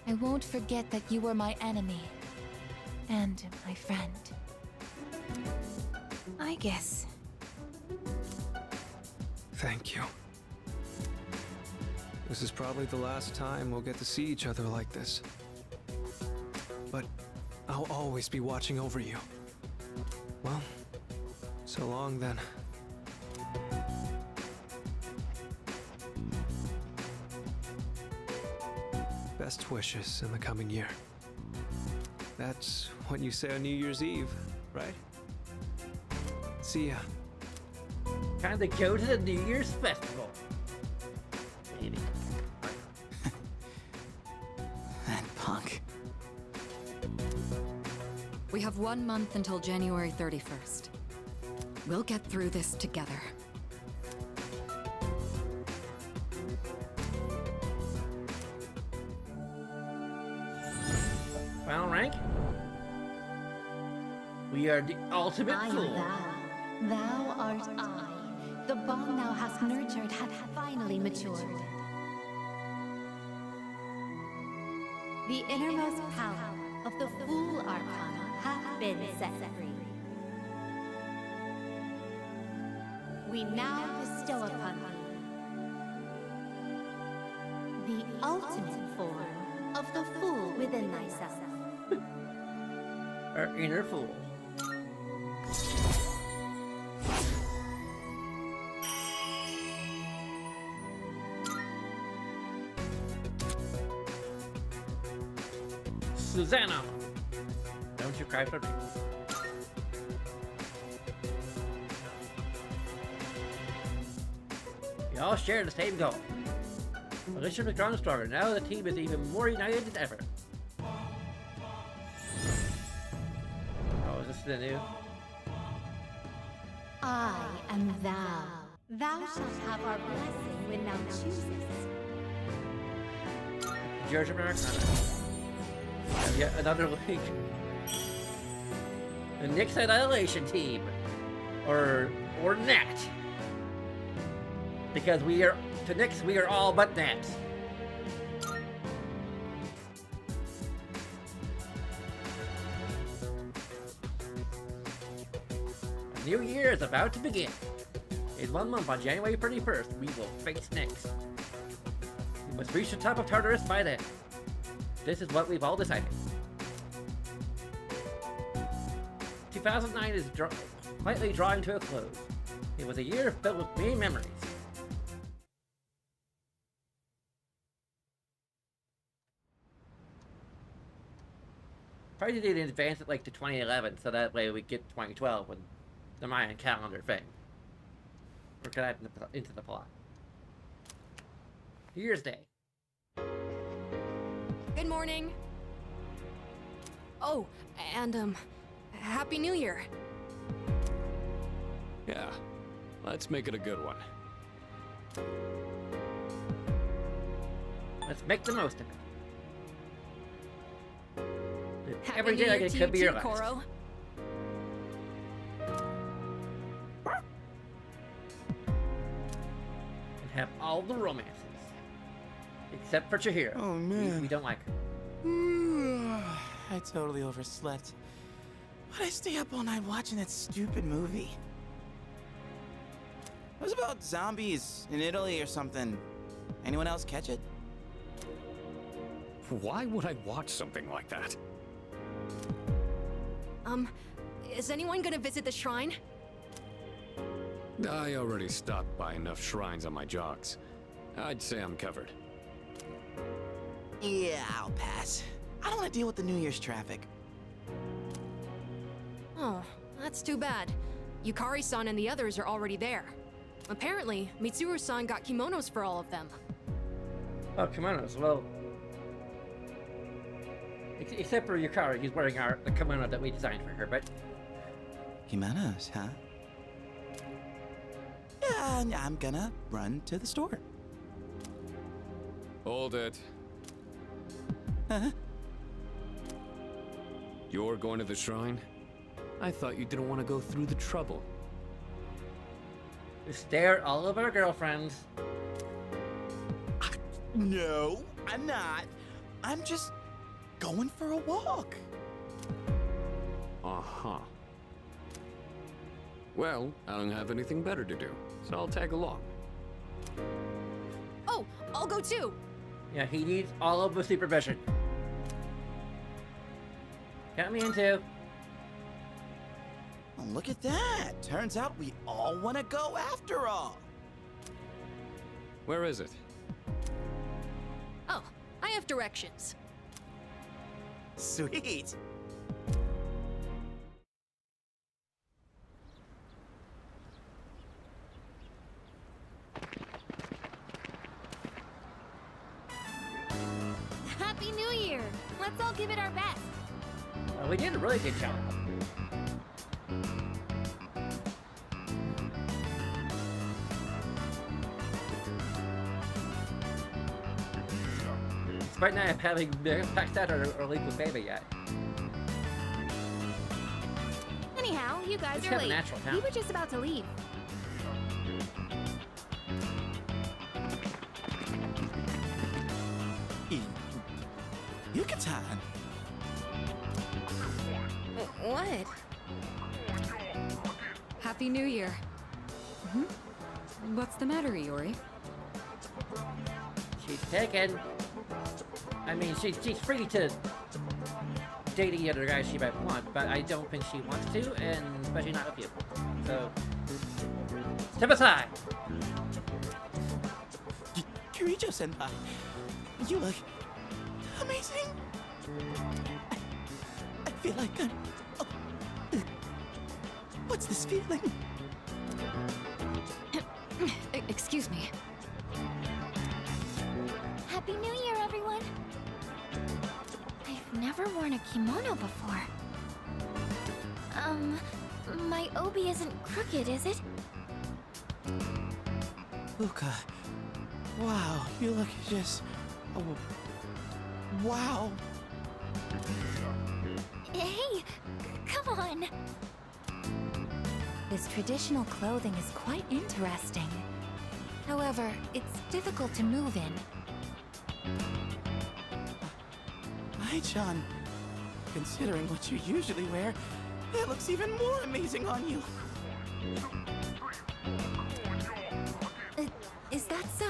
I won't forget that you were my enemy. And my friend. I guess. Thank you. This is probably the last time we'll get to see each other like this. But I'll always be watching over you. Well, so long then. Best wishes in the coming year. That's what you say on New Year's Eve, right? See ya. Time to go to the New Year's festival. Maybe. That punk. We have 1 month until January 31st. We'll get through this together. Final rank? We are the ultimate I am fool. thou art I. The bond thou hast nurtured hath finally matured. The innermost power of the Fool Arcana hath been set free. We now bestow upon thee the ultimate form of the Fool within thyself. Our inner fool. Susanna, don't you cry for me. We all share the same goal. The relationship has grown stronger. Now the team is even more united than ever. Oh, is this the new? I am thou. Thou shalt have our blessing when thou choosest. George Americana. And yet another league. The Nyx Annihilation Team. Or NECT. Because we are, to Nyx, we are all but NECT. A new year is about to begin. In 1 month, on January 31st, we will face Nyx. We must reach the top of Tartarus by then. This is what we've all decided. 2009 is slightly drawing to a close. It was a year filled with many memories. Probably did advance it like to 2011, so that way we get 2012 when the Mayan calendar thing. We're gonna add into the plot. New Year's Day. Good morning. Oh, and Happy New Year. Yeah, let's make it a good one. Let's make the most of it. Happy Every New day Year like it to could you be too, your last. Koro. And have all the romances. Except for Chihiro. Oh, man. We don't like her. I totally overslept. Why'd I stay up all night watching that stupid movie? It was about zombies in Italy or something. Anyone else catch it? Why would I watch something like that? Is anyone gonna visit the shrine? I already stopped by enough shrines on my jogs. I'd say I'm covered. Yeah, I'll pass. I don't want to deal with the New Year's traffic. Oh, that's too bad. Yukari-san and the others are already there. Apparently, Mitsuru-san got kimonos for all of them. Oh, kimonos. Well, except for Yukari, he's wearing the kimono that we designed for her, but... Kimonos, huh? Yeah, I'm gonna run to the store. Hold it. Huh? You're going to the shrine? I thought you didn't want to go through the trouble. To stare at all of our girlfriends. No, I'm not. I'm just going for a walk. Uh-huh. Well, I don't have anything better to do, so I'll tag along. Oh, I'll go too! Yeah, he needs all of the supervision. Count me in too. Oh, look at that. Turns out we all want to go after all. Where is it? Oh, I have directions. Sweet. Happy New Year! Let's all give it our best. We did a really good job. Despite not having packed out our leap with baby yet. Anyhow, you guys Just are have a late. natural We talent. were just about to leave. Yucatan. What? Happy New Year. Hmm? What's the matter, Iori? She's taken. I mean, she's free to date the other guys she might want, but I don't think she wants to, and especially not with you. So, step aside. Kirijo-senpai, you look amazing. I feel like I'm... Oh, what's this feeling? Excuse me. Happy New Year, everyone! I've never worn a kimono before. My obi isn't crooked, is it? Luca, wow, you look just... Oh, wow. Hey, come on! This traditional clothing is quite interesting. However, it's difficult to move in. Ai-chan, considering what you usually wear, it looks even more amazing on you. Is that so?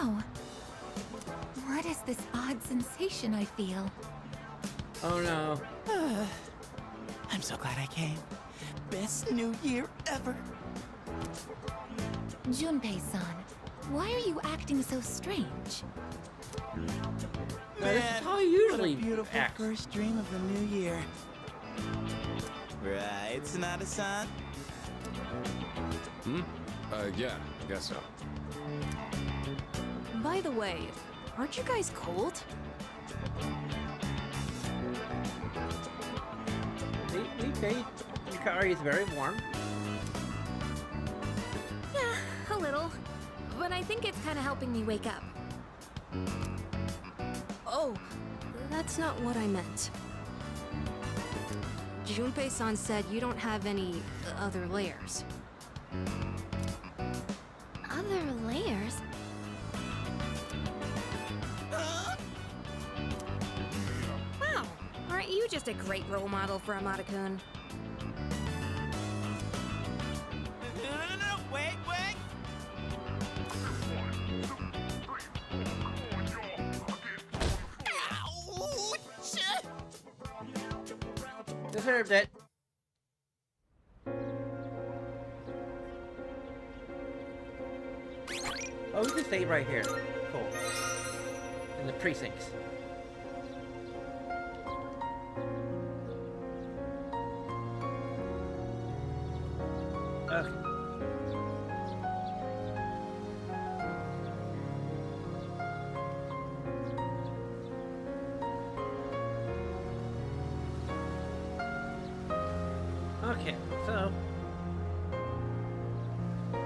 What is this odd sensation I feel? Oh no. I'm so glad I came. Best New Year ever. Junpei-san, why are you acting so strange? This is how I What usually a beautiful act. first dream of the new year. Right, Sonata-san? Yeah, I guess so. By the way, aren't you guys cold? Yukari is very warm. Yeah, a little. But I think it's kind of helping me wake up. Oh, that's not what I meant. Junpei-san said you don't have any other layers. Other layers? Wow, aren't you just a great role model for Amada-kun? No, wait. Deserved it. Oh, we can stay right here. Cool. In the precincts. Okay. Okay, so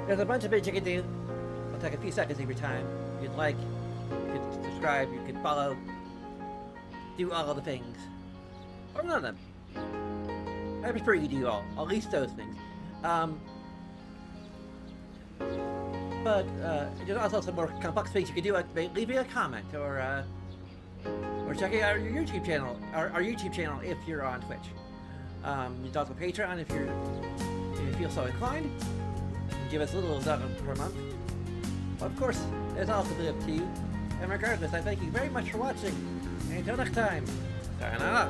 there's a bunch of bits you can do. It'll take a few seconds every time. You'd like, you could subscribe, you could follow, do all of the things. Or none of them. I prefer you do all, at least those things. But there's also some more complex things you can do, like leave me a comment or checking out your YouTube channel, our YouTube channel if you're on Twitch. There's also Patreon if you feel so inclined. Give us a little something per month. Of course, it's all completely up to you. And regardless, I thank you very much for watching. And until next time, sayonara.